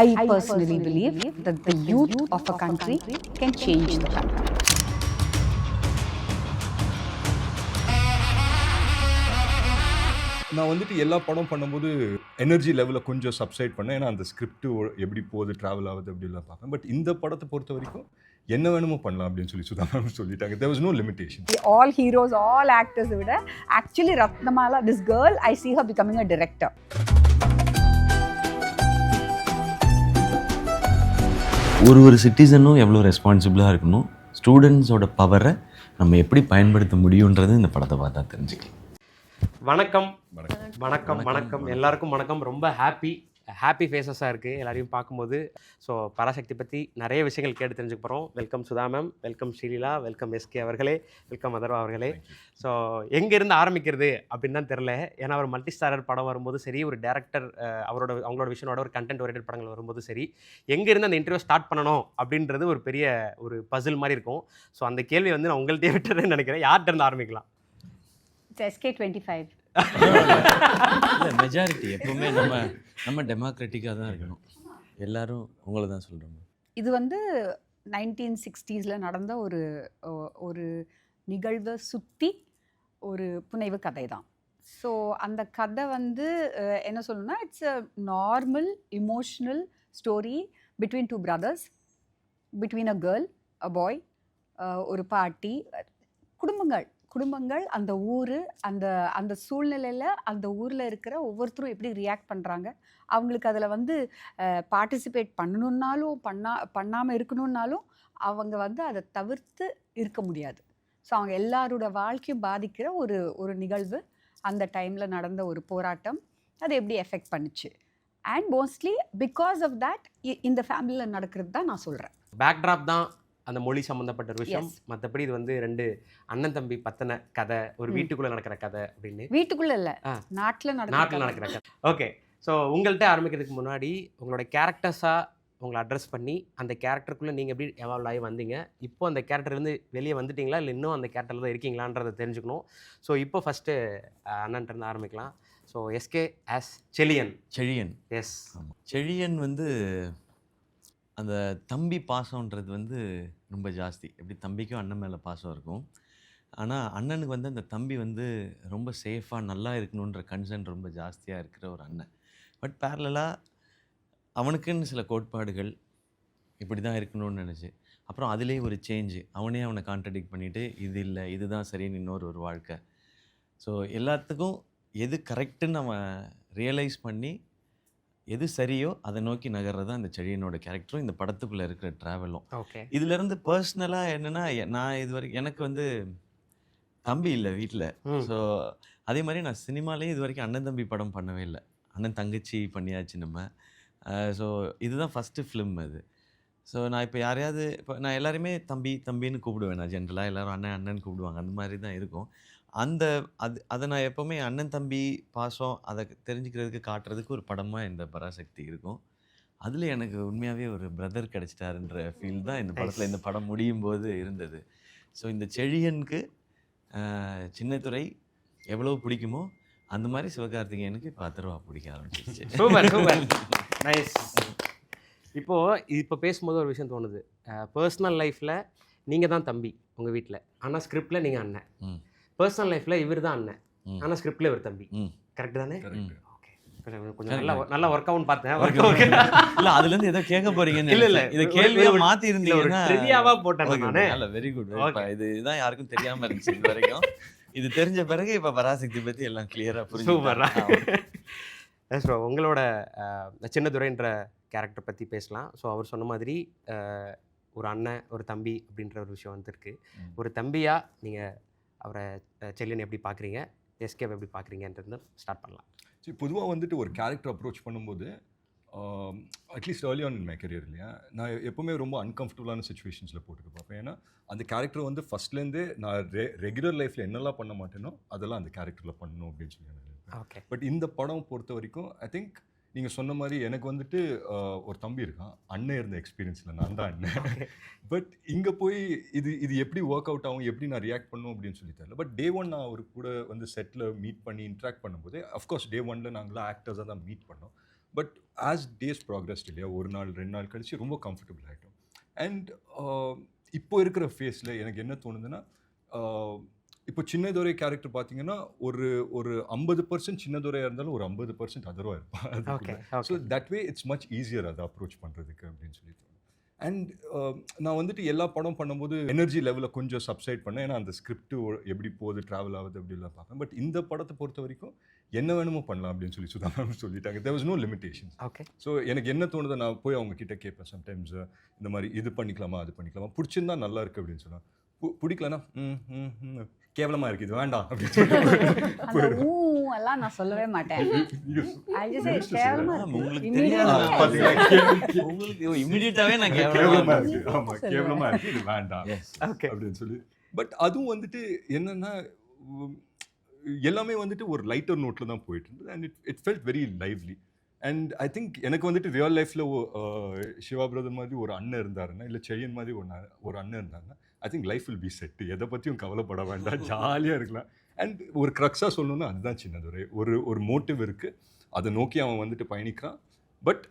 I personally believe that the youth of a country can change the country. நான் வந்துட்டு எல்லா படம் பண்ணும்போது எனர்ஜி லெவலில் கொஞ்சம் சப்சைட் பண்ணேன். ஏன்னா அந்த ஸ்கிரிப்ட் எப்படி போகுது, ட்ராவல் ஆகுது அப்படிலாம் பார்ப்பேன். பட் இந்த படத்தை பொறுத்த வரைக்கும் என்ன வேணுமோ பண்ணலாம் அப்படின்னு சொல்லி சுதா மேம் சொல்லிட்டாங்க. There was no limitation. All heroes, all actors விட actually Ratnamala, this girl, I see her becoming a director. ஒரு சிட்டிசனும் எவ்வளோ ரெஸ்பான்சிபிளாக இருக்கணும், ஸ்டூடெண்ட்ஸோட பவரை நம்ம எப்படி பயன்படுத்த முடியுன்றது இந்த படத்தை பார்த்தா தெரிஞ்சுக்கலாம். வணக்கம் வணக்கம் வணக்கம் எல்லாருக்கும் வணக்கம். ரொம்ப ஹாப்பி ஃபேஸஸாக இருக்குது எல்லாரையும் பார்க்கும்போது. ஸோ பராசக்தி பற்றி நிறைய விஷயங்கள் கேட்டு தெரிஞ்சுக்க போகிறோம். Welcome Sudha ma'am, welcome Sreeleela, welcome SK அவர்களே, வெல்கம் அதர்வா அவர்களே. ஸோ எங்கேருந்து ஆரம்பிக்கிறது அப்படின்னு தான் தெரில. ஏன்னா ஒரு மல்டி ஸ்டாரர் படம் வரும்போது சரி, ஒரு டேரக்டர் அவங்களோட விஷனோட ஒரு கண்டென்ட் ஓரியன்டட் படங்கள் வரும்போது சரி, எங்கேருந்து அந்த இன்டர்வியூ ஸ்டார்ட் பண்ணணும் அப்படின்றது ஒரு பெரிய ஒரு பசில் மாதிரி இருக்கும். ஸோ அந்த கேள்வி வந்து நான் உங்கள்கிட்டயே விட்டுறேன்னு நினைக்கிறேன். யார்கிட்ட இருந்து ஆரம்பிக்கலாம்? SK25. மெஜாரிட்டி எப்பவுமே நம்ம டெமோக்ராட்டிக்காக தான் இருக்கணும். எல்லாரும் உங்களை தான் சொல்கிறோம். இது வந்து 1960s நடந்த ஒரு நிகழ்வை சுற்றி ஒரு புனைவு கதை தான். ஸோ அந்த கதை வந்து என்ன சொல்லணும்னா, it's a normal emotional story between two brothers, between a girl, a boy, ஒரு பாட்டி, குடும்பங்கள், அந்த ஊர், அந்த சூழ்நிலையில் அந்த ஊரில் இருக்கிற ஒவ்வொருத்தரும் எப்படி ரியாக்ட் பண்ணுறாங்க, அவங்களுக்கு அதில் வந்து பார்ட்டிசிபேட் பண்ணணுன்னாலும் பண்ணாமல் இருக்கணுன்னாலும் அவங்க வந்து அதை தவிர்த்து இருக்க முடியாது. ஸோ அவங்க எல்லாரோட வாழ்க்கையும் பாதிக்கிற ஒரு நிகழ்வு, அந்த டைமில் நடந்த ஒரு போராட்டம், அது எப்படி எஃபெக்ட் பண்ணுச்சு. And mostly because of that இந்த ஃபேமிலியில் நடக்கிறது தான் நான் சொல்கிறேன். பேக்ட்ராப் தான் அந்த மொழி சம்மந்தப்பட்ட ஒரு விஷயம். மற்றபடி இது வந்து ரெண்டு அண்ணன் தம்பி பத்தின கதை, ஒரு வீட்டுக்குள்ளே நடக்கிற கதை அப்படின்னு. வீட்டுக்குள்ளே இல்லை, நாட்டில் நடக்கிற கதை. ஓகே. ஸோ உங்கள்கிட்ட ஆரம்பிக்கிறதுக்கு முன்னாடி உங்களோட கேரக்டர்ஸாக உங்களை அட்ரஸ் பண்ணி அந்த கேரக்டருக்குள்ளே நீங்கள் எப்படி எவால்வ் ஆகி வந்தீங்க, இப்போ அந்த கேரக்டர்லேருந்து வெளியே வந்துட்டீங்களா இல்லை இன்னும் அந்த கேரக்டரில் தான் இருக்கீங்களான்றதை தெரிஞ்சுக்கணும். ஸோ இப்போ ஃபஸ்ட்டு அண்ணன்ட்டு ஆரம்பிக்கலாம். So SK as Chezhiyan. Yes, Chezhiyan வந்து அந்த தம்பி பாசம்ன்றது வந்து ரொம்ப ஜாஸ்தி. எப்படி தம்பிக்கும் அண்ணன் மேலே பாசம் இருக்கும், ஆனால் அண்ணனுக்கு வந்து அந்த தம்பி வந்து ரொம்ப சேஃபாக நல்லா இருக்கணுன்ற கன்சர்ன் ரொம்ப ஜாஸ்தியாக இருக்கிற ஒரு அண்ணன். பட் பேரலாக அவனுக்குன்னு சில கோட்பாடுகள் இப்படி தான் இருக்கணும்னு நினச்சி, அப்புறம் அதிலே ஒரு சேஞ்சு, அவனை கான்ட்ரடிக்ட் பண்ணிவிட்டு இது இல்லை இதுதான் சரின்னு இன்னொரு வாழ்க்கை. ஸோ எல்லாத்துக்கும் எது கரெக்டுன்னு அவன் ரியலைஸ் பண்ணி எது சரியோ அதை நோக்கி நகர்றது தான் இந்த செழியனோட கேரக்டரும் இந்த படத்துக்குள்ளே இருக்கிற ட்ராவலும். ஓகே. இதுலேருந்து பர்சனலாக என்னென்னா, நான் இது வரைக்கும் எனக்கு வந்து தம்பி இல்லை வீட்டில். ஸோ அதே மாதிரி நான் சினிமாலேயும் இது வரைக்கும் அண்ணன் தம்பி படம் பண்ணவே இல்லை. அண்ணன் தங்கச்சி பண்ணியாச்சு நம்ம. ஸோ இதுதான் ஃபஸ்ட்டு ஃபிலிம் அது. ஸோ நான் இப்போ யாரையாவது இப்போ நான் எல்லாருமே தம்பின்னு கூப்பிடுவேன். நான் ஜென்ரலாக எல்லோரும் அண்ணன் கூப்பிடுவாங்க, அந்த மாதிரி தான் இருக்கும். அதை நான் எப்போவுமே அண்ணன் தம்பி பாசம் அதை தெரிஞ்சுக்கிறதுக்கு காட்டுறதுக்கு ஒரு படமாக இந்த பராசக்தி இருக்கும். அதில் எனக்கு உண்மையாகவே ஒரு பிரதர் கிடச்சிட்டாருன்ற ஃபீல் தான் இந்த படத்தில் இந்த படம் முடியும் போது இருந்தது. ஸோ இந்த செழியனுக்கு சின்னத்துறை எவ்வளோ பிடிக்குமோ அந்த மாதிரி சிவகார்த்திகேயனுக்கு இப்போ அதர்வா பிடிக்க ஆரம்பிச்சிருச்சு. Super nice. இப்போ பேசும்போது ஒரு விஷயம் தோணுது. பர்சனல் லைஃப்பில் நீங்கள் தான் தம்பி உங்கள் வீட்டில், ஆனால் ஸ்கிரிப்டில் நீங்கள் அண்ணன். பர்சனல் லைஃப்பில் இவர் தான் அண்ணன், ஆனால் ஸ்கிரிப்டில் இவர் தம்பி. கரெக்ட் தானே? ஓகே. கொஞ்சம் நல்லா ஒர்க் அவுட்னு பார்த்தேன். இல்லை அதுலேருந்து ஏதோ கேட்க போறீங்கன்னு இல்லை இதை கேள்வியாக மாற்றி இருந்தீங்கன்னா ட்ரிவியாவாக போட்டேன் நான். இல்லை, வெரி குட். இதுதான் யாருக்கும் தெரியாமல் இருந்துச்சு இது வரைக்கும். இது தெரிஞ்ச பிறகு இப்போ பராசக்தி பற்றி எல்லாம் கிளியராக புரிஞ்சு. சூப்பரா. ஸோ உங்களோட சின்னதுரைன்ற கேரக்டர் பற்றி பேசலாம். ஸோ அவர் சொன்ன மாதிரி ஒரு அண்ணன் ஒரு தம்பி அப்படின்ற ஒரு விஷயம் வந்துருக்கு. ஒரு தம்பியாக நீங்கள் அவரை செல்லியன் எப்படி பார்க்குறீங்க, எஸ்கேவை எப்படி பார்க்குறீங்கன்றது ஸ்டார்ட் பண்ணலாம். சரி, பொதுவாக வந்துட்டு ஒரு கேரக்டர் அப்ரோச் பண்ணும்போது at least early on in my career இல்லையா, நான் எப்போவுமே ரொம்ப அன்கம்ஃபர்டபுளான சுச்சுவேஷன்ஸில் போட்டுக்க பார்ப்பேன். ஏன்னா அந்த கேரக்டர் வந்து ஃபஸ்ட்லேருந்தே நான் ரெகுலர் லைஃப்பில் என்னெல்லாம் பண்ண மாட்டேனோ அதெல்லாம் அந்த கேரக்டரில் பண்ணணும் அப்படின்னு சொல்லி நினைப்பேன். ஓகே. பட் இந்த படம் பொறுத்த வரைக்கும் ஐ திங்க் நீங்கள் சொன்ன மாதிரி எனக்கு வந்துட்டு ஒரு தம்பி இருக்கான், அண்ணன் இருந்த எக்ஸ்பீரியன்ஸில் நான் தான் அண்ணன். பட் இங்கே போய் இது எப்படி ஒர்க் அவுட் ஆகும், எப்படி நான் ரியாக்ட் பண்ணும் அப்படின்னு சொல்லி தெரியல. பட் டே ஒன் நான் அவர் கூட வந்து செட்டில் மீட் பண்ணி இன்ட்ராக்ட் பண்ணும்போது, அஃப்கோர்ஸ் டே ஒனில் நாங்களாம் ஆக்டர்ஸாக தான் மீட் பண்ணோம். பட் ஆஸ் டேஸ் ப்ராக்ரஸ் இல்லையா, ஒரு நாள் 2 நாள் கழிச்சு ரொம்ப கம்ஃபர்டபுள் ஆகிட்டோம். அண்ட் இப்போ இருக்கிற ஃபேஸில் எனக்கு என்ன தோணுதுன்னா, இப்போ சின்னதுரை கேரக்டர் பார்த்தீங்கன்னா ஒரு ஒரு 50% சின்னதுரையாக இருந்தாலும் ஒரு 50% அதர்வாக ஓகே இருப்பான். So that way it's much easier அதை அப்ரோச் பண்ணுறதுக்கு அப்படின்னு சொல்லி தோணும். அண்ட் நான் வந்துட்டு எல்லா படம் பண்ணும்போது எனர்ஜி லெவலில் கொஞ்சம் சப்சைட் பண்ணேன், ஏன்னா அந்த ஸ்கிரிப்ட் எப்படி போகுது, ட்ராவல் ஆகுது அப்படிலாம் பார்ப்பேன். பட் இந்த படத்தை பொறுத்த வரைக்கும் என்ன வேணுமோ பண்ணலாம் அப்படின்னு சொல்லி சுதா மேம் சொல்லிட்டாங்க. There was no limitations. Okay. So எனக்கு என்ன தோணுதோ நான் போய் அவங்க கிட்ட கேட்பேன் சம்டைம்ஸ், இந்த மாதிரி இது பண்ணிக்கலாமா அது பண்ணிக்கலாமா, பிடிச்சிருந்தா நல்லா இருக்குது அப்படின்னு சொன்னால், பிடிக்கலன்னா கேவலமாக இருக்குது இது வேண்டாம் அப்படின்னு சொல்லி எல்லாம் நான் சொல்லவே மாட்டேன். உங்களுக்கு தெரியாது, உங்களுக்கு இமிடியேட்டாவே நான் கேவலமாக கேவலமா இருக்குது, ஆமாம் கேவலமாக இருக்குது இது வேண்டாம் ஓகே. அப்படின்னு சொல்லி. பட் அதுவும் வந்துட்டு என்னன்னா எல்லாமே வந்துட்டு ஒரு லைட்டர் நோட்டில் தான் போயிட்டு இருந்தது. And it felt very lively. And I think எனக்கு வந்துட்டு ரியல் லைஃப்பில் சிவா பிரதர் மாதிரி ஒரு அண்ணன் இருந்தாருன்னா, இல்லை செழியன் மாதிரி ஒரு அண்ணன் இருந்தாருன்னா, I think life will be set. எதை பற்றியும் கவலைப்பட வேண்டாம், ஜாலியாக இருக்கலாம். அண்ட் ஒரு க்ரக்ஸாக சொல்லணும்னா அதுதான் சின்னதுரை. ஒரு மோட்டிவ் இருக்குது, அதை நோக்கி அவன் வந்துட்டு பயணிக்கிறான். பட்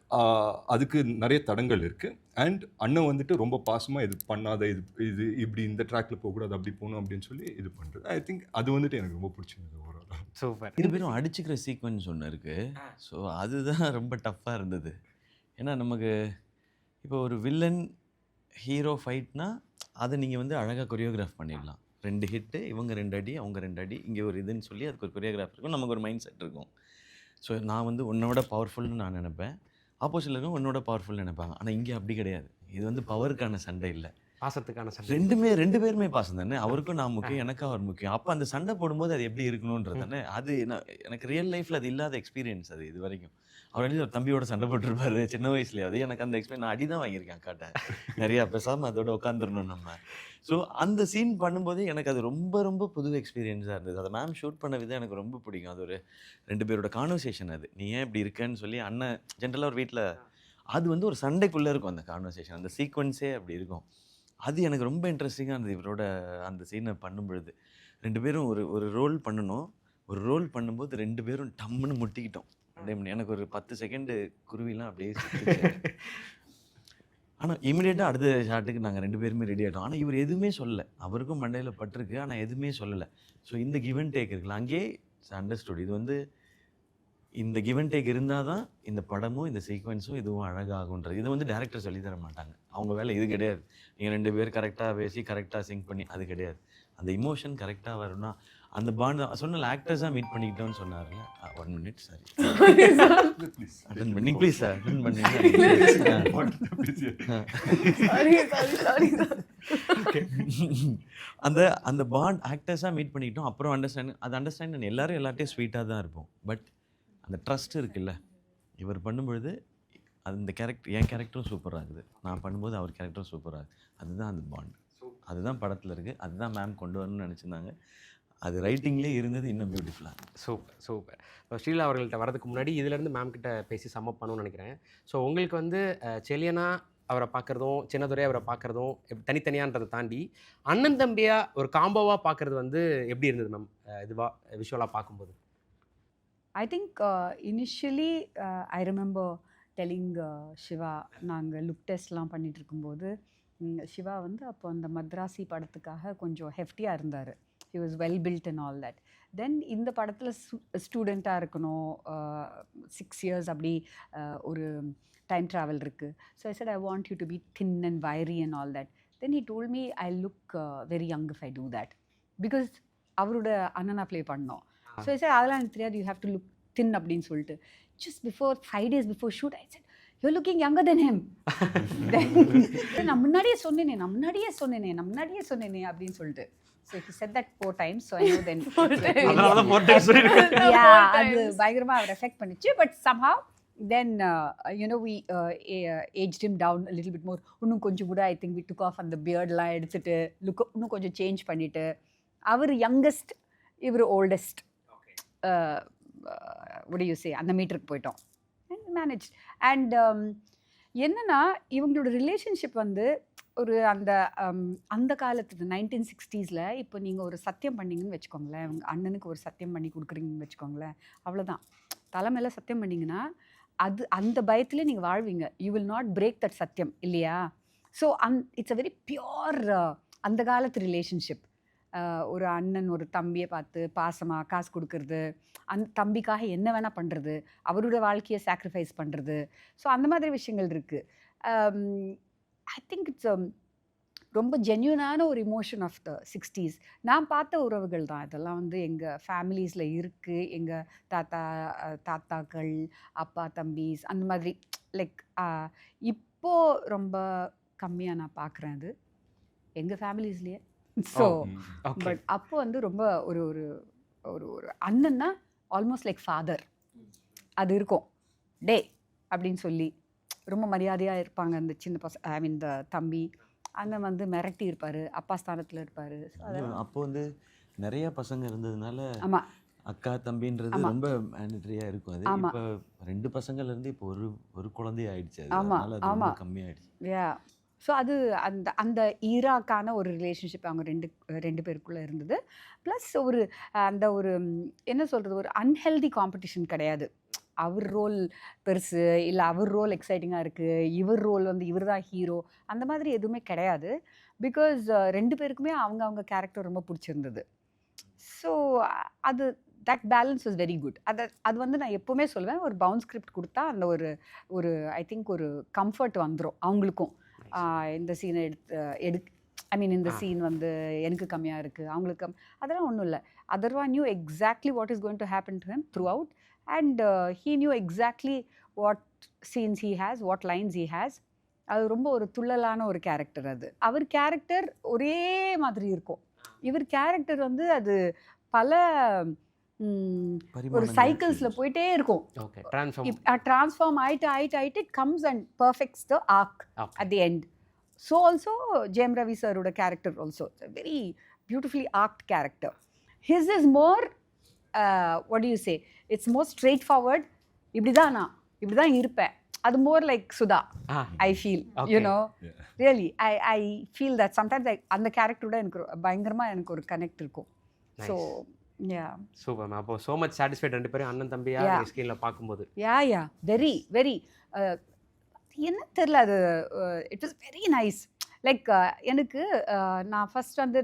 அதுக்கு நிறைய தடங்கள் இருக்குது. அண்ட் அண்ணன் வந்துட்டு ரொம்ப பாசமாக இது பண்ணாத, இது இப்படி இந்த ட்ராக்ல போகக்கூடாது, அப்படி போகணும் அப்படின்னு சொல்லி இது பண்ணுறது. ஐ திங்க் அது வந்துட்டு எனக்கு ரொம்ப பிடிச்சிருந்தது ஓவரால். சூப்பர். 2 பேரும் அடிச்சுக்கிற சீக்வன்ஸ் ஒன்று இருக்குது. ஸோ அதுதான் ரொம்ப டஃப்பாக இருந்தது. ஏன்னா நமக்கு இப்போ ஒரு வில்லன் ஹீரோ ஃபைட்னா அதை நீங்கள் வந்து அழகாக கொரியோகிராஃப் பண்ணிடலாம். 2 ஹிட்டு, இவங்க 2 அடி, அவங்க 2 அடி, இங்கே ஒரு இதுன்னு சொல்லி அதுக்கு ஒரு கொரியோகிராஃப் இருக்கும், நமக்கு ஒரு மைண்ட் செட் இருக்கும். ஸோ நான் வந்து உன்னோட பவர்ஃபுல்னு நான் நினைப்பேன், ஆப்போசிட்டில் இருக்கவங்க உன்னோட பவர்ஃபுல்னு நினைப்பாங்க. ஆனால் இங்கே அப்படி கிடையாது. இது வந்து பவருக்கான சண்டை இல்லை, பாசத்துக்கான சண்டை. 2 பேருமே பாசம் தானே. அவருக்கும் நான் முக்கியம், எனக்கும் அவர் முக்கியம். அப்போ அந்த சண்டை போடும்போது அது எப்படி இருக்கணுன்றது தானே. அது எனக்கு ரியல் லைஃப்பில் அது இல்லாத எக்ஸ்பீரியன்ஸ் அது இது வரைக்கும். அவர் வந்து ஒரு தம்பியோட சண்டை போட்டிருப்பாரு சின்ன வயசுலேயே. அது எனக்கு அந்த எக்ஸ்பீரியன்ஸ், நான் அடி தான் வாங்கியிருக்கேன் அக்காட்ட நிறையா. பேசாமல் அதோட உட்காந்துடணும் நம்ம. ஸோ அந்த சீன் பண்ணும்போது எனக்கு அது ரொம்ப ரொம்ப புது எக்ஸ்பீரியன்ஸாக இருந்தது. அதை மேம் ஷூட் பண்ண விதம் எனக்கு ரொம்ப பிடிக்கும். அது ஒரு 2 பேரோட கான்வர்சேஷன். அது நீ ஏன் இப்படி இருக்கேன்னு சொல்லி அண்ணன் ஜென்ரலாக ஒரு வீட்டில் அது வந்து ஒரு சண்டைக்குள்ளே இருக்கும் அந்த கான்வர்சேஷன், அந்த சீக்வன்ஸே அப்படி இருக்கும். அது எனக்கு ரொம்ப இன்ட்ரெஸ்டிங்காக இருந்தது இவரோட அந்த சீனை பண்ணும் பொழுது. 2 பேரும் ஒரு ரோல் பண்ணணும். ஒரு ரோல் பண்ணும்போது 2 பேரும் டம்முன்னு முட்டிக்கிட்டோம். எனக்கு ஒரு 10 செகண்டு குருவிலாம் அப்படியே ஆனால் இமீடியட்டாக அடுத்த ஷாட்டுக்கு நாங்கள் 2 பேருமே ரெடி ஆகிட்டோம். ஆனால் இவர் எதுவுமே சொல்லலை, அவருக்கும் மண்டையில் பட்டிருக்கு, ஆனால் எதுவுமே சொல்லலை. ஸோ இந்த கிவ் அண்ட் டேக் இருக்குல்ல, அங்கேயே அண்டர்ஸ்டுட். இது வந்து இந்த கிவ் அண்ட் டேக் இருந்தால் தான் இந்த படமும் இந்த சீக்வன்ஸும் இதுவும் அழகாகுன்றது. இதை வந்து டேரக்டர் சொல்லி தர மாட்டாங்க, அவங்க வேலை இது கிடையாது. நீங்கள் 2 பேர் கரெக்டாக பேசி கரெக்டாக சிங்க் பண்ணி அது கிடையாது. அந்த இமோஷன் கரெக்டாக வரும்னா அந்த பாண்ட் சொன்ன ஆக்டர்ஸாக மீட் பண்ணிக்கிட்டோன்னு சொன்னார்ல. 1 மினிட் சார் அட்டன் பண்ணி ப்ளீஸ் சார் அட்டன் பண்ணி அந்த பாண்ட் ஆக்டர்ஸாக மீட் பண்ணிக்கிட்டோம். அப்புறம் அண்டர்ஸ்டாண்ட் எல்லாரும் எல்லார்ட்டையும் ஸ்வீட்டாக தான் இருப்போம். பட் அந்த ட்ரஸ்ட் இருக்குல்ல, இவர் பண்ணும்பொழுது அந்த கேரக்டர், என் கேரக்டரும் சூப்பராக இருக்குது, நான் பண்ணும்போது அவர் கேரக்டரும் சூப்பராக இருக்குது. அதுதான் அந்த பாண்ட், அதுதான் படத்தில் இருக்குது, அதுதான் மேம் கொண்டு வரணும்னு நினச்சிருந்தாங்க. அது ரைட்டிங்லேயே இருந்தது இன்னும் பியூட்டிஃபுல்லாக. Super super. ஸ்ரீலா அவர்கள்ட்ட வரதுக்கு முன்னாடி இதிலேருந்து மேம் கிட்ட பேசி சம்மப் பண்ணணும்னு நினைக்கிறேன். ஸோ உங்களுக்கு வந்து செலியனா அவரை பார்க்குறதும் சின்னதுரை அவரை பார்க்குறதும் தனித்தனியான்றதை தாண்டி அண்ணன் தம்பியாக ஒரு காம்போவாக பார்க்குறது வந்து எப்படி இருந்தது மேம் இதுவாக விஷுவலாக பார்க்கும்போது? I think initially I remember telling Shiva, நாங்கள் லுக் டெஸ்ட்லாம் பண்ணிட்டு இருக்கும்போது சிவா வந்து அப்போ அந்த மத்ராசி படத்துக்காக கொஞ்சம் ஹெஃப்டியாக இருந்தார். He was well built and all that. Then இந்த படத்தில் ஸ்டூடெண்ட்டாக இருக்கணும், 6 years அப்படி ஒரு டைம் ட்ராவல் இருக்குது. So I said I want you to be thin and wiry and all that. Then he told me I look very young if I do that, because அவரோட அண்ணனா play பண்ணோம். So I set அதெல்லாம் எனக்கு தெரியாது, you have to look தின் அப்படின்னு சொல்லிட்டு. Just before 5 days before shoot I set you're looking younger than him. நான் முன்னாடியே சொன்னேனே அப்படின்னு சொல்லிட்டு. So he said that 4 times, so I know then. அதனால தான் 4 times சொல்லிருக்கேன். Yeah, அது பயங்கரமா அவர் எஃபெக்ட் பண்ணிச்சு. But somehow then you know we aged him down a little bit more. இன்னும் கொஞ்சம் கூட I think we took off அந்த beardலாம் எடுத்துட்டு இன்னும் கொஞ்சம் சேஞ்ச் பண்ணிட்டு, அவர் யங்கஸ்ட் இவர் oldest what do you say அந்த மீட்டருக்கு போயிட்டோம். மேனேஜ் அண்ட் என்னன்னா இவங்களோட ரிலேஷன்ஷிப் வந்து ஒரு அந்த காலத்து 1960s இப்போ நீங்கள் ஒரு சத்தியம் பண்ணிங்கன்னு வச்சுக்கோங்களேன், உங்கள் அண்ணனுக்கு ஒரு சத்தியம் பண்ணி கொடுக்குறீங்கன்னு வச்சுக்கோங்களேன், அவ்வளோதான். தலைமையில் சத்தியம் பண்ணிங்கன்னா அந்த பயத்திலே நீங்கள் வாழ்வீங்க. You will not break that சத்தியம் இல்லையா? So it's a very pure அந்த காலத்து ரிலேஷன்ஷிப். ஒரு அண்ணன் ஒரு தம்பியை பார்த்து பாசமாக காசு கொடுக்கறது, அந்த தம்பிக்காக என்ன வேணால் பண்ணுறது, அவரோட வாழ்க்கையை சாக்ரிஃபைஸ் பண்ணுறது. ஸோ அந்த மாதிரி விஷயங்கள் இருக்குது. ஐ திங்க் இட்ஸ் ரொம்ப ஜென்யூனான ஒரு இமோஷன் ஆஃப் த 60s. நான் பார்த்த உறவுகள் தான் இதெல்லாம். வந்து எங்கள் ஃபேமிலிஸில் இருக்குது. எங்கள் தாத்தாக்கள், அப்பா தம்பிஸ், அந்த மாதிரி லைக் இப்போது ரொம்ப கம்மியாக நான் பார்க்குறேன் அது எங்கள் ஃபேமிலிஸ்லேயே. ஸோ பட் அப்போ வந்து ரொம்ப ஒரு ஒரு ஒரு ஒரு அண்ணன்னா ஆல்மோஸ்ட் லைக் ஃபாதர் அது இருக்கும். டே அப்படின்னு சொல்லி ரொம்ப மரியாதையாக இருப்பாங்க அந்த சின்ன ஐ மீன் த தம்பி. அண்ணன் வந்து மிரட்டி இருப்பார், அப்பா ஸ்தானத்தில் இருப்பார். அப்போ வந்து நிறைய பசங்க இருந்ததுனால ஆமாம், அக்கா தம்பின்றது ரொம்ப மேண்டட்டரியாக இருக்கும். அது இப்போ 2 பசங்கள்ல இருந்து இப்போ ஒரு குழந்தை ஆயிடுச்சு. அதனால அது ரொம்ப கம்மியாயிடுச்சு. யா. ஸோ அது அந்த அந்த ஈராக்கான ஒரு ரிலேஷன்ஷிப் அவங்க ரெண்டு பேருக்குள்ளே இருந்தது. ப்ளஸ் ஒரு அந்த ஒரு என்ன சொல்கிறது, ஒரு அன்ஹெல்தி காம்படிஷன் கிடையாது. அவர் ரோல் பெருசு இல்லை அவர் ரோல் எக்ஸைட்டிங்காக இருக்குது, இவர் ரோல் வந்து இவர் தான் ஹீரோ, அந்த மாதிரி எதுவுமே கிடையாது. பிகாஸ் 2 பேருக்குமே அவங்க கேரக்டர் ரொம்ப பிடிச்சிருந்தது. ஸோ அது that balance was very good. அது வந்து நான் எப்போவுமே சொல்லுவேன், ஒரு பவுண்ட் ஸ்கிரிப்ட் கொடுத்தா அந்த ஒரு ஐ திங்க் ஒரு கம்ஃபர்ட் வந்துடும் அவங்களுக்கும். இந்த சீனை ஐ மீன் இந்த சீன் வந்து எனக்கு கம்மியாக இருக்குது, அவங்களுக்கு அதெல்லாம் ஒன்றும் இல்லை. Atharvaa knew exactly what is going to happen to him throughout. And he knew exactly what scenes he has, what lines he has. அது ரொம்ப ஒரு துள்ளலான ஒரு கேரக்டர். அது அவர் கேரக்டர் ஒரே மாதிரி இருக்கும். இவர் கேரக்டர் வந்து அது பல ஒரு சைக்கிள்ஸில் போயிட்டே இருக்கும். ட்ரான்ஸ்ஃபார்ம் ஆயிட்டு it comes and perfects the arc at the end. So also Jayam Ravi சரோட character also very beautifully arced character. His is more what do you say, it's more straightforward. இப்படி தான் இருப்பேன். அது more like Sudha, I feel. You know, really I feel that sometimes அந்த கேரக்டரோட எனக்கு பயங்கரமாக எனக்கு ஒரு கனெக்ட் இருக்கும். So yeah, super ma'am. அப்போ so much satisfied ரெண்டு பேரும் அண்ணன் தம்பியா ஸ்கிரீனில் பார்க்கும்போது. yeah very very என்ன தெரியல, அது it was very nice. Like எனக்கு நான் ஃபஸ்ட் வந்து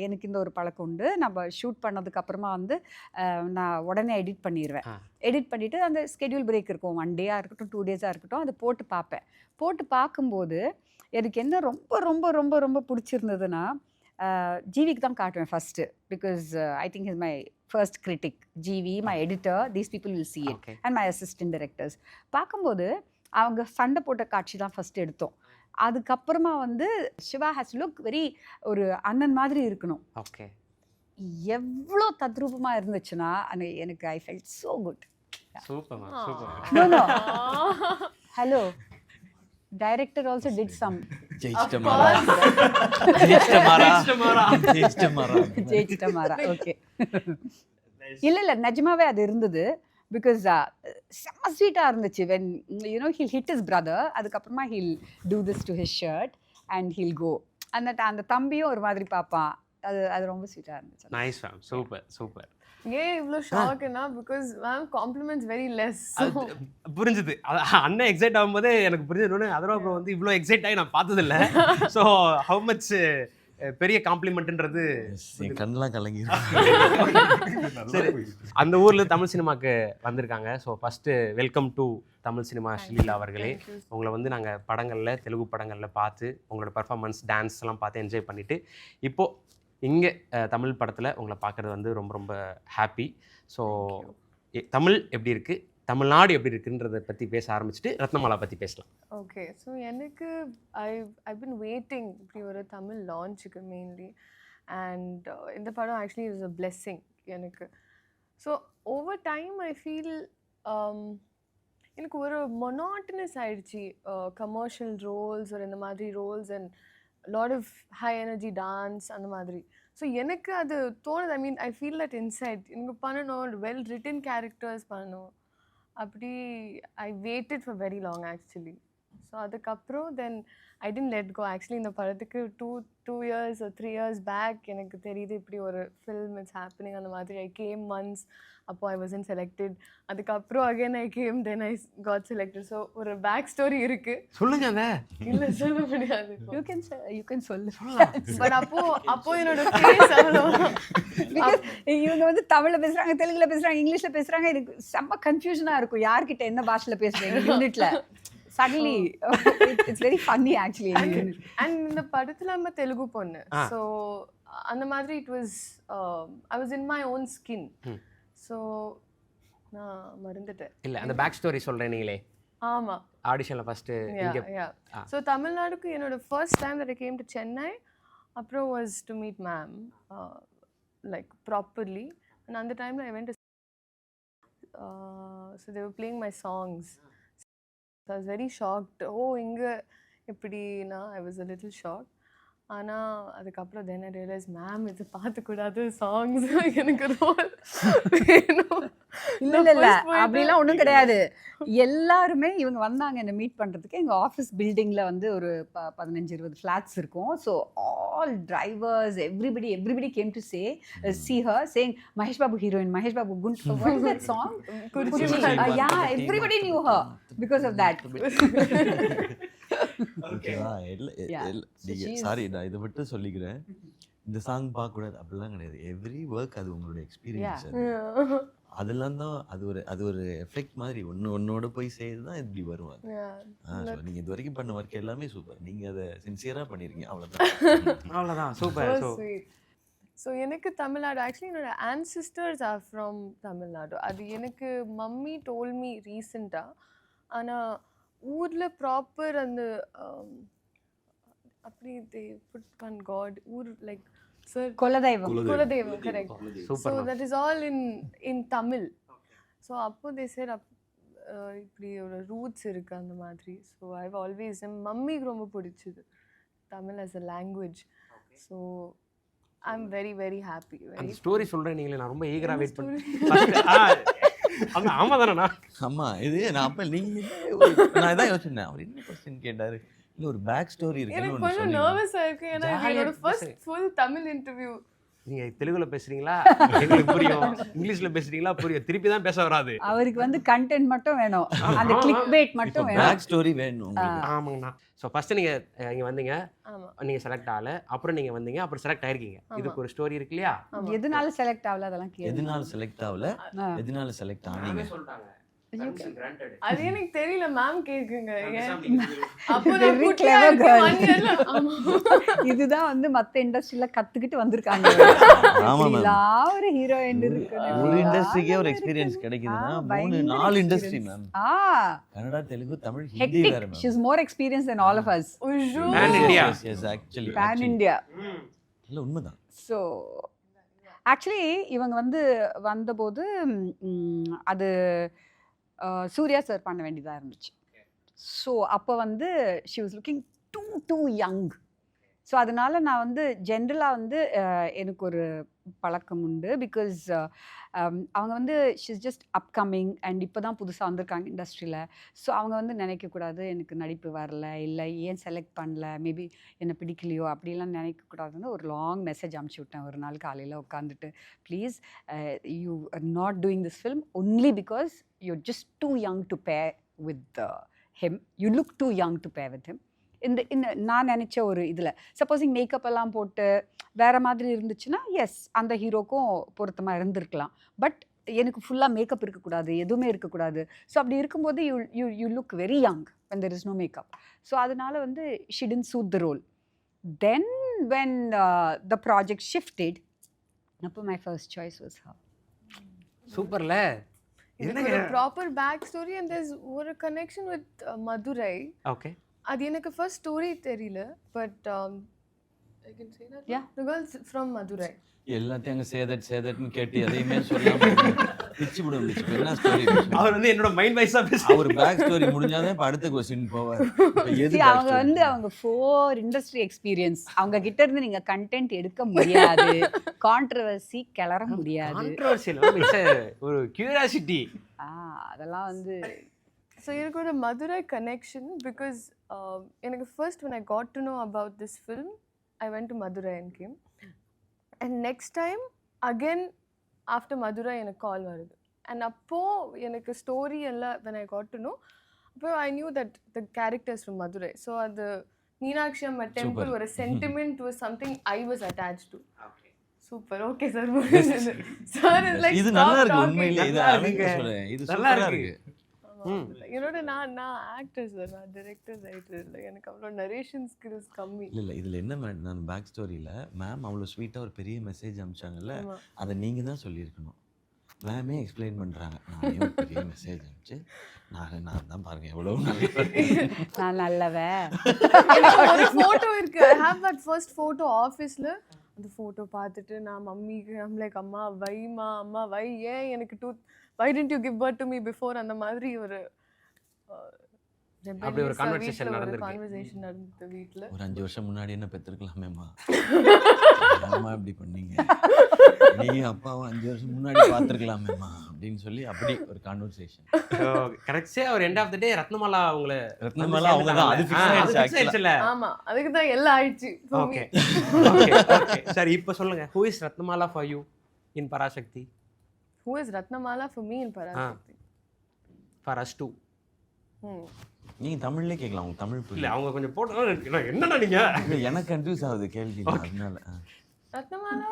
எனக்கு இந்த ஒரு பழக்கம் உண்டு. நம்ம ஷூட் பண்ணதுக்கப்புறமா வந்து நான் உடனே எடிட் பண்ணிடுவேன். எடிட் பண்ணிவிட்டு அந்த ஸ்கெடியூல் பிரேக் இருக்கும், 1 டேயாக இருக்கட்டும் 2 டேஸாக இருக்கட்டும், அதை போட்டு பார்ப்பேன். போட்டு பார்க்கும்போது எனக்கு என்ன ரொம்ப ரொம்ப ரொம்ப ரொம்ப பிடிச்சிருந்ததுன்னா, ஜிவிக்கு தான் காட்டுவேன் first. Because I think is my first critic. GV, my editor, these people will see it, and my assistant directors. பார்க்கும்போது அவங்க சண்டை போட்ட காட்சி தான் ஃபஸ்ட்டு எடுத்தோம். அதுக்கப்புறமா வந்து சிவா ஹேஸ் லுக் வெரி ஒரு அண்ணன் மாதிரி இருக்கணும். ஓகே, எவ்வளோ தத்ரூபமாக இருந்துச்சுன்னா எனக்கு I felt so good. Super ma'am, super. Hello, director also did some ஜெயிச்சிட்டமாரா. ஓகே, இல்லை நிஜமாவே அது இருந்தது. பிகாஸ் செம்ம ஸ்வீட்டாக இருந்துச்சு. When you know he'll hit his brother, அதுக்கப்புறமா he'll do this to his shirt and he'll go. அந்த தம்பியும் ஒரு மாதிரி பார்ப்பான். அது ரொம்ப ஸ்வீட்டாக இருந்துச்சு. Nice ma'am, super super. ஏன் இவ்வளோ ஷாக்குன்னா, because ma'am compliments very less. புரிஞ்சுது. அண்ணன் எக்ஸைட் ஆகும்போதே எனக்கு புரிஞ்சது. அதோட அப்புறம் வந்து இவ்வளோ எக்ஸைட் ஆகி நான் பார்த்ததில்ல. ஸோ ஹவு மச் பெரிய காம்ப்ளிமெண்ட்ன்றது என் கண்ணெலாம் கலங்கிடும். சரி, அந்த ஊரில் தமிழ் சினிமாவுக்கு வந்திருக்காங்க. So first welcome to Tamil cinema Sreeleela அவர்களே. உங்களை வந்து நாங்கள் படங்களில், தெலுங்கு படங்களில் பார்த்து உங்களோட பர்ஃபார்மன்ஸ், டான்ஸ் எல்லாம் பார்த்து என்ஜாய் பண்ணிவிட்டு இப்போது இங்கே தமிழ் படத்தில் உங்களை பார்க்குறது வந்து ரொம்ப ரொம்ப ஹாப்பி. ஸோ தமிழ் எப்படி இருக்குது, தமிழ்நாடு எப்படி இருக்குன்றதை பற்றி பேச ஆரம்பிச்சுட்டு ரத்னமாலா பற்றி பேசலாம். ஓகே, ஸோ எனக்கு ஐ பின் வெயிட்டிங் இப்படி ஒரு தமிழ் லான்ச்சுக்கு மெயின்லி. அண்ட் இந்த படம் ஆக்சுவலி இஸ் அ பிளெஸ்ஸிங் எனக்கு. So over time I feel எனக்கு ஒரு மொனாட்டனஸ் ஆயிடுச்சு. கமர்ஷியல் ரோல்ஸ் ஒரு இந்த மாதிரி roles and lot of high energy dance அந்த மாதிரி. ஸோ எனக்கு அது தோணுது. I mean I feel that inside எனக்கு பண்ணணும், வெல் ரிட்டன் கேரக்டர்ஸ் பண்ணணும். அப்படி I waited for very long actually. So அதுக்கப்புறம் then I didn't let go. Actually இந்த படத்துக்கு 2 years or 3 years பேக் எனக்கு தெரியுது இப்படி ஒரு ஃபில்ம் இட்ஸ் ஹேப்பனிங் அந்த மாதிரி. ஐ கேம் ஒன்ஸ், அப்போ ஐ வாசன்ட் செலக்டட். அதுக்கப்புறம் again I came, then I got selected. So ஒரு பேக் ஸ்டோரி இருக்கு. சொல்லுங்க அத. இல்லை சொல்ல முடியாது. யூ கேன் சொல்லு. பட் அப்போ என்னோட ஃபேஸ் Because இவங்க வந்து தமிழ்ல பேசுறாங்க, தெலுங்குல பேசுறாங்க, இங்கிலீஷ்ல பேசுறாங்க. எனக்கு செம்ம கன்ஃபியூஷனா இருக்கும் யார்கிட்ட என்ன பாஷையில பேசுறீங்க யூனிட்ல. Suddenly it's very funny actually. And இந்த படத்துல நம்ம தெலுங்கு பொண்ணு. ஸோ அந்த மாதிரி it was I was in my own skin. So நான் மறந்துட்டேன். இல்ல அந்த பேக் ஸ்டோரி சொல்றேன் நீங்களே. ஆமா, ஆடிஷன்ல ஃபர்ஸ்ட் இங்க. ஸோ தமிழ்நாடுக்கு என்னோட first time that I came to Chennai அப்புறம் was to meet ma'am like properly. And அந்த டைம்ல I went to so they were playing my songs. So I was very shocked. இங்க எப்படின்னா I was a little shocked. ஆனால் அதுக்கப்புறம் then ஐ realise ma'am இது பார்த்துக்கூடாது songs எனக்கு role வேணும். இல்லை அப்படிலாம் ஒன்றும் கிடையாது. எல்லாருமே இவங்க வந்தாங்க என்னை மீட் பண்ணுறதுக்கு. எங்கள் ஆஃபீஸ் பில்டிங்கில் வந்து ஒரு 15-20 ஃப்ளாட்ஸ் இருக்கும். So all drivers everybody came to see her saying Mahesh Babu heroine, Mahesh Babu குண்ட். What is that song? Yeah, everybody knew her because of that. ஓகேவா? சாரி, நான் இதை மட்டும் சொல்லிக்கிறேன். இந்த சாங் பார்க்கக்கூடாது அப்படிலாம் கிடையாது. எவ்ரி ஒர்க் அது உங்களோட எக்ஸ்பீரியன்ஸ். அதெல்லாம் தான் அது ஒரு எஃபெக்ட் மாதிரி ஒன்னோட போய் செய்து தான் இப்படி வருவாங்க. நீங்கள் இது வரைக்கும் பண்ண ஒர்க் எல்லாமே சூப்பர். நீங்கள் அதை சின்சியராக பண்ணியிருக்கீங்க. அவ்வளோதான் சூப்பர். ஸோ எனக்கு தமிழ்நாடு ஆக்சுவலி என்னோட ஆன்சிஸ்டர்ஸ் ஆர் ஃப்ரம் தமிழ்நாடு. அது எனக்கு மம்மி டோல் மீ ரீசெண்டாக. ஆனால் ஊரில் ப்ராப்பர் அந்த அப்படி தே புட் ஒன் காட் ஊர் லைக் சார் குலதெய்வம் correct. So that is all in Tamil. So அப்போ தே சார் இப்படி ஒரு ரூட்ஸ் இருக்குது அந்த மாதிரி. ஸோ ஐ ஆல்வேஸ் என் மம்மிக்கு ரொம்ப பிடிச்சது Tamil as a language. So I am very very happy. அந்த ஸ்டோரி சொல்கிறேன் நீங்களே, நான் ரொம்ப ஈகராக வெயிட் பண்ணேன். ஆமா தானே? ஆமா, இது நான் அப்ப நான் இதான் யோசிச்சேன். அவர் என்ன கொஸ்டின் கேட்டாரு, இல்ல ஒரு பேக் ஸ்டோரி இருக்கு. எனக்கு கொஞ்சம் நர்வஸா இருக்கு. ஏன்னா என்னோட ஃபர்ஸ்ட் ஃபுல் தமிழ் இன்டர்வியூ. நீங்க தெலுங்குல பேசுறீங்களா எங்களுக்கு புரியும், இங்கிலீஷ்ல பேசுறீங்களா புரியும், திருப்பி தான் பேச வராது. அவருக்கு வந்து கண்டென்ட் மட்டும் வேணும், அந்த கிளிக் பேட் மட்டும் வேணும், பேக் ஸ்டோரி வேணும். ஆமாங்கண்ணா. ஸோ ஃபர்ஸ்ட் நீங்க இங்க வந்தீங்க, நீங்க செலக்ட் ஆகல, அப்புறம் நீங்க வந்தீங்க, அப்புறம் செலக்ட் ஆயிருக்கீங்க. இதுக்கு ஒரு ஸ்டோரி இருக்கு இல்லையா? எதனால செலக்ட் ஆகல அதெல்லாம் கேளு. எதனால செலக்ட் ஆகல, எதனால செலக்ட் ஆனீங்க சொல்றாங்க. அது எனக்கு தெரியல, மேம் கேக்குங்க. இதுதான் வந்து மத்த இண்டஸ்ட்ரியில கத்துக்கிட்டு வந்திருக்காங்க. ஒரு ஹீரோயின் இருக்கு, ஒரு இண்டஸ்ட்ரிக்கே ஒரு எக்ஸ்பீரியன்ஸ் கிடைக்குதுன்னா 3-4 இண்டஸ்ட்ரி மேம். கன்னடா, தெலுங்கு, தமிழ், ஹிந்தி வேற ma'am. She is more experienced than all of us. Pan India. Yes, actually. Pan India. இல்ல உண்மைதான். So actually இவங்க வந்து வந்தபோது அது சூர்யா சார் பண்ண வேண்டியதாக இருந்துச்சு. ஸோ அப்போ வந்து she was looking too young. So அதனால நான் வந்து ஜென்ரலாக வந்து எனக்கு ஒரு பழக்கம் உண்டு. பிகாஸ் அவங்க வந்து ஷிஸ் ஜஸ்ட் அப்கமிங் அண்ட் இப்போ தான் புதுசாக வந்திருக்காங்க இண்டஸ்ட்ரியில். ஸோ அவங்க வந்து நினைக்கக்கூடாது எனக்கு நடிப்பு வரல, இல்லை ஏன் செலக்ட் பண்ணல, மேபி என்னை பிடிக்கலையோ அப்படிலாம் நினைக்கக்கூடாதுன்னு ஒரு லாங் மெசேஜ் அனுப்பிச்சி விட்டேன் ஒரு நாள் காலையில் உட்காந்துட்டு. Please you are not doing this film only because you're just too young to pair with him. You look too young to pair with him. இந்த நான் நினச்ச ஒரு இதில் சப்போஸிங் மேக்கப் எல்லாம் போட்டு வேறு மாதிரி இருந்துச்சுன்னா எஸ் அந்த ஹீரோக்கும் பொருத்தமாக இருந்திருக்கலாம். பட் எனக்கு ஃபுல்லாக மேக்கப் இருக்கக்கூடாது, எதுவுமே இருக்கக்கூடாது. ஸோ அப்படி இருக்கும்போது you look very young when there is no makeup. So அதனால வந்து she didn't suit the role. Then when the project shifted, அப்போ my first choice was her. சூப்பர்ல. எனக்கு ஒரு proper back story and there's ஒரு connection with Madurai. Okay, அது எனக்கு first story தெரியல. But I can say that the girls from Madurai எல்லாத்தையும் அங்கே சேதட்னு கேட்டு எதையுமே சொல்லாம பிச்சு விடுச்சு. என்ன ஸ்டோரி? அவர் வந்து என்னோட மைண்ட் வைஸா பேச, அவர் பேக் ஸ்டோரி முடிஞ்சாதான் இப்போ அடுத்த கொஸ்டின் போவார். அவங்க வந்து அவங்க 4 இண்டஸ்ட்ரி எக்ஸ்பீரியன்ஸ், அவங்க கிட்ட இருந்து நீங்க கண்டென்ட் எடுக்க முடியாது, கான்ட்ரோவர்சி கிளற முடியாது. கான்ட்ரோவர்சி ஒரு கியூரியாசிட்டி அதெல்லாம் வந்து ஸோ எனக்கு ஒரு மதுரை கனெக்ஷன் பிகாஸ் எனக்கு first when I got to know about this film I went to Madurai and came and next time again after Madurai எனக்கு கால் வருது and அப்போது எனக்கு ஸ்டோரி எல்லாம் when I got to know அப்போ I knew that the characters from Madurai so அது மீனாட்சி அம்மா temple ஒரு sentiment was something I was attached to. Super okay sir sir is like இது நல்லா இருக்கு உண்மையிலே இது நல்லா அழகா இருக்கு. சொல்றேன் இது நல்லா சூப்பரா இருக்கு. இருக்கு என்னோட நான் ஆக்டர் சார் நான் டிரெக்டர் ரைட்டர் இல்லை எனக்கு அவ்வளோ நரேஷன் ஸ்கில்ஸ் கம்மி. இல்ல இதுல என்ன நான் பேக் ஸ்டோரியில மேம் அவ்வளவு ஸ்வீட்டா ஒரு பெரிய மெசேஜ் அனுப்பிச்சாங்கல்ல ஆமா. அதை நீங்க தான் சொல்லியிருக்கணும். மேமே எக்ஸ்பிளைன் பண்றாங்க நானே ஒரு பெரிய மெசேஜ் அனுப்பிச்சு நான் தான் பாருங்க எவ்வளவு நான் நல்லவன். எனக்கு ஒரு ஃபோட்டோ இருக்கு I have that first photo ஆஃபீஸில் அந்த ஃபோட்டோ பார்த்துட்டு நான் மம்மிக்கு லைக் அம்மா வைமா அம்மா வை ஏன் எனக்கு why didn't you give birth to me before அந்த மாதிரி ஒரு அப்படி ஒரு conversation நடந்திருக்கு. கான்வர்சேஷன் நடந்தது வீட்டில். ஒரு 5 வருஷம் முன்னாடி என்ன பெற்றிருக்கலாமேம்மா அம்மா இப்படி பண்ணீங்க நீ அப்பாவும் 5 வருஷம் முன்னாடி பார்த்துருக்கலாமேம்மா அப்படின்னு சொல்லி அப்படி ஒரு கான்வர்சேஷன். கரெக்டாக ஒரு எண்ட் ஆஃப் த டே ரத்னமாலா அவங்கள ரத்னமாலா அவங்க தான் அது ஃபிக்ஸ் ஆயிடுச்சு actually. ஆயிடுச்சுல. ஆமா அதுக்கு தான் எல்லாம் ஆயிடுச்சு for me. ஓகே ஓகே சரி இப்போ சொல்லுங்க who is Ratnamala for you in Parasakthi? Who is Ratnamala for me in Parashakti? For us too. நீங்க தமிழ்லயே கேட்கலாம் உங்க தமிழ் இல்ல புரியல. அவங்க கொஞ்சம் போட்டு என்னடா நீங்க இல்ல, எனக்கு கன்ஃபியூஸ் ஆகுது கேள்வி அதனால Ratnamala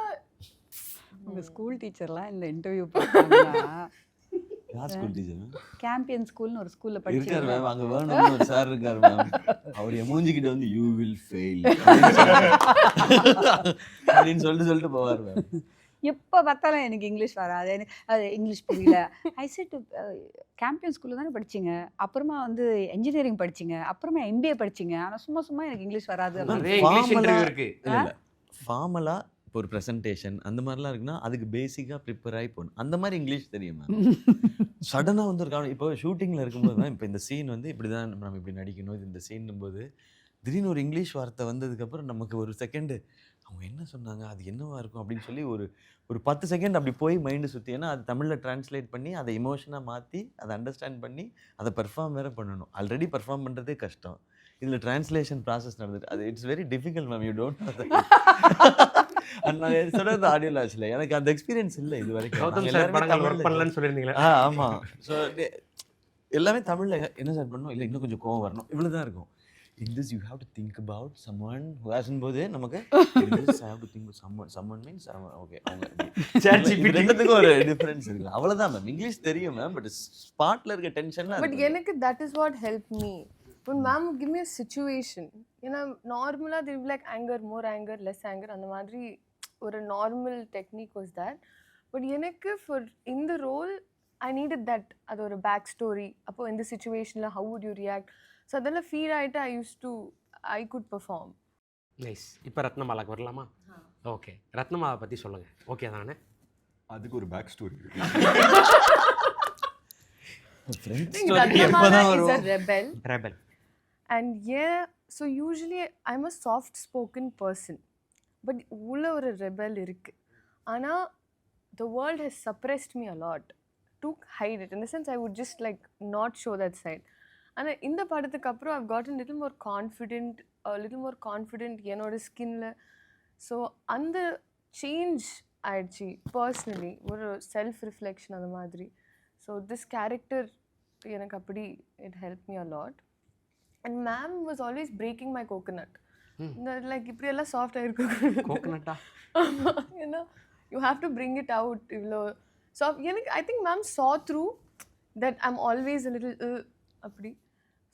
உங்க ஸ்கூல் டீச்சர்லாம் இந்த இன்டர்வியூ பார்த்தாங்கன்னா யார் ஸ்கூல் டீச்சர் கேம்பியன் ஸ்கூல்னு ஒரு ஸ்கூல்ல இருக்காரு படிச்சிருக்கேன். மேம் அங்க வேணும் ஒரு சார் இருக்காரு மேம் அவர் மூஞ்சிக்கிட்ட வந்து யூ வில் ஃபெயில் அப்படின்னு சொல்லிட்டு போவார் மேம். எப்போ பார்த்தாலும் எனக்கு இங்கிலீஷ் வராது எனக்கு அது இங்கிலீஷ் புரியல. ஐ செட் கேம்பியன் ஸ்கூலில் தானே படிச்சிங்க அப்புறமா வந்து இன்ஜினியரிங் படிச்சிங்க அப்புறமா எம்பிஏ படிச்சிங்க ஆனால் சும்மா சும்மா எனக்கு இங்கிலீஷ் வராது அப்படின்னு. நிறைய இங்கிலீஷ் இன்டர்வியூ இருக்கு. இல்ல இல்ல ஃபார்மலா இப்போ ஒரு ப்ரெசன்டேஷன் அந்த மாதிரிலாம் இருக்குன்னா அதுக்கு பேசிக்காக ப்ரிப்பேர் ஆகி போகணும். அந்த மாதிரி இங்கிலீஷ் தெரியும் மேம். சடனாக வந்து ஒரு காரணம் இப்போ ஷூட்டிங்கில் இருக்கும்போது தான் இப்போ இந்த சீன் வந்து இப்படி தான் நம்ம இப்படி நடிக்கணும் இது இந்த சீன் போது திடீர்னு ஒரு இங்கிலீஷ் வார்த்தை வந்ததுக்கப்புறம் நமக்கு ஒரு செகண்டு அவங்க என்ன சொன்னாங்க அது என்னவா இருக்கும் அப்படின்னு சொல்லி ஒரு 10 செகண்ட் அப்படி போய் மைண்டு சுற்றி ஏன்னா அது தமிழில் ட்ரான்ஸ்லேட் பண்ணி அதை எமோஷனாக மாற்றி அதை அண்டர்ஸ்டாண்ட் பண்ணி அதை பெர்ஃபார்ம் வேறு பண்ணணும். ஆல்ரெடி பெர்ஃபார்ம் பண்ணுறதே கஷ்டம் இதில் ட்ரான்ஸ்லேஷன் ப்ராசஸ் நடந்துட்டு அது it's very difficult ma'am you don't நான் சொல்கிறது ஆடியோ லாஸ்ல எனக்கு அந்த எக்ஸ்பீரியன்ஸ் இல்லை இது கௌதம் சார் படங்கள் ஒர்க் பண்ணலன்னு சொல்லியிருந்தீங்களா? ஆமாம். ஸோ எல்லாமே தமிழில் என்ன சார் பண்ணணும் இல்லை இன்னும் கொஞ்சம் கோவம் வரணும் இவ்வளோ தான் இருக்கும். In this you have to think about someone who has போது நமக்கு in this I have to think about someone means okay அவங்க ரெண்டுத்துக்கும் ஒரு டிஃபரன்ஸ் இருக்கு அவ்வளவுதான் மேம். இங்கிலீஷ் தெரியும் மேம் பட் ஸ்பாட்ல இருக்க டென்ஷன்ல but எனக்கு that is what helped me when ma'am give me a situation ஏன்னா நார்மலா they will like anger more anger less anger அந்த மாதிரி ஒரு normal technique was that but எனக்கு for in the role I needed that அது ஒரு back story அப்போ இந்த சிச்சுவேஷன்ல how would you react so அதெல்லாம் ஃபீல் ஆகிட்டு ஐ குட் பெர்ஃபார்ம். நைஸ். இப்போ ரத்னமாலாக்கு வரலாமா? ஓகே ரத்னமாலா பற்றி சொல்லுங்கள். ஓகே தானே? அதுக்கு ஒரு பேக் ஸ்டோரி இருக்கு. Ratnamala is a rebel. Rebel. And yeah, so usually I'm a soft spoken person. But உள்ள ஒரு rebel இருக்கு. ஆனால் the world has suppressed me a lot to hide it. In the sense I would just like not show that side. ஆனால் இந்த படத்துக்கு அப்புறம் I've gotten little more confident என்னோட ஸ்கின்ல. ஸோ அந்த சேஞ்ச் ஆயிடுச்சு பர்சனலி ஒரு செல்ஃப் ரிஃப்ளெக்ஷன் அந்த மாதிரி. ஸோ திஸ் கேரக்டர் எனக்கு அப்படி it help me a lot. And ma'am was always breaking my coconut. இந்த லைக் இப்படியெல்லாம் சாஃப்டாக இருக்கும் கோகனட்டா ஏன்னா you have to bring it out இவ்வளோ சாஃப்ட். எனக்கு I think ma'am saw through that I'm always a little அப்படி.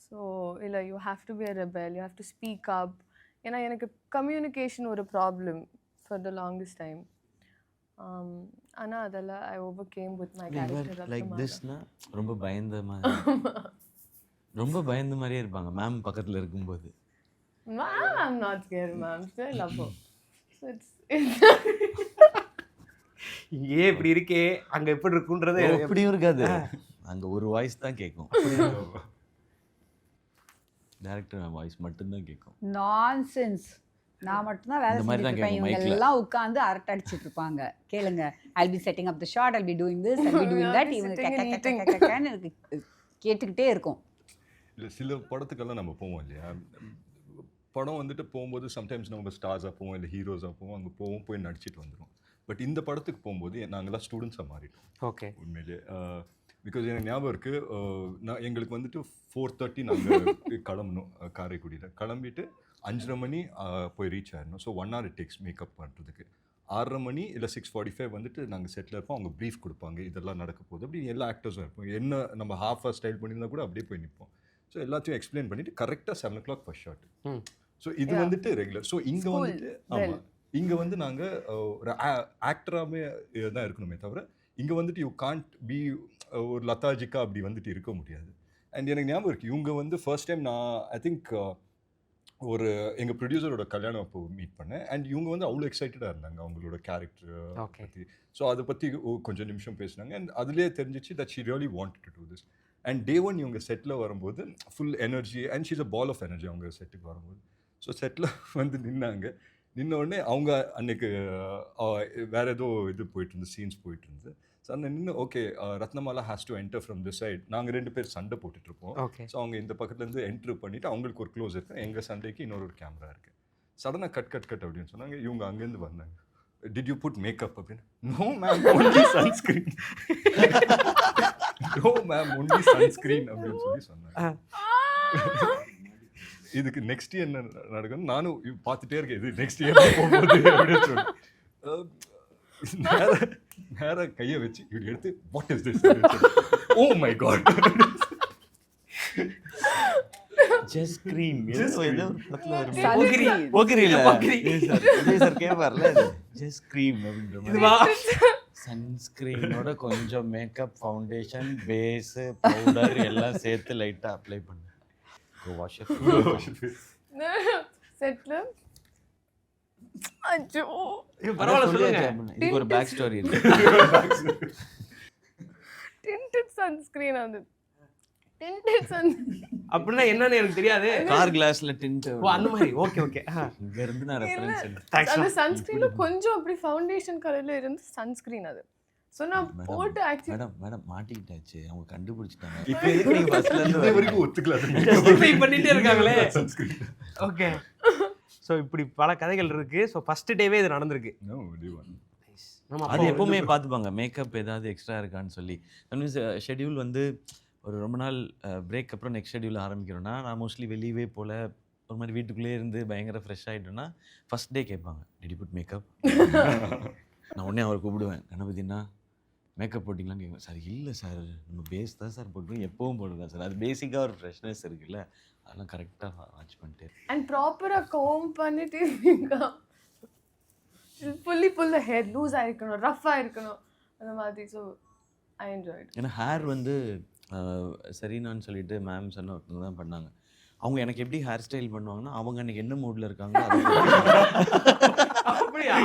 ஸோ இல்லை you have to be a rebel you have to speak up. ஏன்னா எனக்கு கம்யூனிகேஷன் ஒரு problem for the longest time. ஆனால் அதெல்லாம் I over game with my character like Thisna ரொம்ப பயந்த மாதிரியே இருப்பாங்க மேம் பக்கத்தில் இருக்கும்போது. Ma'am, I'm not scared, ma'am. Still love her. So இங்கே இப்படி இருக்கே அங்கே எப்படி இருக்குன்றது எப்படியும் இருக்காது அங்கே ஒரு வாய்ஸ் தான் கேட்கும். டைரக்டர் வாய்ஸ் மட்டும்தான் கேட்கும். நான்சென்ஸ். நான் மட்டும்தான் வேலை செஞ்சுருப்பேன் இவங்க எல்லாம் உட்காந்து அரட்டை அடிச்சுட்டு இருப்பாங்க. கேளுங்க I'll be setting up the shot, I'll be doing this, I'll be doing that. இவங்க எனக்கு கேட்டுக்கிட்டே இருக்கும். இல்லை சில படத்துக்கெல்லாம் நம்ம போவோம் இல்லையா, படம் வந்துட்டு போகும்போது சம்டைம்ஸ் நம்ம ஸ்டார்ஸாக போவோம் இல்லை ஹீரோஸாக போவோம், அங்கே போவோம் போய் நடிச்சிட்டு வந்துடும். பட் இந்த படத்துக்கு போகும்போது நாங்கள்லாம் ஸ்டூடெண்ட்ஸாக மாறிட்டோம் ஓகே. உண்மையிலே. பிகாஸ் எனக்கு ஞாபகம் இருக்குது, நான் எங்களுக்கு வந்துட்டு 4:30 நாங்கள் கிளம்பணும் காரைக்குடியில். கிளம்பிட்டு 5:30 மணி போய் ரீச் ஆயிடணும். So 1 hour it takes makeup பண்ணுறதுக்கு. 6:30 மணி இல்லை 6:45 வந்துட்டு நாங்கள் செட்டில் இருப்போம். அவங்க ப்ரீஃப் கொடுப்பாங்க, இதெல்லாம் நடக்க போகுது அப்படி. எல்லா ஆக்டர்ஸும் இருப்போம். என்ன நம்ம ஹாஃபாக ஸ்டைல் பண்ணியிருந்தா கூட அப்படியே போய் நிற்போம். ஸோ எல்லாத்தையும் எக்ஸ்பிளைன் பண்ணிவிட்டு கரெக்டாக 7 o'clock ஃபர்ஸ்ட் ஷாட். ஸோ இது வந்துட்டு ரெகுலர். ஸோ இங்கே வந்துட்டு ஆமாம், இங்கே வந்து நாங்கள் ஒரு ஆக்டராகவே தான் இருக்கணுமே தவிர, இங்கே வந்துட்டு யூ கான்ட் பி ஒரு லதாஜிக்கா அப்படி வந்துட்டு இருக்க முடியாது. அண்ட் எனக்கு ஞாபகம் இருக்குது, இவங்க வந்து ஃபர்ஸ்ட் டைம் நான் ஐ திங்க் ஒரு எங்கள் ப்ரொடியூசரோட கல்யாணம் அப்போ மீட் பண்ணேன். அண்ட் இவங்க வந்து அவ்வளோ எக்ஸைட்டடாக இருந்தாங்க அவங்களோட கேரக்டர் பற்றி. ஸோ அதை பற்றி கொஞ்சம் நிமிஷம் பேசினாங்க. அண்ட் அதுலேயே தெரிஞ்சிச்சு that she really wanted to do this. And day one இவங்க செட்டில் வரும்போது full energy and she's a ball of energy அவங்க செட்டுக்கு வரும்போது. ஸோ செட்டில் வந்து நின்னாங்க. நின்ன உடனே அவங்க அன்னைக்கு வேறு ஏதோ இது போயிட்டு இருந்து, சீன்ஸ் போயிட்டு இருந்தது. ஸோ அந்த நின்று okay Ratnamala has to enter from this side. நாங்கள் 2 பேர் சண்டை போட்டுட்ருப்போம். ஸோ அவங்க இந்த பக்கத்துலேருந்து என்ட்ரு பண்ணிவிட்டு அவங்களுக்கு ஒரு க்ளோஸ் இருக்குது, எங்கள் சண்டைக்கு இன்னொரு கேமரா இருக்குது. சடனாக கட் அப்படின்னு சொன்னாங்க. இவங்க அங்கேருந்து வந்தாங்க. டிட் யூ புட் மேக்கப் அப்படின்னு. No ma'am, only sunscreen. No ma'am, only sunscreen அப்படின்னு சொல்லி சொன்னாங்க. இதுக்கு நெக்ஸ்ட் இயர் என்ன நடக்குன்னு நானும் பார்த்துட்டே இருக்கேன், இது நெக்ஸ்ட் இயர் போகும்போது அப்படின்னு சொல்லி நேராக கையை வச்சு இப்படி எடுத்து what is this, oh my god, just scream. சன்ஸ்கிரீனோட கொஞ்சம் மேக்கப், ஃபவுண்டேஷன், பேஸ், பவுடர் எல்லாம் சேர்த்து லைட்டாக அப்ளை பண்ணு. செட்ல அச்சோ இதுக்கு ஒரு பேக் ஸ்டோரி இருக்கு. டிண்டட் சன்ஸ்கிரீன் அது. டிண்டட் சன் அப்படின்னா என்னன்னு எனக்கு தெரியாது. கார் கிளாஸ்ல டிண்ட். ஓ அந்த மாதிரி. Okay okay. இங்க இருந்து நான் ரெஃபரன்ஸ் அந்த சன்ஸ்கிரீன்ல கொஞ்சம் அப்படி ஃபவுண்டேஷன் கலர்ல இருந்து சன்ஸ்கிரீன் அது. சோ நான் போட்டு ஆக்சுவலி மேடம் மாட்டிக்கிட்டாச்சு, அவங்க கண்டுபிடிச்சிட்டாங்க. இப்போ எதுக்கு நீங்க ஃபர்ஸ்ட்ல இருந்து வரைக்கும் ஒத்துக்கல, ஜஸ்டிஃபை பண்ணிட்டே இருக்காங்களே. ஓகே. ஸோ இப்படி பல கதைகள் இருக்கு. ஸோ ஃபர்ஸ்ட் டேவே இது நடந்திருக்கு. அது எப்பவுமே பார்த்துப்பாங்க மேக்கப் ஏதாவது எக்ஸ்ட்ரா இருக்கான்னு சொல்லி. மீன்ஸ் ஷெட்யூல் வந்து ஒரு ரொம்ப நாள் பிரேக் அப்புறம் நெக்ஸ்ட் ஷெட்யூல் ஆரம்பிக்கிறோன்னா, நான் மோஸ்ட்லி வெளியவே போல் ஒரு மாதிரி வீட்டுக்குள்ளேயே இருந்து பயங்கர ஃப்ரெஷ் ஆகிட்டோன்னா ஃபர்ஸ்ட் டே கேட்பாங்க, டிட் யூ புட் மேக்கப். நான் உடனே அவரை கூப்பிடுவேன், கணபதினா மேக்கப் போட்டிங்களான்னு கேட்குவேன். சார் இல்லை சார், நம்ம பேஸ் தான் சார் போட்டுருவோம், எப்பவும் போட்டுருக்கேன் சார். அது பேசிக்காக ஒரு ஃப்ரெஷ்னஸ் இருக்குல்ல, அதெல்லாம் கரெக்டாக வாட்ச் பண்ணிட்டு அண்ட் ப்ராப்பராக கோம் பண்ணிட்டு ஃபுல்லி புல் ஹேர் லூஸாக இருக்கணும், ரஃப்பாக இருக்கணும் அந்த மாதிரி. So I enjoyed. ஏன்னா ஹேர் வந்து சரினான்னு சொல்லிட்டு மேம் சொன்ன ஒருத்தவங்க தான் பண்ணாங்க. அவங்க எனக்கு எப்படி ஹேர் ஸ்டைல் பண்ணுவாங்கன்னா, அவங்க அன்றைக்கி என்ன மூடில் இருக்காங்களோ அப்படியா?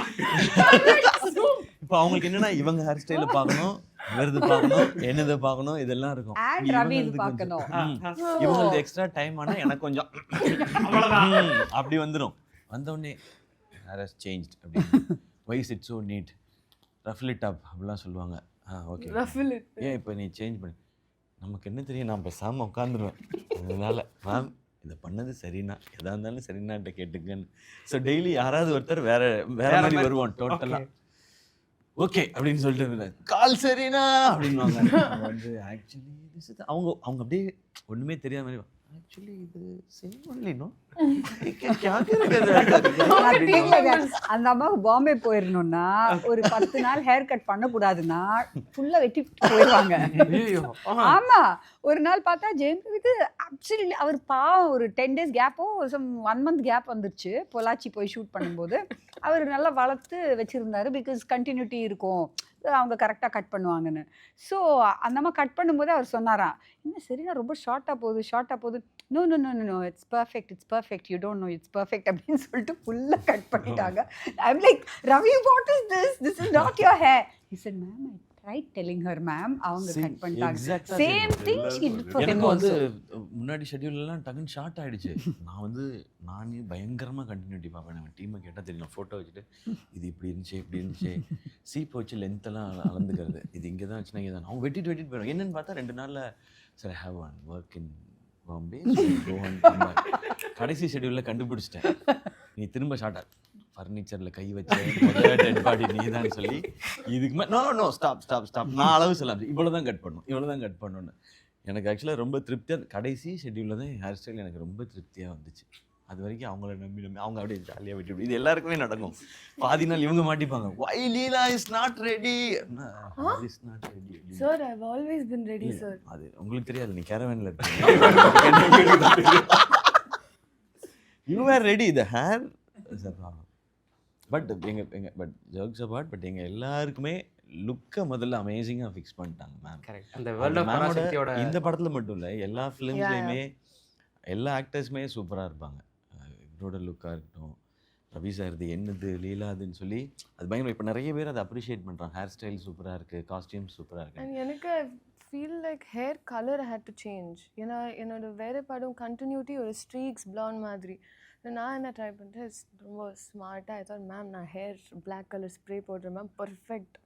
இப்போ அவங்களுக்கு என்னன்னா இவங்க ஹேர் ஸ்டைலை பார்க்கணும், விருது பார்க்கணும், என்னதை பார்க்கணும், இதெல்லாம் இருக்கும். இவங்களுக்கு எக்ஸ்ட்ரா டைம் ஆனால் எனக்கு கொஞ்சம் அப்படி வந்துடும். வந்தோடனே ஹேர் ஹஸ் சேஞ்ச் அப்படி, why's it's so neat, ruffle it up அப்படிலாம் சொல்லுவாங்க. ஓகே ஏன் இப்போ நீ சேஞ்ச் பண்ணி, நமக்கு என்ன தெரியும், நான் பேசாமல் உட்காந்துருவேன். அதனால மேம் இதை பண்ணது சரிண்ணா, எதாக இருந்தாலும் சரிண்ணாட்ட கேட்டுக்கன்னு. ஸோ டெய்லி யாராவது ஒருத்தர் வேற மாதிரி வருவான் டோட்டலாக. ஓகே அப்படின்னு சொல்லிட்டு கால் சரிண்ணா அப்படின்வாங்க. வந்து ஆக்சுவலி அவங்க அப்படியே ஒன்றுமே தெரியாத மாதிரி, ஆக்சுவலி இது செய்யணும். அந்த அம்மாவுக்கு பாம்பே போயிடணும்னா ஒரு 10 நாள் ஹேர் கட் பண்ணக்கூடாதுன்னா ஃபுல்லாக வெட்டி போயிடுவாங்க. ஆமா, ஒரு நாள் பார்த்தா ஜெயந்திக்கு ஆக்சுவலி அவர் பாவம் ஒரு 10 days கேப்போ 1 month கேப் வந்துருச்சு. பொள்ளாச்சி போய் ஷூட் பண்ணும்போது அவர் நல்லா வளர்த்து வச்சுருந்தாரு. பிகாஸ் கண்டினியூட்டி இருக்கும், அவங்க கரெக்டாக கட் பண்ணுவாங்கன்னு. ஸோ அந்த அம்மா கட் பண்ணும்போது அவர் சொன்னாராம், என்ன சரிண்ணா ரொம்ப ஷார்ட்டாக போகுது. No no no no it's perfect, you don't know it's perfect அப்படின்னு சொல்லிட்டு ஃபுல்லாக கட் பண்ணிட்டாங்க. I'm like, Ravi what is this is not your hair. He said ma'am I tried telling her ma'am, அவங்க கட் பண்ணிட்டாங்க. Same thing she did for him also. முன்னாடி ஷெட்யூல்லாம் டக்குன்னு short ஆகிடுச்சு. நானே பயங்கரமாக கண்டினியூட்டி பார்ப்பேன். நம்ம டீமை கேட்டால் தெரியும், ஃபோட்டோ வச்சுட்டு இது இப்படி இருந்துச்சு சீப்பை வச்சு லென்த்தெல்லாம் அளந்துக்கிறது, இது இங்கே தான் வச்சுனா இங்கே தான். அவங்க வெட்டிட்டு போயிடும். என்னென்னு பார்த்தா 2 நாளில் sir I have one work in Bombay கடைசி ஷெட்யூலில் கண்டுபிடிச்சிட்டேன். நீ திரும்ப ஷார்ட் ஃபர்னிச்சரில் கை வச்ச முதல்ல டெட் பாடி நீ தான் சொல்லி இதுக்கு நோ ஸ்டாப் நான் அளவு சொல்லலாம் இவ்வளோ தான் கட் பண்ணணும்னு. எனக்கு ஆக்சுவலாக ரொம்ப திருப்தியாக கடைசி ஷெட்யூலில் தான் ஹேர் ஸ்டைல் எனக்கு ரொம்ப திருப்தியாக வந்துச்சு. அது வரைக்கும் அவங்கள நம்பி அவங்க அப்படியே ஜாலியாக விட்டு இது எல்லாருக்குமே நடக்கும். பாதி நாள் இவங்க மாட்டிப்பாங்க, why Leela is not ready. Is not ready. Sir, I've always been ready, sir. அது உங்களுக்கு தெரியாது, நீ கேரவன்ல இருக்கீங்க. You were ready, the hair is a problem. But but jokes abort, but எங்கள் எல்லாருக்குமே லுக்கை முதல்ல அமேசிங்காக ஃபிக்ஸ் பண்ணிட்டாங்க மேம். கரெக்ட். அந்த வேர்ல்ட் ஆஃப் பராசக்தியோட இந்த படத்தில் மட்டும் இல்லை, எல்லா ஃபிலிம்ஸ்லேயுமே எல்லா ஆக்டர்ஸுமே சூப்பராக இருப்பாங்க. இவரோட லுக்காக இருக்கட்டும், ரவி சார் இது என்னது லீலா அதுன்னு சொல்லி அது பயங்கரம். இப்போ நிறைய பேர் அதை அப்ரிஷியேட் பண்ணுறாங்க. ஹேர் ஸ்டைல் சூப்பராக இருக்குது, காஸ்டியூம் சூப்பராக இருக்குது. And எனக்கு I feel like hair color had to change. ஏன்னா என்னோட வேறு படம் கண்டினியூட்டி ஒரு ஸ்ட்ரீக்ஸ் blonde மாதிரி. நான் என்ன ட்ரை பண்ணிட்டேன், ரொம்ப ஸ்மார்ட்டாக. ஐ தாட் மேம் நான் ஹேர் பிளாக் கலர் ஸ்ப்ரே போடுறேன் மேம், பர்ஃபெக்ட்,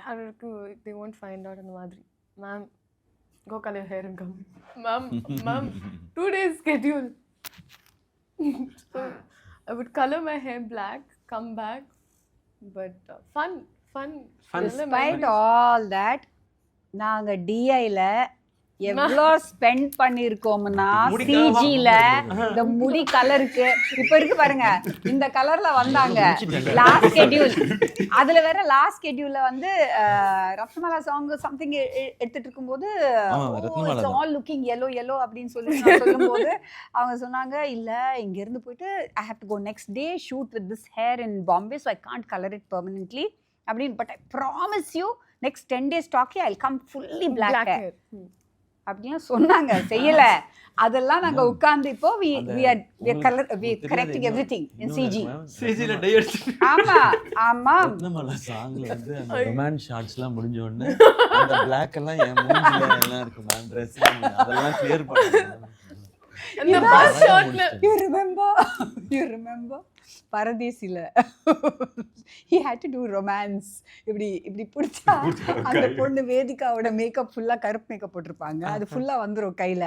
யாருக்கும் they won't find out அந்த மாதிரி. Ma'am go color hair and come. Ma'am 2 days schedule. So I would color my hair black, come back, but fun. Despite all that, நாங்க டிஐல எவ்வளோ spend பண்ணியிருக்கோம்னா சிஜியில் இந்த முடி கலருக்கு இப்போ இருக்கு பாருங்க, இந்த கலர்ல வந்தாங்க லாஸ்ட் ஷெட்யூல். அதுல வேற லாஸ்ட் ஷெட்யூல்ல வந்து ரத்னமாலா சாங் சம்திங் எடுத்துட்டு இருக்கும்போது ஆல் லுக்கிங் yellow அப்படின்னு சொல்லி நான் சொல்லும்போது அவங்க சொன்னாங்க, இல்ல இங்க இருந்து போயிட்டு I have to go next day shoot with this hair in Bombay, so I can't colour it permanently அப்படின்னு. But I promise you next 10 days talkie I will come fully black hair அப்படிலாம் சொன்னாங்க. செய்யல. அதெல்லாம் நாங்க உட்கார்ந்து இப்போ we correcting everything in CG ல tie அடிச்சு. ஆமா ரத்னமாலா சாங்ல வந்து அந்த ரொமான்ஸ் ஷாட்ஸ்லாம் முடிஞ்ச உடனே அந்த Black எல்லாம் என் மூஞ்சில எல்லாம் இருக்கு மேம், Dress அதெல்லாம் கிளியர் பண்ணுங்க. அந்த பஸ் ஷாட்ல you remember பரதேசில he had to do romance. இப்படி பிடிச்சா அந்த பொண்ணு வேதிகாவோட மேக்கப் ஃபுல்லா கருப்பு மேக்கப் போட்டிருப்பாங்க, அது ஃபுல்லா வந்துரும் கையில.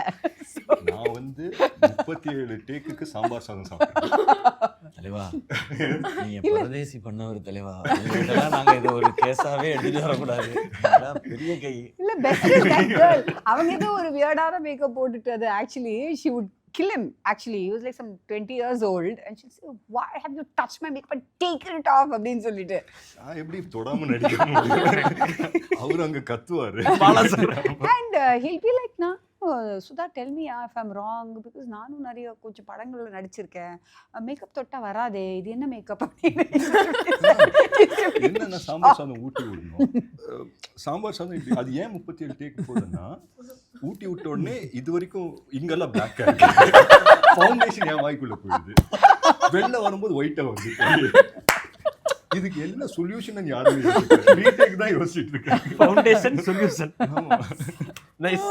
நான் வந்து 37 டேக்குக்கு சாம்பார் சாதம் சாப்பிட்டேன். தலைவா நீங்க பரதேசி பண்ணவர் தலைவா, இதெல்லாம் நாங்க இதை ஒரு கேஸாவே எடுத்துட்டு வரக்கூடாது, பெரிய கை இல்ல. பெஸ்ட் தட் கேர்ள், அவங்க ஏதோ ஒரு வியர்டான மேக்கப் போட்டுட்டு அது actually she would kill him. Actually he was like some 20 years old and she'll say, why have you touched my makeup and taken it off அப்படின்னு சொல்லிட்டு. நான் எப்படி தொடாம நடிக்கணும், அவர் அங்க கத்துவாரு. And he'll be like, nah Sudha, tell me if I'm wrong, because நானும் நிறைய கொஞ்சம் படங்கள்ல நடிச்சிருக்கேன், மேக்கப் தொட்டா வராதே, இது என்ன மேக்கப் அப்படின்னு. என்னன்னா சாம்பார் சாதம் ஊட்டி விடணும். சாம்பார் சாதம் இப்படி அது ஏன் 37 டேக் போகுதுன்னா, ஊட்டி விட்ட உடனே இது வரைக்கும் இங்கெல்லாம் பிளாக் ஆகிடுது, ஃபவுண்டேஷன் என் வாய்க்குள்ள போயிடுது, வெளில வரும்போது ஒயிட்டா வந்து. இதுக்கு என்ன சொல்யூஷன் யாருமே ரீடேக் தான் யோசிச்சுட்டு இருக்கேன். Foundation solution. Nice.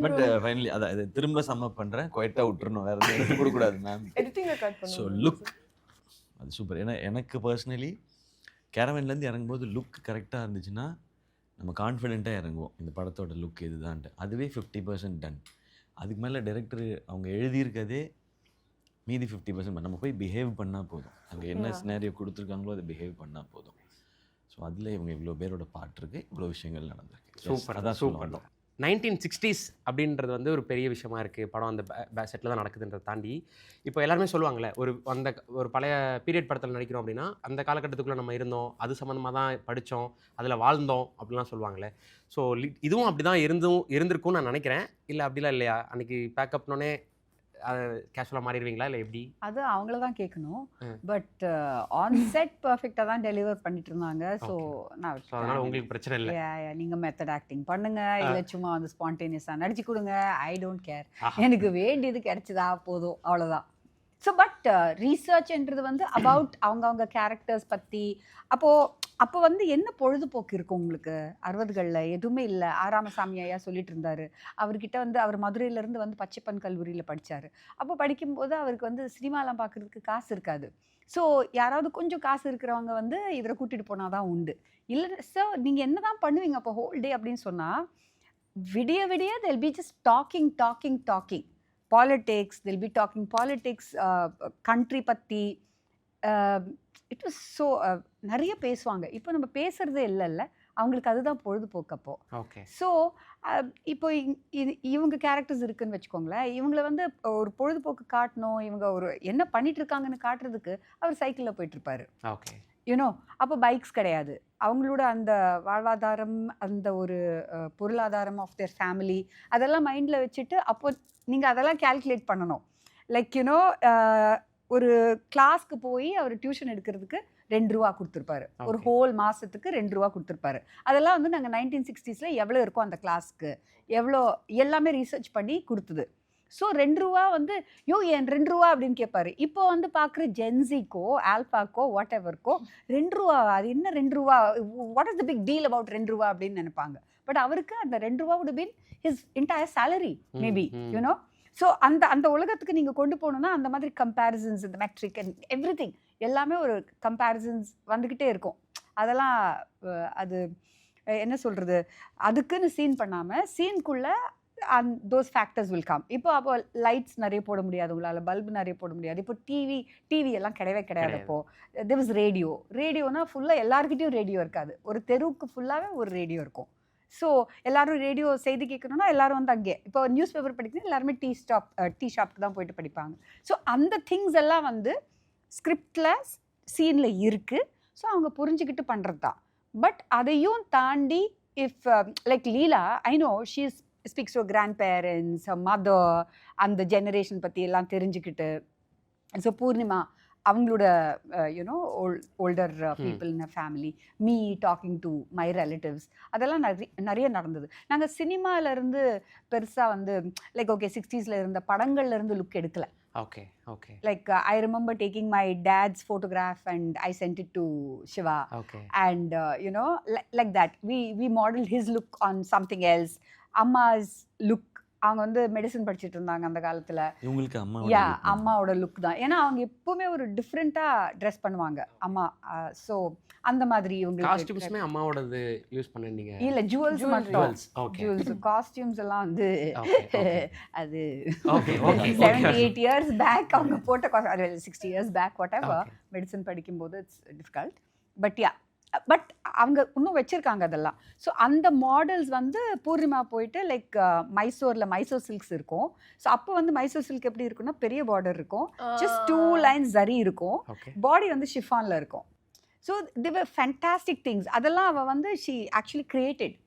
But finally அதை திரும்ப சம்மப் பண்ணுறேன், குவைட்டாக விட்டுறணும், வேறு எதுவும் எடுத்து கொடுக்கூடாது மேம். எடிட்டிங்கை கட் பண்ணு. ஸோ லுக் அது சூப்பர். ஏன்னா எனக்கு பர்சனலி கேரவன்லேருந்து இறங்கும்போது லுக் கரெக்டாக இருந்துச்சுன்னா நம்ம கான்ஃபிடென்ட்டாக இறங்குவோம், இந்த படத்தோட லுக் இதுதான்ட்டு. அதுவே 50% டன். அதுக்கு மேலே டைரக்டர் அவங்க எழுதியிருக்கதே மீதி 50%. நம்ம போய் பிஹேவ் பண்ணால் போதும், அங்கே என்ன சினாரியோ கொடுத்துருக்காங்களோ அதை பிஹேவ் பண்ணால் போதும். ஸோ அதில் இவங்க இவ்வளோ பேரோட பாட்டு இருக்குது, இவ்வளோ விஷயங்கள் நடந்திருக்கு. சூப்பர், அதான் சூப்பர். 1960s அப்படின்றது வந்து ஒரு பெரிய விஷயமா இருக்குது. படம் அந்த செட்டில் தான் நடக்குதுன்றதை தாண்டி இப்போ எல்லாருமே சொல்லுவாங்கள்ல, ஒரு பழைய பீரியட் படத்தில் நடிக்கிறோம் அப்படின்னா அந்த காலகட்டத்துக்குள்ளே நம்ம இருந்தோம், அது சம்மந்தமாக தான் படித்தோம், அதில் வாழ்ந்தோம் அப்படிலாம் சொல்லுவாங்களே. ஸோ இதுவும் அப்படி தான் இருந்திருக்கும்னு நான் நினைக்கிறேன். இல்லை அப்படிலாம் இல்லையா? அன்றைக்கி பேக்கப்னோடனே கேஷுவலாக மாறிடுவீங்களா இல்லை எப்படி? அது அவங்கள தான் கேட்கணும். பட் ஆன் செட் பர்ஃபெக்டாக தான் டெலிவர் பண்ணிட்டு இருந்தாங்க. ஸோ நான் அதனால் உங்களுக்கு பிரச்சனை இல்லை. நீங்கள் மெத்தட் ஆக்டிங் பண்ணுங்க, இல்லை சும்மா வந்து ஸ்பான்டேனியஸாக நடிச்சு கொடுங்க, ஐ டோன்ட் கேர், எனக்கு வேண்டியது கிடைச்சதா போதும், அவ்வளோதான். ஸோ பட் ரீசர்ச்ன்றது வந்து அபவுட் அவங்க கேரக்டர்ஸ் பற்றி. அப்போ வந்து என்ன பொழுதுபோக்கு இருக்கும் உங்களுக்கு? 60களில் எதுவுமே இல்லை. ராமசாமி ஐயா சொல்லிட்டு இருந்தார், அவர்கிட்ட வந்து அவர் மதுரையிலேருந்து வந்து பச்சைப்பன் கல்லூரியில் படித்தார். அப்போ படிக்கும்போது அவருக்கு வந்து சினிமாலாம் பார்க்குறதுக்கு காசு இருக்காது. ஸோ யாராவது கொஞ்சம் காசு இருக்கிறவங்க வந்து இவரை கூட்டிகிட்டு போனால் தான் உண்டு. இல்லை சார் நீங்கள் என்ன தான் பண்ணுவீங்க அப்போ ஹோல் டே அப்படின்னு சொன்னால், விடிய விடிய they'll be just talking politics, they'll be talking politics, country பத்தி. இட் வாஸ் ஸோ நிறைய பேசுவாங்க. இப்போ நம்ம பேசுறதே இல்லைல்ல, அவங்களுக்கு அதுதான் பொழுதுபோக்கு அப்போ. ஓகே. ஸோ இப்போ இவங்க கேரக்டர்ஸ் இருக்குன்னு வச்சுக்கோங்களேன், இவங்களை வந்து ஒரு பொழுதுபோக்கு காட்டணும், இவங்க ஒரு என்ன பண்ணிட்டு இருக்காங்கன்னு காட்டுறதுக்கு அவர் சைக்கிளில் போயிட்டு இருப்பாரு. ஓகே. யூனோ அப்போ பைக்ஸ் கிடையாது. அவங்களோட அந்த வாழ்வாதாரம், அந்த ஒரு பொருளாதாரம் ஆஃப் தேர் ஃபேமிலி, அதெல்லாம் மைண்டில் வச்சுட்டு அப்போ நீங்கள் அதெல்லாம் கேல்குலேட் பண்ணணும். லைக் யூனோ ஒரு கிளாஸ்க்கு போய் அவர் டியூஷன் எடுக்கிறதுக்கு 2 ரூபா கொடுத்துருப்பாரு, ஒரு ஹோல் மாதத்துக்கு 2 ரூபா கொடுத்துருப்பாரு. அதெல்லாம் வந்து நாங்கள் 1960s எவ்வளோ இருக்கோ அந்த கிளாஸ்க்கு எவ்வளோ எல்லாமே ரீசர்ச் பண்ணி கொடுத்தது. ஸோ 2 ரூபா வந்து ஏன் 2 ரூபா அப்படின்னு கேட்பாரு. இப்போ வந்து பார்க்குற ஜென்சிக்கோ ஆல்ஃபாக்கோ வாட் எவருக்கோ 2 ரூபா, அது என்ன 2 ரூபா, what is the big deal about 2 ரூபா அப்படின்னு நினைப்பாங்க. பட் அவருக்கு அந்த 2 ரூபா would have been his entire salary maybe, you know. So அந்த உலகத்துக்கு நீங்கள் கொண்டு போகணுன்னா அந்த மாதிரி கம்பேரிசன்ஸ், இந்த மெட்ரிக் அண்ட் எவ்ரி திங் எல்லாமே ஒரு கம்பேரிசன்ஸ் வந்துக்கிட்டே இருக்கும். அதெல்லாம் அது என்ன சொல்கிறது, அதுக்குன்னு சீன் பண்ணாமல் சீனுக்குள்ளே those factors will come. இப்போ அப்போ லைட்ஸ் நிறைய போட முடியாது உங்களால், பல்பு நிறைய போட முடியாது. இப்போ டிவி எல்லாம் கிடையவே கிடையாது. அப்போது there was ரேடியோனா ஃபுல்லாக எல்லாருக்கிட்டையும் ரேடியோ இருக்காது, ஒரு தெருவுக்கு ஃபுல்லாகவே ஒரு ரேடியோ இருக்கும். ஸோ எல்லாரும் ரேடியோ செய்தி கேட்கணுன்னா எல்லாரும் வந்து அங்கே, இப்போ நியூஸ் பேப்பர் படிக்கணும் எல்லாருமே டீ ஷாப்க்கு தான் போயிட்டு படிப்பாங்க. ஸோ அந்த திங்ஸ் எல்லாம் வந்து ஸ்கிரிப்டில் சீனில் இருக்குது. ஸோ அவங்க புரிஞ்சுக்கிட்டு பண்ணுறது தான். பட் அதையும் தாண்டி if like Leela, I know she speaks to grandparents, mother, அந்த ஜெனரேஷன் பற்றி எல்லாம் தெரிஞ்சுக்கிட்டு. ஸோ பூர்ணிமா அவங்களோட you know older people in a family, me talking to my relatives, அதெல்லாம் நிறைய நடந்தது. நாங்கள் சினிமாவிலேருந்து பெருசாக வந்து லைக் ஓகே 60s இருந்த படங்கள்லேருந்து லுக் எடுக்கலை. Okay. Okay. Like I remember taking my dad's photograph and I sent it to Shiva. Okay. And you know, like that we modeled his look on something else. Amma's look, அவங்க வந்து medicine படிச்சுட்டு இருந்தாங்க அந்த காலத்தில். இவங்களுக்கு அம்மாவோட look தான். ஏன்னா அவங்க எப்பவுமே ஒரு டிஃப்ரெண்ட்டாக ட்ரெஸ் பண்ணுவாங்க அம்மா. ஸோ அந்த மாதிரி இவங்க காஸ்டியூம்ஸ்மே அம்மாவோடது யூஸ் பண்ணீங்க? இல்லை, ஜுவல்ஸ் மட்டும். ஜுவல்ஸ் காஸ்டியூம்ஸ் எல்லாம் வந்து அது 78 years பேக் அவங்க போட்ட 60 years back whatever. Medicine படிக்கும்போது இட்ஸ் டிஃபிகல்ட். பட் அவங்க இன்னும் வச்சுருக்காங்க அதெல்லாம். ஸோ அந்த மாடல்ஸ் வந்து பூர்ணிமா போயிட்டு லைக் மைசூர் சில்க்ஸ் இருக்கும். ஸோ அப்போ வந்து மைசூர் சில்க் எப்படி இருக்குன்னா பெரிய பார்டர் இருக்கும், ஜஸ்ட் 2 lines ஜரி இருக்கும், பாடி வந்து ஷிஃபானில் இருக்கும். So the were fantastic things. அதெல்லாம் அவள் வந்து she actually created,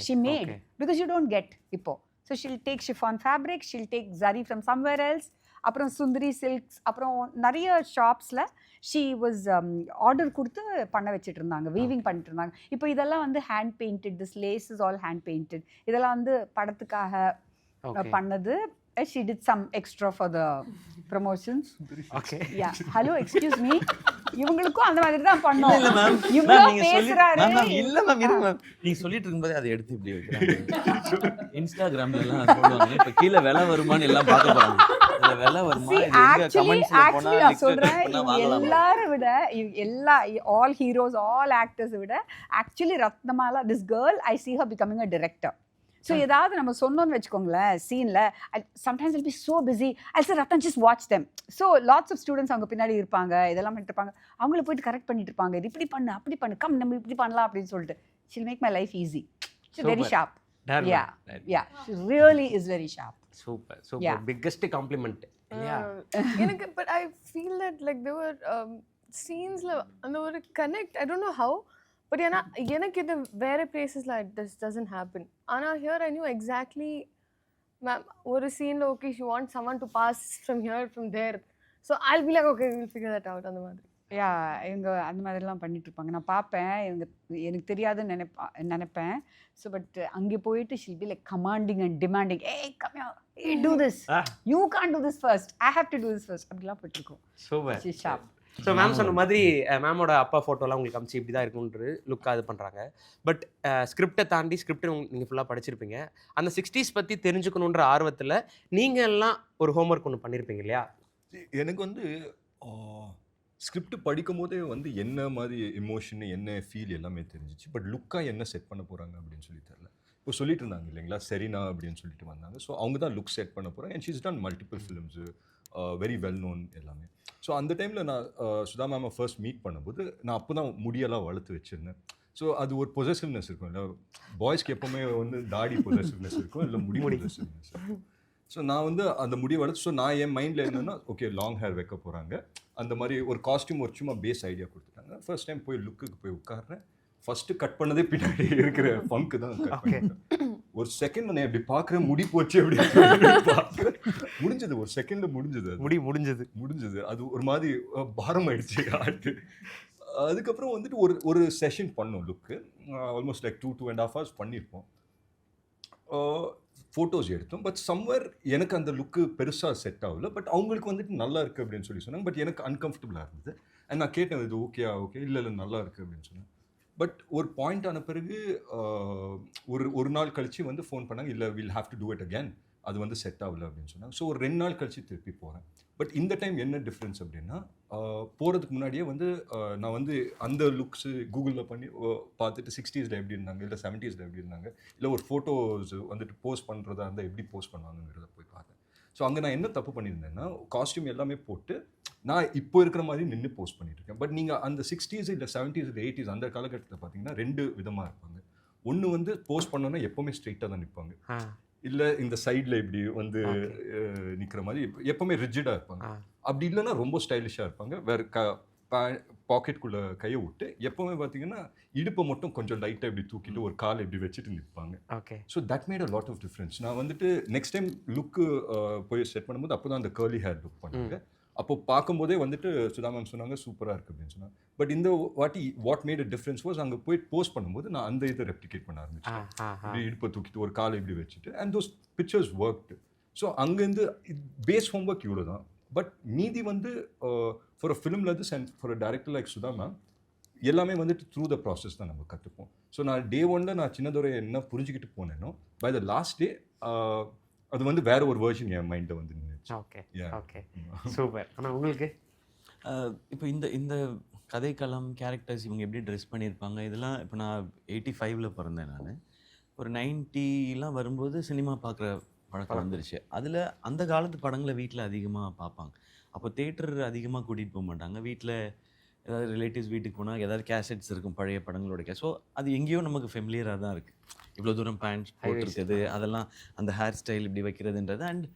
she made, because you don't get இப்போ. So she'll take chiffon fabric, she'll take zari from somewhere else. அப்புறம் சுந்தரி சில்க்ஸ், அப்புறம் நிறைய ஷாப்ஸில் ஷீ வாஸ் ஆர்டர் கொடுத்து பண்ண வச்சுட்டு இருந்தாங்க, வீவிங் பண்ணிட்டு இருந்தாங்க. இப்போ இதெல்லாம் வந்து hand painted, this lace is all hand painted. இதெல்லாம் வந்து படத்துக்காக பண்ணது. She did some extra for the promotions. Okay. Yeah. Hello, excuse me. இவங்களுக்கும் அந்த மாதிரி தான் பண்ணோம். இல்ல மேம், இவ்ளோ பேசுறாரு. இல்ல மேம், இருங்க மேம். நீங்க சொல்லிட்டு இருக்கும்போது அதை எடுத்து இப்படி வைக்கிறாங்க. இன்ஸ்டாகிராம்ல எல்லாம் போடுவாங்க. இப்ப கீழ விலை வருமான்னு எல்லாம் பார்க்க போறாங்க. இதுல விலை வருமா, இது எங்க கமெண்ட்ஸ்ல போனா நான் சொல்றேன், எல்லாரும் விட எல்லா all heroes, all actors விட actually Ratnamala, this girl I see her becoming a director. So ஏதாவது நம்ம சொன்னோன்னு வச்சுக்கோங்களேன் சீனில், sometimes will be so busy, I say Rathan just watch them. So lots of students அவங்க பின்னாடி இருப்பாங்க, இதெல்லாம் பண்ணிட்டு இருப்பாங்க, அவங்கள போயிட்டு கரெக்ட் பண்ணிட்டு இருப்பாங்க, இது இப்படி பண்ணு அப்படி பண்ணு, கம் நம்ம இப்படி பண்ணலாம் அப்படின்னு சொல்லிட்டு. She'll make my life easy. She very sharp. Yeah, she really is very sharp. Super. Biggest compliment. எனக்கு but I feel that like there were scenes அந்த ஒரு connect, I don't know how, but எனக்கு இது வேற places like this doesn't happen. ஆனா here I knew exactly, ma'am, ஒரு scene la okay she wants someone to pass from here from there, so I'll be like okay we'll figure that out. அந்த மாதிரி இவங்க அந்த மாதிரிலாம் பண்ணிட்டு இருப்பாங்க. நான் பார்ப்பேன், இவங்க எனக்கு தெரியாதுன்னு நினைப்பேன். ஸோ பட் அங்கே போயிட்டு she'll be like commanding and demanding, ஏய் கம் ஹியர், ஏய் do this, you can't do this first, I have to do this first, அப்படிலாம் போயிட்டு இருக்கோம். Super. She sharp. So ma'am சொன்ன மாதிரி மேமோட அப்பா ஃபோட்டோலாம் உங்களுக்கு அமிச்சு இப்படி தான் இருக்குன்றது லுக்காக இது பண்ணுறாங்க. பட் ஸ்கிரிப்டை தாண்டி ஸ்கிரிப்டை நீங்கள் ஃபுல்லாக படிச்சிருப்பீங்க. அந்த 60s பற்றி தெரிஞ்சுக்கணுன்ற ஆர்வத்தில் நீங்கள் எல்லாம் ஒரு ஹோம்ஒர்க் ஒன்று பண்ணியிருப்பீங்க இல்லையா? எனக்கு வந்து ஸ்கிரிப்ட் படிக்கும் போதே வந்து என்ன மாதிரி எமோஷன், என்ன ஃபீல் எல்லாமே தெரிஞ்சிச்சு. பட் லுக்காக என்ன செட் பண்ண போகிறாங்க அப்படின்னு சொல்லி தெரில. இப்போ சொல்லிட்டு இருந்தாங்க இல்லைங்களா செரீனா அப்படின்னு சொல்லிட்டு வந்தாங்க. ஸோ அவங்க தான் லுக் செட் பண்ண போகிறேன். And she's ton multiple films, very well known எல்லாமே. ஸோ அந்த டைமில் நான் சுதா மேமை ஃபர்ஸ்ட் மீட் பண்ணும்போது நான் அப்போ தான் முடியெல்லாம் வளர்த்து வச்சுருந்தேன். ஸோ அது ஒரு பொசசிவ்னஸ் இருக்கும் இல்லை, பாய்ஸ்க்கு எப்போவுமே வந்து தாடி பொசசிவ்னஸ் இருக்கும், இல்லை முடி பொசசிவ்னஸ் இருக்கும். ஸோ நான் வந்து அந்த முடியை வளர்த்து, ஸோ நான் என் மைண்டில் என்னென்னா ஓகே லாங் ஹேர் வைக்க போகிறாங்க, அந்த மாதிரி ஒரு காஸ்டியூம் ஒரு சும்மா பேஸ் ஐடியா கொடுத்துட்டாங்க. ஃபர்ஸ்ட் டைம் போய் லுக்குக்கு போய் உட்கார்றேன். ஃபஸ்ட்டு கட் பண்ணதே பின்னாடி இருக்கிற ஃபங்க்கு தான் கட் பண்ணிட்டேன். ஒரு செகண்ட் நான் எப்படி பார்க்குறேன், முடி போச்சு அப்படின்னு பார்க்குறேன். முடிஞ்சது, ஒரு செகண்டில் முடிஞ்சது, முடிஞ்சது. அது ஒரு மாதிரி பாரம் ஆயிடுச்சு ஆட்டு. அதுக்கப்புறம் வந்துட்டு ஒரு செஷன் பண்ணோம் லுக்கு, ஆல்மோஸ்ட் லைக் 2.5 hours பண்ணியிருப்போம். ஃபோட்டோஸ் எடுத்தோம். பட் சம்வேர் எனக்கு அந்த லுக்கு பெருசாக செட் ஆகல. பட் அவங்களுக்கு வந்துட்டு நல்லா இருக்குது அப்படின்னு சொன்னாங்க. பட் எனக்கு அன்கம்ஃபர்டபுளாக இருந்தது. அண்ட் நான் கேட்டேன், இது ஓகே இல்லை நல்லா இருக்குது அப்படின்னு சொன்னேன். பட் ஒரு பாயிண்ட் ஆன பிறகு ஒரு நாள் கழித்து வந்து ஃபோன் பண்ணாங்க, இல்லை will have to do it again, அது வந்து செட் ஆகலை அப்படின்னு சொன்னாங்க. ஸோ ஒரு 2 நாள் கழித்து திருப்பி போகிறேன். பட் இந்த டைம் என்ன டிஃப்ரென்ஸ் அப்படின்னா, போகிறதுக்கு முன்னாடியே வந்து நான் வந்து அந்த லுக்ஸு கூகுளில் பண்ணி பார்த்துட்டு 60s எப்படி இருந்தாங்க, இல்லை 70s எப்படி இருந்தாங்க, இல்லை ஒரு ஃபோட்டோஸ் வந்துட்டு போஸ்ட் பண்ணுறதா இருந்தால் எப்படி போஸ்ட் பண்ணுவாங்கிறத போய் பார்த்தேன். ஸோ அங்கே நான் என்ன தப்பு பண்ணியிருந்தேன்னா, காஸ்டியூம் எல்லாமே போட்டு நான் இப்போ இருக்கிற மாதிரி நின்று போஸ்ட் பண்ணிட்டு இருக்கேன். பட் நீங்கள் அந்த 60s இல்லை 70s இல்லை 80s அந்த காலகட்டத்தில் பார்த்தீங்கன்னா 2 விதமாக இருப்பாங்க. ஒன்று வந்து போஸ்ட் பண்ணோன்னா எப்போவுமே ஸ்ட்ரெயிட்டாக தான் நிற்பாங்க, இல்லை இந்த சைடில் இப்படி வந்து நிற்கிற மாதிரி எப்போவுமே ரிஜிடாக இருப்பாங்க. அப்படி இல்லைன்னா ரொம்ப ஸ்டைலிஷாக இருப்பாங்க. வேறு பாக்கெட்டுக்குள்ளே கையை விட்டு எப்போவுமே பார்த்தீங்கன்னா இடுப்பை மட்டும் கொஞ்சம் லைட்டாக இப்படி தூக்கிட்டு ஒரு காலை இப்படி வச்சுட்டு நிற்பாங்க. Okay. So that made a lot of difference. நான் வந்துட்டு நெக்ஸ்ட் டைம் லுக்கு போய் செட் பண்ணும்போது அப்போ தான் அந்த கர்லி ஹேர் லுக் பண்ணாங்க. அப்போ பார்க்கும்போதே வந்துட்டு சுதா மேம் சொன்னாங்க சூப்பராக இருக்குது அப்படின்னு சொன்னாங்க. பட் இந்த வாட்டி what made a difference was, அங்கே போய் போஸ்ட் பண்ணும்போது நான் அந்த இதை ரெப்ளிகேட் பண்ண ஆரம்பிச்சேன். இப்படி இடுப்பை தூக்கிட்டு ஒரு காலை இப்படி வச்சுட்டு, and those pictures worked. So அங்கேருந்து பேஸ் ஹோம் ஒர்க் இவ்வளோ தான். பட் மீதி வந்து for a film let us and for a director like Sudha ma'am எல்லாமே வந்துட்டு த்ரூ த ப்ராசஸ் தான் நம்ம கற்றுப்போம். ஸோ நான் டே 1 நான் சின்னதோட என்ன புரிஞ்சுக்கிட்டு போனேனோ, பை த லாஸ்ட் டே அது வந்து வேற ஒரு வெர்ஷன் என் மைண்டில் வந்து நின்றுச்சு. Okay okay super. ஆனால் உங்களுக்கு இப்போ இந்த கதைக்களம், கேரக்டர்ஸ் இவங்க எப்படி ட்ரெஸ் பண்ணியிருப்பாங்க, இதெல்லாம் இப்போ நான் 85ல் பிறந்தேன். நான் ஒரு 90லாம் வரும்போது சினிமா பார்க்குற பழக்கம் வந்துருச்சு. அதில் அந்த காலத்து படங்களை வீட்டில் அதிகமாக பார்ப்பாங்க. அப்போ தேட்டர் அதிகமாக கூட்டிகிட்டு போக மாட்டாங்க. வீட்டில் ஏதாவது ரிலேட்டிவ்ஸ் வீட்டுக்கு போனால் ஏதாவது கேசட்ஸ் இருக்கும், பழைய படங்களோட ஸோ அது எங்கேயோ நமக்கு ஃபெமிலியராக தான் இருக்குது. இவ்வளோ தூரம் பேண்ட் போட்டிருக்குது, அதெல்லாம் அந்த ஹேர் ஸ்டைல் இப்படி வைக்கிறதுன்றது. அண்ட்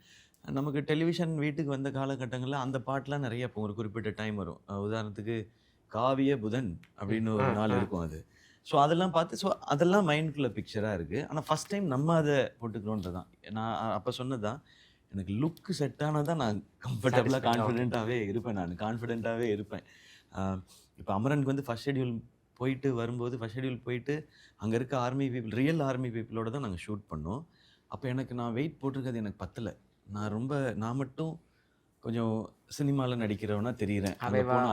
நமக்கு டெலிவிஷன் வீட்டுக்கு வந்த காலகட்டங்களில் அந்த பாட்டெலாம் நிறைய இப்போ ஒரு குறிப்பிட்ட டைம் வரும். உதாரணத்துக்கு காவிய புதன் அப்படின்னு ஒரு நாள் இருக்கும் அது. ஸோ அதெல்லாம் பார்த்து அதெல்லாம் மைண்டுக்குள்ளே பிக்சராக இருக்குது. ஆனால் ஃபஸ்ட் டைம் நம்ம அதை போட்டுக்கிறோன்றது தான். நான் அப்போ சொன்னது தான், எனக்கு லுக்கு செட் ஆனால் தான் நான் கம்ஃபர்டபுளாக கான்ஃபிடென்ட்டாகவே இருப்பேன். இப்போ அமரனுக்கு வந்து ஃபஸ்ட் ஷெட்யூல் போயிட்டு அங்கே இருக்க ஆர்மி பீப்புள், ரியல் ஆர்மி பீப்புளோட தான் நாங்கள் ஷூட் பண்ணோம். அப்போ நான் வெயிட் போட்டிருக்கிறது எனக்கு பத்தலை. நான் மட்டும் கொஞ்சம் சினிமாவில் நடிக்கிறவனா தெரிகிறேன்.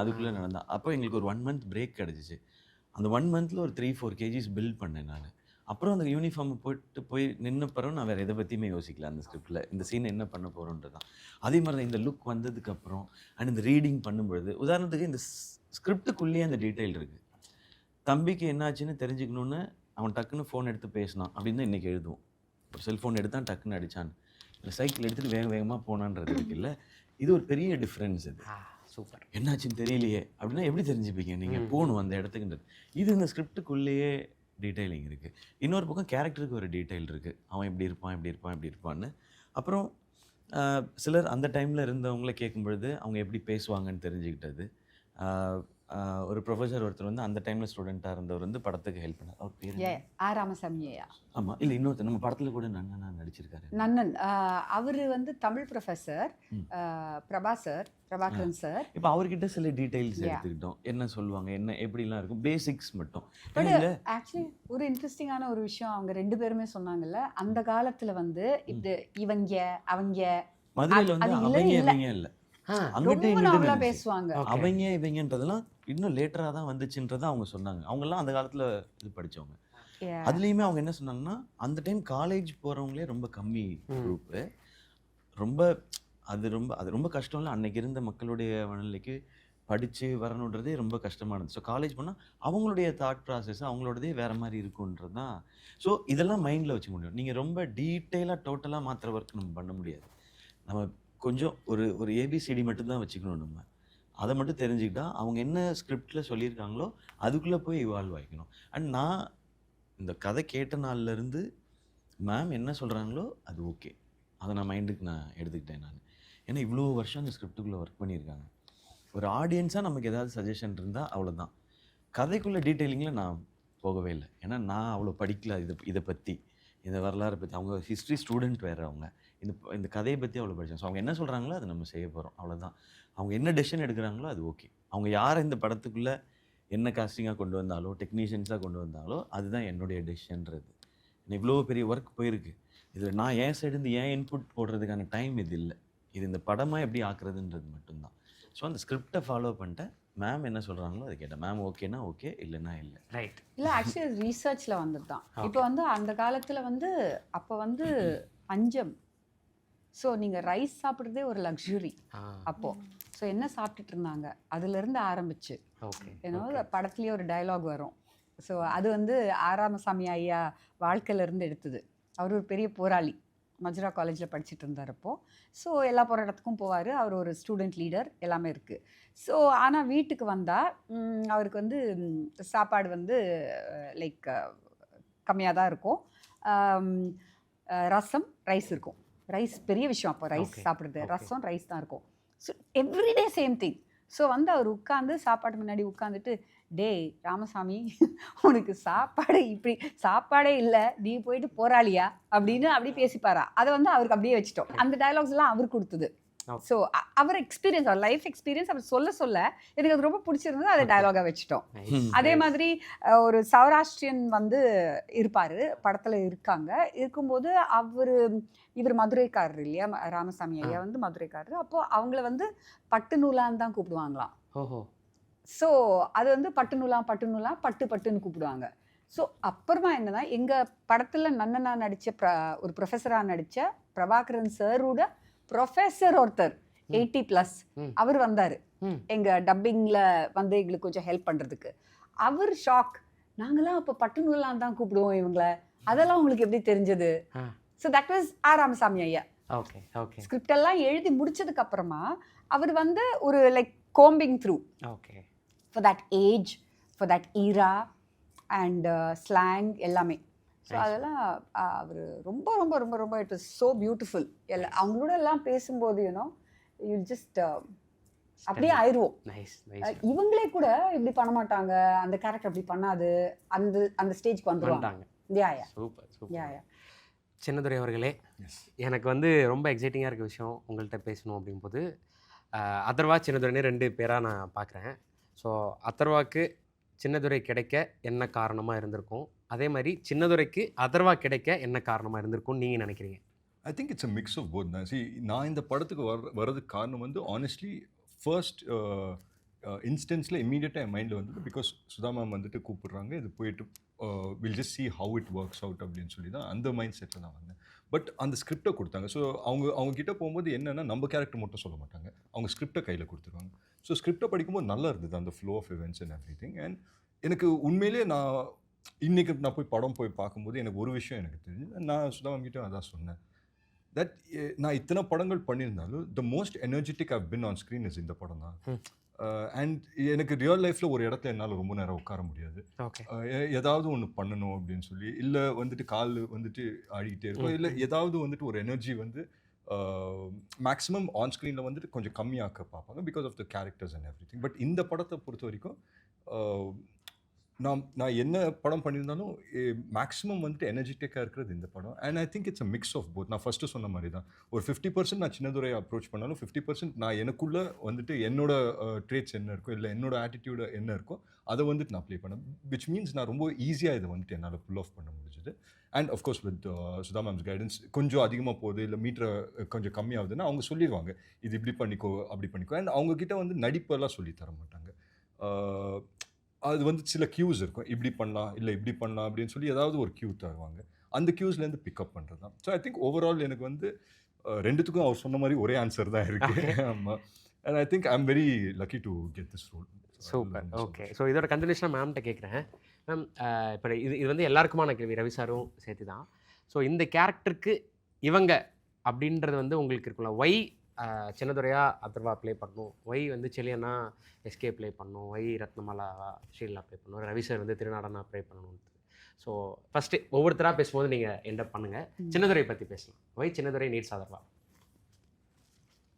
அதுக்குள்ளே நடந்தேன். அப்போ எங்களுக்கு ஒரு 1 month பிரேக் கிடச்சிச்சு. அந்த 1 monthல ஒரு 3-4 kgs பில்ட் பண்ணேன் நான். அப்புறம் அந்த யூனிஃபார்மை போய் நின்ன பிறகு நான் வேறு எதை பற்றியுமே யோசிக்கல. அந்த ஸ்கிரிப்டில் இந்த சீன் என்ன பண்ண போகிறோன்றது தான். அதே மாதிரி தான் இந்த லுக் வந்ததுக்கப்புறம் அண்ட் இந்த ரீடிங் பண்ணும்பொழுது, உதாரணத்துக்கு இந்த ஸ்கிரிப்டுக்குள்ளேயே அந்த டீட்டெயில் இருக்குது. தம்பிக்கு என்னாச்சுன்னு தெரிஞ்சுக்கணுன்னு அவன் டக்குன்னு ஃபோன் எடுத்து பேசினான் அப்படின்னு தான் இன்றைக்கி எழுதுவோம். ஒரு செல்ஃபோன் எடுத்தான் டக்குன்னு அடித்தான், இல்லை சைக்கிள் எடுத்துகிட்டு வேகமாக போனான்றது இருக்குல்ல. இது ஒரு பெரிய டிஃப்ரென்ஸ். இது சூப்பர். என்னாச்சுன்னு தெரியலையே அப்படின்னா எப்படி தெரிஞ்சுப்பீங்க நீங்கள் போகணும் அந்த இடத்துக்குன்றது. இது இந்த ஸ்கிரிப்டுக்குள்ளேயே டீட்டெயிலிங் இருக்குது. இன்னொரு பக்கம் கேரக்டருக்கு ஒரு டீட்டெயில் இருக்குது. அவன் இப்படி இருப்பான்னு. அப்புறம் சிலர் அந்த டைமில் இருந்தவங்கள கேட்கும்பொழுது அவங்க எப்படி பேசுவாங்கன்னு தெரிஞ்சுக்கிட்டது. ஒரு ப்ரொஃபஸர் ஒருத்தர் வந்து அந்த டைமில் ஸ்டூடெண்ட்டாக இருந்தவர் வந்து படத்துக்கு ஹெல்ப் பண்ணார். அவர் பேர் ராமசாமியா? ஆமாம், இல்லை இன்னொருத்தர் நம்ம படத்தில் கூட நன்னனா நடிச்சிருக்காரு. நன்னன் அவர் வந்து தமிழ் ப்ரொஃபஸர் பிரபாகரன் சார். இப்போ அவர்கிட்ட சில டீட்டெயில்ஸ் எடுத்துக்கிட்டோம். என்ன சொல்லுவாங்க, என்ன எப்படிலாம் இருக்கும், பேசிக்ஸ் மட்டும். பட் ஆக்சுவலி ஒரு இன்ட்ரெஸ்டிங்கான ஒரு விஷயம் அவங்க 2 பேருமே சொன்னாங்கல்ல, அந்த காலத்துல வந்து இப்படி இவங்க அவங்க மதுரையில் வந்து அவங்க இல்லை, அங்கிட்ட பேசுவாங்க. அவங்க இவங்கன்றதெல்லாம் இன்னும் லேட்டராக தான் வந்துச்சுன்றதை அவங்க சொன்னாங்க. அவங்கெல்லாம் அந்த காலத்தில் இது படித்தவங்க. அதுலேயுமே அவங்க என்ன சொன்னாங்கன்னா, அந்த டைம் காலேஜ் போகிறவங்களே ரொம்ப கம்மி குரூப்பு. அது ரொம்ப கஷ்டம் இல்லை. அன்னைக்கு இருந்த மக்களுடைய மனநிலைக்கு படித்து வரணுன்றதே ரொம்ப கஷ்டமானது. ஸோ காலேஜ் போனால் அவங்களுடைய தாட் ப்ராசஸ் அவங்களோடதே வேறு மாதிரி இருக்குன்றது தான். ஸோ இதெல்லாம் மைண்டில் வச்சுக்க முடியும். நீங்கள் ரொம்ப டீட்டெயிலாக டோட்டலாக மாற்றுற ஒர்க் நம்ம பண்ண முடியாது. நம்ம கொஞ்சம் ஒரு ஏபிசிடி மட்டும்தான் வச்சுக்கணும். நம்ம அதை மட்டும் தெரிஞ்சுக்கிட்டா அவங்க என்ன ஸ்கிரிப்டில் சொல்லியிருக்காங்களோ அதுக்குள்ளே போய் இவால்வ் ஆகிக்கணும். அண்ட் நான் இந்த கதை கேட்ட நாள்லேருந்து மேம் என்ன சொல்கிறாங்களோ அது ஓகே, அதை நான் மைண்டுக்கு நான் எடுத்துக்கிட்டேன். நான் ஏன்னா இவ்வளோ வருஷம் அந்த ஸ்கிரிப்டுக்குள்ளே ஒர்க் பண்ணியிருக்காங்க. ஒரு ஆடியன்ஸாக நமக்கு ஏதாவது சஜஷன் இருந்தால் அவ்வளோதான். கதைக்குள்ளே டீட்டெயிலிங்கில் நான் போகவே இல்லை. ஏன்னா நான் அவ்வளோ படிக்கல இதை பற்றி, இந்த வரலாறை பற்றி. அவங்க ஹிஸ்ட்ரி ஸ்டூடெண்ட் வேறு. அவங்க இந்த கதையை பற்றி அவ்வளோ படித்தாங்க. ஸோ அவங்க என்ன சொல்கிறாங்களோ அதை நம்ம செய்ய போகிறோம், அவ்வளோதான். அவங்க என்ன டெசிஷன் எடுக்கிறாங்களோ அது ஓகே. அவங்க யாரை இந்த படத்துக்குள்ளே என்ன காஸ்டிங்காக கொண்டு வந்தாலோ டெக்னீஷியன்ஸாக கொண்டு வந்தாலோ அதுதான் என்னுடைய டெசிஷன்றது. இவ்வளோ பெரிய ஒர்க் போயிருக்கு. இதில் நான் என் சைடு ஏன் இன்புட் போடுறதுக்கான டைம் இது இல்லை. இது இந்த படமாக எப்படி ஆக்குறதுன்றது மட்டும்தான். ஸோ அந்த ஸ்கிரிப்டை ஃபாலோ பண்ணிட்டேன். மேம் என்ன சொல்கிறாங்களோ அதை கேட்டேன். மேம் ஓகேனா ஓகே, இல்லைன்னா இல்லை. ரைட். இல்லை ஆக்சுவலி ரீசர்ச்சில் வந்தது தான். இப்போ வந்து அந்த காலத்தில் வந்து அப்போ வந்து பஞ்சம். ஸோ நீங்கள் ரைஸ் சாப்பிட்றதே ஒரு லக்ஸுரி அப்போது. ஸோ என்ன சாப்பிட்டுட்டு இருந்தாங்க அதுலேருந்து ஆரம்பிச்சு ஓகே. ஏன்னா படத்துலேயே ஒரு டயலாக் வரும். ஸோ அது வந்து ராமசாமி ஐயா வாழ்க்கையிலேருந்து எடுத்தது. அவர் ஒரு பெரிய போராளி, மஜ்ரா காலேஜில் படிச்சுட்டு இருந்தார் அப்போது. ஸோ எல்லா போராட்டத்துக்கும் போவார். அவர் ஒரு ஸ்டூடெண்ட் லீடர், எல்லாமே இருக்குது. ஸோ ஆனால் வீட்டுக்கு வந்தால் அவருக்கு வந்து சாப்பாடு வந்து லைக் கம்மியாக தான் இருக்கும். ரசம் ரைஸ் இருக்கும். ரைஸ் பெரிய விஷயம் அப்போ ரைஸ் சாப்பிட்றது. ரசம் ரைஸ் தான் இருக்கும். So everyday same thing. So வந்து அவர் உட்காந்து சாப்பாடு முன்னாடி உட்காந்துட்டு, டேய் ராமசாமி, உனக்கு சாப்பாடு இப்படி சாப்பாடே இல்லை, நீ போயிட்டு போராளியா அப்படின்னு அப்படி பேசிப்பாரா. அதை வந்து அவருக்கு அப்படியே வச்சுட்டோம். அந்த டயலாக்ஸ் எல்லாம் அவர் கொடுத்தது. ஸோ அவர் எக்ஸ்பீரியன்ஸ், அவர் லைஃப் எக்ஸ்பீரியன்ஸ் அவர் சொல்ல எனக்கு அது ரொம்ப பிடிச்சிருந்தது. அதை டயலாகாக வச்சுட்டோம். அதே மாதிரி ஒரு சௌராஷ்டிரியன் வந்து இருப்பார் படத்தில் இருக்காங்க. இருக்கும்போது இவர் மதுரைக்காரர் இல்லையா, ராமசாமி ஐயா வந்து மதுரைக்காரர். அப்போது அவங்கள வந்து பட்டு நூலான்னு தான் கூப்பிடுவாங்களாம். ஓஹோ. ஸோ அது வந்து பட்டு நூலா பட்டுன்னு கூப்பிடுவாங்க. ஸோ அப்புறமா என்னன்னா, எங்கள் படத்தில் நன்னனா நடித்த ஒரு ப்ரொஃபஸராக நடித்த பிரபாகரன் சாரோட ப்ரொஃபஸர் ஒருத்தர் 80+, அவர் வந்தார் எங்கள் டப்பிங்கில் வந்து எங்களுக்கு கொஞ்சம் ஹெல்ப் பண்ணுறதுக்கு. அவர் ஷாக், நாங்களாம் அப்போ பட்டு நூலான்னு தான் கூப்பிடுவோம் இவங்களை, அதெல்லாம் உங்களுக்கு எப்படி தெரிஞ்சது? ஸோ தட் வாஸ் ராமசாமி ஐயா. Okay okay. ஸ்கிரிப்ட் எல்லாம் எழுதி முடிச்சதுக்கு அப்புறமா அவர் வந்து ஒரு like combing through for that age, for that era and slang எல்லாமே. ஸோ அதெல்லாம் அவர் ரொம்ப ரொம்ப ரொம்ப ரொம்ப இட் வாஸ் ஸோ பியூட்டிஃபுல். அவங்களோட எல்லாம் பேசும்போது யூ ஜஸ்ட் அப்படியே ஆயிடுவோம். இவங்களே கூட இப்படி பண்ண மாட்டாங்க, அந்த கேரக்டர் அப்படி பண்ணாது, அந்த ஸ்டேஜ்க்கு வந்துருவாங்க. சின்னதுரை அவர்களே, எனக்கு வந்து ரொம்ப எக்ஸைட்டிங்காக இருக்க விஷயம் உங்கள்கிட்ட பேசணும் அப்படிங்கும்போது, அதர்வா சின்னதுரைனே 2 பேராக நான் பார்க்குறேன். ஸோ அதர்வாக்கு சின்னதுரை கிடைக்க என்ன காரணமாக இருந்திருக்கும், அதே மாதிரி சின்னதுரைக்கு அதர்வா கிடைக்க என்ன காரணமாக இருந்திருக்கும்னு நீங்கள் நினைக்கிறீங்க? I think it's a mix of both தான். நான் இந்த படத்துக்கு வரதுக்கு காரணம் வந்து ஆனஸ்ட்லி ஃபர்ஸ்ட் இன்ஸ்டன்ஸில் இம்மீடியட்டாக என் மைண்டில் வந்தது பிகாஸ் சுதா மேம் வந்துட்டு கூப்பிடுறாங்க, இது போயிட்டு will just see how it works out அப்படின்னு சொல்லி தான் அந்த மைண்ட் செட்டில் தான் வந்தேன். பட் அந்த ஸ்கிரிப்டை கொடுத்தாங்க. ஸோ அவங்க கிட்டே போகும்போது என்னென்னா, நம்ம கேரக்டர் மட்டும் சொல்ல மாட்டாங்க, அவங்க ஸ்கிரிப்டை கையில் கொடுத்துருவாங்க. ஸோ ஸ்கிரிப்டை படிக்கும்போது நல்லா இருந்தது அந்த flow of events and everything. And எனக்கு உண்மையிலே இன்றைக்கி நான் படம் போய் பார்க்கும்போது எனக்கு ஒரு விஷயம் எனக்கு தெரிஞ்சு, நான் சுதா மேம் கிட்டே அதான் சொன்னேன், தட் நான் இத்தனை படங்கள் பண்ணியிருந்தாலும் the most energetic I've pin on screen is இந்த படம் தான். அண்ட் எனக்கு ரியல் லைஃப்பில் ஒரு இடத்துல என்னால் ரொம்ப நேரம் உட்கார முடியாது. ஏதாவது ஒன்று பண்ணணும் அப்படின்னு சொல்லி, இல்லை வந்துட்டு கால் வந்துட்டு ஆடிக்கிட்டே இருக்கும், இல்லை ஏதாவது வந்துட்டு ஒரு எனர்ஜி வந்து மேக்ஸிமம் ஆன் ஸ்க்ரீனில் வந்துட்டு கொஞ்சம் கம்மியாக்க பார்ப்பாங்க because of the characters and everything. But இந்த படத்தை பொறுத்த வரைக்கும் நான் என்ன படம் பண்ணியிருந்தாலும் மேக்ஸிமம் வந்துட்டு எனர்ஜெட்டிக்காக இருக்கிறது இந்த படம். And I think it's a mix of both. நான் ஃபஸ்ட்டு சொன்ன மாதிரி தான், ஒரு 50% நான் சின்னதுரை அப்ரோச் பண்ணாலும் 50% நான் எனக்குள்ளே வந்துட்டு என்னோட ட்ரேட்ஸ் என்ன இருக்கோ, இல்லை என்னோட ஆட்டிடியூடு என்ன இருக்கோ அதை வந்துட்டு நான் ப்ளே பண்ணேன். விச் மீன்ஸ் நான் ரொம்ப ஈஸியாக இதை வந்துட்டு என்னால் புல் ஆஃப் பண்ண முடிஞ்சது. And of course with Sudha mams guidance கொஞ்சம் அதிகமாக போகுது, இல்லை மீட்டரை கொஞ்சம் கம்மியாகுதுன்னா அவங்க சொல்லிடுவாங்க, இது இப்படி பண்ணிக்கோ அப்படி பண்ணிக்கோ. அண்ட் அவங்கக்கிட்ட வந்து நடிப்பெல்லாம் சொல்லி தர மாட்டாங்க. அது வந்து சில கியூஸ் இருக்கும், இப்படி பண்ணலாம் இல்லை இப்படி பண்ணலாம் அப்படின்னு சொல்லி ஏதாவது ஒரு கியூ தருவாங்க, அந்த கியூஸ்லேருந்து பிக்கப் பண்ணுறது தான். ஸோ ஐ திங்க் ஓவரால் எனக்கு வந்து ரெண்டுத்துக்கும் அவர் சொன்ன மாதிரி ஒரே ஆன்சர் தான் இருக்குது. ஆமாம். And I think I am very lucky to get this role. Super. Okay. So இதோட கண்டினியூஷனாக மேம்கிட்ட கேட்குறேன். மேம், இப்போ இது வந்து எல்லாருக்குமான கேள்வி, ரவி சாரும் சேர்த்து தான். ஸோ இந்த கேரக்டருக்கு இவங்க அப்படின்றது வந்து உங்களுக்கு இருக்குல்ல, ஒய் சின்னதுரையா அதர்வா ப்ளே பண்ணணும், ஒய் வந்து செலியனா எஸ்கே ப்ளே பண்ணணும், ஒய் ரத்னமாலா ஷீலா ப்ளே பண்ணணும், ரவி சார் வந்து திருநாடனா ப்ளே பண்ணணும். ஸோ ஃபஸ்ட்டு ஒவ்வொருத்தராக பேசும்போது நீங்கள் என்டப் பண்ணுங்கள். சின்னதுரை பற்றி பேசலாம். Why Chinnadurai needs Atharva?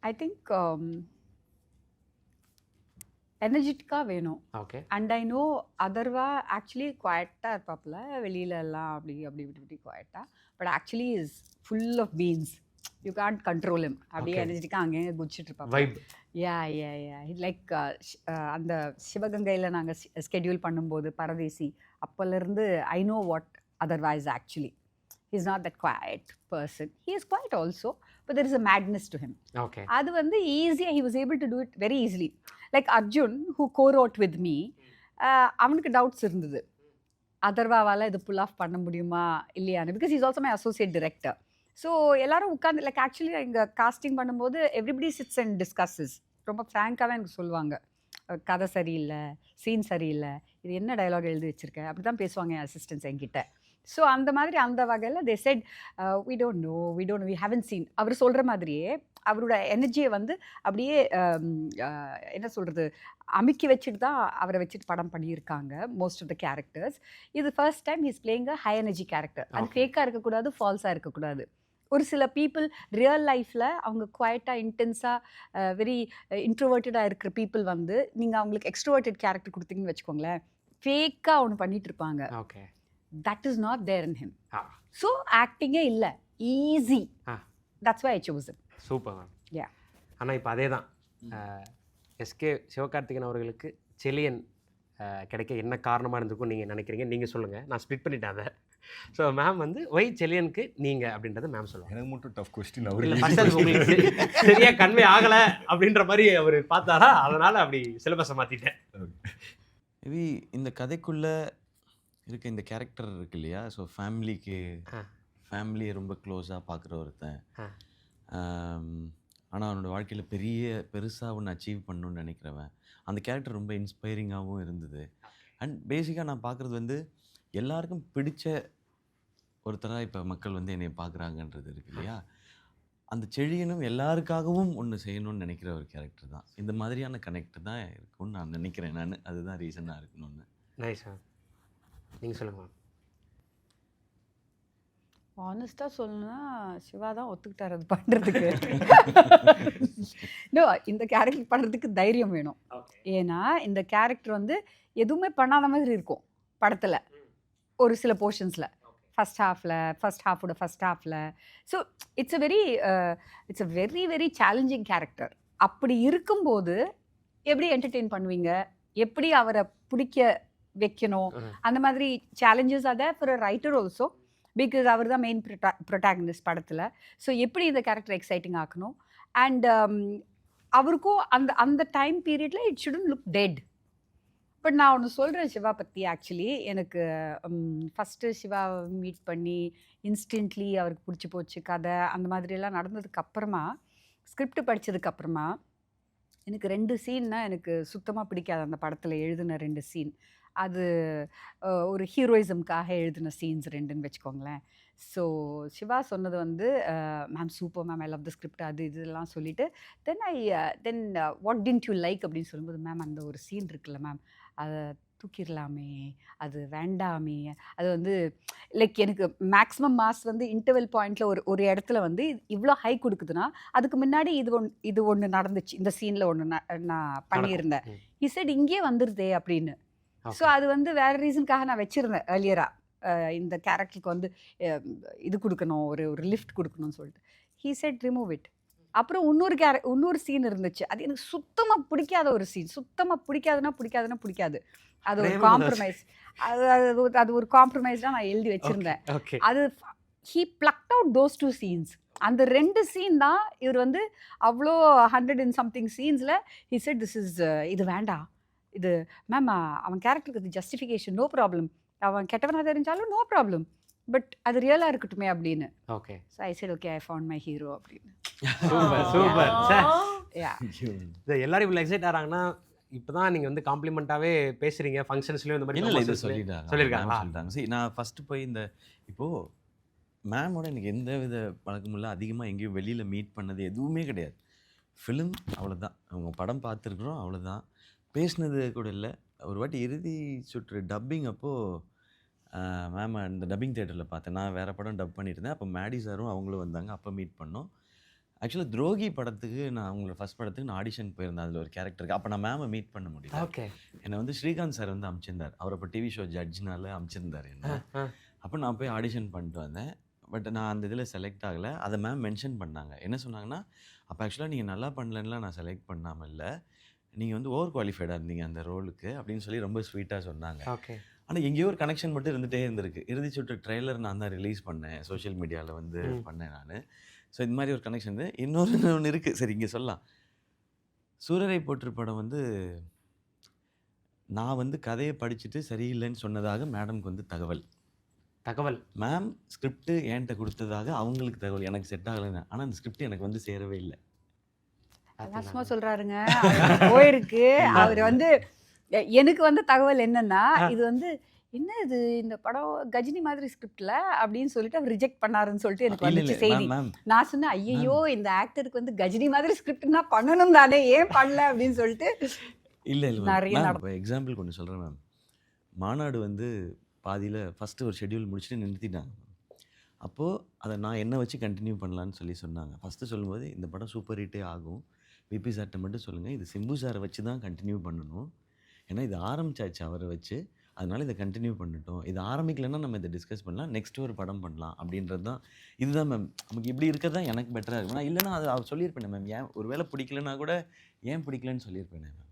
I think எனர்ஜெட்டிக்காக வேணும். Okay. And I know Atharva actually குவாய்ட்டாக இருப்பாப்புல, வெளியில எல்லாம் அப்படி அப்படி இப்படி இப்படி குவாய்ட்டாக, but actually is full of beans. You can't control him. அப்படியே Okay. எனர்ஜெட்டிக்காக அங்கேயே குதிச்சிட்டு இருப்பாங்க. வைப். யா யா யா லைக் அந்த சிவகங்கையில் நாங்கள் ஸ்கெடியூல் பண்ணும்போது பரதேசி அப்போலேருந்து I know what Atharva is actually. He is not that quiet person. He is quiet also, but there is a madness to him. Okay. அது வந்து ஈஸியாக he was able to do it very easily. Like Arjun who co-wrote with me, அவனுக்கு doubts இருந்தது அதர்வாவால் இது pull off பண்ண முடியுமா இல்லையான்னு, because is also my associate director. So எல்லாரும் உட்காந்து லைக் ஆக்சுவலி இங்கே காஸ்டிங் பண்ணும்போது எவ்ரிபடி சிட்ஸ் அண்ட் டிஸ்கஸஸ். ரொம்ப ஃப்ராங்காக எனக்கு சொல்லுவாங்க, கதை சரியில்லை, சீன் சரியில்லை, இது என்ன டயலாக் எழுதி வச்சுருக்கேன், அப்படி தான் பேசுவாங்க என் அசிஸ்டன்ஸ் என்கிட்ட. ஸோ அந்த மாதிரி அந்த வகையில் they said we don't know we haven't seen. அவர் சொல்கிற மாதிரியே அவரோட எனர்ஜியை வந்து அப்படியே என்ன சொல்கிறது, அமுக்கி வச்சுட்டு தான் அவரை வச்சுட்டு படம் பண்ணியிருக்காங்க மோஸ்ட் ஆஃப் த கேரக்டர்ஸ். இது first time he's playing a high energy character. அது ஃபேக்காக இருக்கக்கூடாது, ஃபால்ஸாக இருக்கக்கூடாது. ஒரு சில பீப்புள் ரியல் லைஃப்பில் அவங்க குவாய்ட்டாக இன்டென்ஸாக வெரி இன்ட்ரோவர்ட்டடாக இருக்கிற பீப்புள் வந்து நீங்கள் அவங்களுக்கு எக்ஸ்ட்ரோவர்ட்டட் கேரக்டர் கொடுத்தீங்கன்னு வச்சுக்கோங்களேன், ஃபேக்காக ஒன்று பண்ணிட்டு இருப்பாங்க. Okay. That is not there in him. Ah. So ஆக்டிங்கே இல்லை, easy. Ah. That's why I chose it. Super ma'am. Yeah. ஆனால் இப்போ அதே தான் எஸ்கே சிவகார்த்திகேயன் அவர்களுக்கு செலியன் கிடைக்க என்ன காரணமாக இருந்திருக்கும் நீங்கள் நினைக்கிறீங்க? நீங்கள் சொல்லுங்கள், நான் ஸ்ப்ளிட் பண்ணிட்டேன் அதை. ஸோ மேம் வந்து ஒய் செலியனுக்கு நீங்கள் அப்படின்றத மேம் சொல்லுவாங்க. எனக்கு மட்டும் டஃப் கொஸ்டின். இல்லை, அவர் ஃபர்ஸ்ட் அது உங்களுக்கு சரியாக கன்வே ஆகலை அப்படின்ற மாதிரி அவர் பார்த்தாரா, அதனால் அப்படி சிலபஸை மாற்றிட்டேன். மேபி இந்த கதைக்குள்ளே இருக்க இந்த கேரக்டர் இருக்கு இல்லையா, ஸோ ஃபேமிலியை ரொம்ப க்ளோஸாக பார்க்குற ஒருத்தன், ஆனால் அவனோட வாழ்க்கையில் பெருசாக ஒன்று அச்சீவ் பண்ணணுன்னு நினைக்கிறவன், அந்த கேரக்டர் ரொம்ப இன்ஸ்பைரிங்காகவும் இருந்தது. அண்ட் பேசிக்காக நான் பார்க்குறது வந்து எல்லாருக்கும் பிடிச்ச ஒருத்தராக இப்போ மக்கள் வந்து என்னை பார்க்குறாங்கன்றது இருக்கு இல்லையா, அந்த செழியனும் எல்லாருக்காகவும் ஒன்று செய்யணும்னு நினைக்கிற ஒரு கேரக்டர் தான். இந்த மாதிரியான கனெக்ட் தான் இருக்கும்னு நான் நினைக்கிறேன். அதுதான் ரீசனாக இருக்கணும்னு. Nice ma'am. நீங்கள் சொல்லுங்கள் மேம். ஆனஸ்ட்டாக சொல்லணும்னா சிவா தான் ஒத்துக்கிட்டார் அது பண்ணுறதுக்கு. நோ, இந்த கேரக்டர் பண்ணுறதுக்கு தைரியம் வேணும். ஏன்னா இந்த கேரக்டர் வந்து எதுவுமே பண்ணாத மாதிரி இருக்கும் படத்தில் ஒரு சில போர்ஷன்ஸில், ஃபஸ்ட் ஹாஃபில். So it's a very very challenging character. அப்படி இருக்கும்போது எப்படி என்டர்டெயின் பண்ணுவீங்க, எப்படி அவரை பிடிக்க வைக்கணும், அந்த மாதிரி சேலஞ்சஸ் அதை for a writer also, because அவர் தான் மெயின் ப்ரொட்டாகனிஸ்ட் படத்தில். ஸோ எப்படி இந்த கேரக்டர் எக்ஸைட்டிங் ஆக்கணும், அண்ட் அவருக்கும் அந்த அந்த டைம் பீரியடில் it shouldn't look dead. But நான் ஒன்று சொல்கிறேன் சிவா பற்றி. ஆக்சுவலி எனக்கு ஃபஸ்ட்டு சிவாவை மீட் பண்ணி இன்ஸ்டன்ட்லி அவருக்கு பிடிச்சி போச்சு கதை, அந்த மாதிரியெல்லாம் நடந்ததுக்கப்புறமா, ஸ்கிரிப்ட் படித்ததுக்கப்புறமா எனக்கு 2 சீன்னா எனக்கு சுத்தமாக பிடிக்காது. அந்த படத்தில் எழுதின 2 சீன், அது ஒரு ஹீரோயிசம்காக எழுதின சீன்ஸ் 2ன்னு வச்சுக்கோங்களேன். ஸோ சிவா சொன்னது வந்து ma'am super ma'am, I love the script, அது இதெல்லாம் சொல்லிவிட்டு then what didn't you like அப்படின்னு சொல்லும்போது, மேம் அந்த ஒரு சீன் இருக்குல்ல மேம், அதை தூக்கிடலாமே, அது வேண்டாமே, அது வந்து லைக் எனக்கு மேக்ஸிமம் மாஸ் வந்து இன்டர்வெல் பாயிண்டில் ஒரு இடத்துல வந்து இவ்வளோ ஹை கொடுக்குதுன்னா அதுக்கு முன்னாடி இது ஒன்று நடந்துச்சு, இந்த சீனில் ஒன்று நான் பண்ணியிருந்தேன், இசைட் இங்கே வந்துடுதே அப்படின்னு. ஸோ அது வந்து வேறு ரீசனுக்காக நான் வச்சுருந்தேன் ஏர்லியராக, இந்த கேரக்டருக்கு வந்து இது கொடுக்கணும், ஒரு லிஃப்ட் கொடுக்கணும்னு சொல்லிட்டு. He set remove it. அப்புறம் இன்னொரு சீன் இருந்துச்சு, அது எனக்கு சுத்தமாக பிடிக்காத ஒரு சீன். சுத்தமாக பிடிக்காது. அது ஒரு காம்ப்ரமைஸ், அது ஒரு காம்ப்ரமைஸ்டாக நான் எழுதி வச்சுருந்தேன். அது he plugged out those 2 scenes. அந்த 2 சீன் தான் இவர் வந்து அவ்வளோ 100 and something சீன்ஸில் ஹீ செட் திஸ் இஸ், இது வேண்டாம், இது மேம் அவன் கேரக்டருக்கு இது ஜஸ்டிஃபிகேஷன், நோ ப்ராப்ளம், அவன் கெட்டவனாக தெரிஞ்சாலும் நோ ப்ராப்ளம், பட் அது ரியலாக இருக்கட்டுமே அப்படின்னு. Okay so I said okay I found my hero அப்படின்னு. Super sir. யா எல்லாரும் இவ்வளோ எக்ஸைட் ஆகிறாங்கன்னா இப்போ தான் நீங்கள் வந்து காம்ப்ளிமெண்ட்டாகவே பேசுகிறீங்க ஃபங்க்ஷன்ஸ்லையும் இந்த மாதிரி இல்லை இது சொல்லியிருக்காங்களா? சொல்லிட்டாங்க. சரி நான் ஃபஸ்ட்டு போய் இந்த இப்போது மேமோட எனக்கு எந்த வித பழக்கமும் இல்லை. அதிகமாக எங்கேயும் வெளியில் மீட் பண்ணது எதுவுமே கிடையாது. ஃபிலிம் அவ்வளோதான், அவங்க படம் பார்த்துருக்குறோம் அவ்வளோதான், பேசினது கூட இல்லை. ஒரு வாட்டி இறுதி சுற்று டப்பிங் அப்போது மேம் இந்த டப்பிங் தேட்டரில் பார்த்தேன். நான் வேறு படம் டப் பண்ணியிருந்தேன். அப்போ மேடி சாரும் அவங்களும் வந்தாங்க. அப்போ மீட் பண்ணோம். ஆக்சுவலாக துரோகி படத்துக்கு நான் அவங்களோட ஃபஸ்ட் படத்துக்கு நான் ஆடிஷன் போயிருந்தேன். அதில் ஒரு கேரக்டருக்கு அப்போ நான் மேமை மீட் பண்ண முடியல. ஓகே என்னை வந்து ஸ்ரீகாந்த் சார் வந்து அனுப்பிச்சிருந்தார். அவர் அப்போ டிவி ஷோ ஜட்ஜ்னால அனுப்பிச்சிருந்தார் என்ன. அப்போ நான் போய் ஆடிஷன் பண்ணிட்டு வந்தேன். பட் நான் அந்த இதில் செலக்ட் ஆகலை. அதை மேம் மென்ஷன் பண்ணாங்க. என்ன சொன்னாங்கன்னா, அப்போ ஆக்சுவலாக நீங்கள் நல்லா பண்ணலன்னா நான் செலக்ட் பண்ணாமல் இல்லை, நீங்கள் வந்து ஓவர் குவாலிஃபைடாக இருந்தீங்க அந்த ரோலுக்கு அப்படின்னு சொல்லி ரொம்ப ஸ்வீட்டாக சொன்னாங்க. ஓகே ஆனால் எங்கேயோ ஒரு கனெக்ஷன் மட்டும் இருந்துகிட்டே இருந்திருக்கு. இறுதி சுற்று ட்ரெய்லர் நான் தான் ரிலீஸ் பண்ணேன், சோஷியல் மீடியாவில் வந்து பண்ணேன் நான். ஸோ இது மாதிரி ஒரு கனெக்ஷன் இருக்குது. இன்னொன்று இருக்குது, சரி இங்கே சொல்லலாம். சூரரை போற்று படம் வந்து நான் வந்து கதையை படிச்சுட்டு சரியில்லைன்னு சொன்னதாக மேடம்க்கு வந்து தகவல். மேம் ஸ்கிரிப்ட் என்கிட்ட கொடுத்ததாக அவங்களுக்கு தகவல். எனக்கு செட் ஆகலைன்னு. ஆனால் அந்த ஸ்கிரிப்ட் எனக்கு வந்து சேரவே இல்லை. அதெல்லாம் சும்மா சொல்கிறாருங்க. போயிருக்கு. அவர் வந்து எனக்கு வந்து தகவல் என்னன்னா, இது வந்து என்ன இது இந்த படம் கஜினி மாதிரி ஸ்கிரிப்ட்ல அப்படின்னு சொல்லிட்டு அவர் ரிஜெக்ட் பண்ணாருன்னு சொல்லிட்டு எனக்கு வந்துச்சு செய்தி. நான் சொன்னேன், ஐயோ இந்த ஆக்டருக்கு வந்து கஜினி மாதிரி ஸ்கிரிப்ட்னா பண்ணணும் தானே, ஏன் பண்ணல அப்படின்னு சொல்லிட்டு. இல்லை நிறைய இப்போ எக்ஸாம்பிள் கொண்டு சொல்கிறேன் மேம். மாநாடு வந்து பாதியில் ஃபஸ்ட்டு ஒரு ஷெட்யூல் முடிச்சுட்டு நிறுத்திட்டாங்க. அப்போது அதை நான் என்ன வச்சு கண்டினியூ பண்ணலான்னு சொல்லி சொன்னாங்க. ஃபஸ்ட்டு சொல்லும்போது இந்த படம் சூப்பர் ஹிட்டே ஆகும், விபி சார்கிட்ட மட்டும் சொல்லுங்கள், இது சிம்பு சாரை வச்சு தான் கண்டினியூ பண்ணணும், ஏன்னா இது ஆரம்பிச்சாச்சு அவரை வச்சு, அதனால் இதை கண்டினியூ பண்ணட்டும், இது ஆரம்பிக்கலைன்னா நம்ம இதை டிஸ்கஸ் பண்ணலாம், நெக்ஸ்ட் ஒரு படம் பண்ணலாம் அப்படின்றது தான். இதுதான் மேம் நமக்கு இப்படி இருக்க தான் எனக்கு பெட்டராக இருக்கும். நான் இல்லைன்னா அது அவர் சொல்லியிருப்பேன் மேம். ஏன் ஒரு வேளை பிடிக்கலன்னா கூட ஏன் பிடிக்கலன்னு சொல்லியிருப்பேன் மேம்.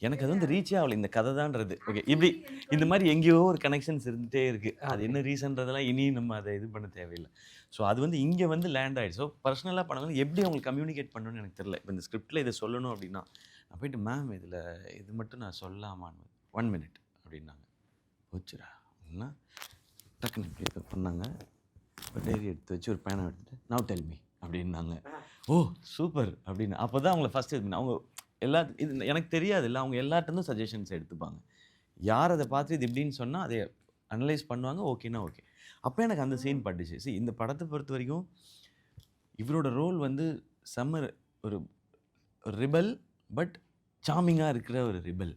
எனக்கு அது வந்து ரீச்சே ஆகலை இந்த கதை தான்றது. ஓகே இப்படி இந்த மாதிரி எங்கேயோ ஒரு கனெக்ஷன்ஸ் இருந்துகிட்டே இருக்குது. அது என்ன ரீசன்றதெல்லாம் இனி நம்ம அதை இது பண்ண தேவையில்லை. ஸோ அது வந்து இங்கே வந்து லேண்ட் ஆகிடுச்சு. ஸோ பர்சனலாக பண்ணவங்க எப்படி அவங்களுக்கு கம்யூனிகேட் பண்ணணும்னு எனக்கு தெரியல. இப்போ இந்த ஸ்கிரிப்டில் இதை சொல்லணும் அப்படின்னா நான் போயிட்டு மேம் இதில் இது மட்டும் நான் சொல்லலாமான்னு 1 minute அப்படின்னாங்க. போச்சுரா அப்படின்னா டக்குன்னு இப்படி பண்ணாங்க. ஒரு டைரி எடுத்து வச்சு ஒரு பேனை எடுத்துட்டு நவ் டெல் மீ அப்படின்னாங்க. ஓ சூப்பர் அப்படின்னு. அப்போ தான் அவங்கள ஃபஸ்ட்டு இது அவங்க எல்லா இது எனக்கு தெரியாது இல்லை, அவங்க எல்லார்ட்டேருந்தும் சஜஷன்ஸ் எடுத்துப்பாங்க. யார் அதை பார்த்து இது இப்படின்னு சொன்னால் அதை அனலைஸ் பண்ணுவாங்க. ஓகேனா ஓகே. அப்போ எனக்கு அந்த சீன் பட்டுச்சு. சரி இந்த படத்தை பொறுத்த வரைக்கும் இவரோட ரோல் வந்து செம்ம ஒரு ரிபல், பட் சாமிங்காக இருக்கிற ஒரு ரிபல்.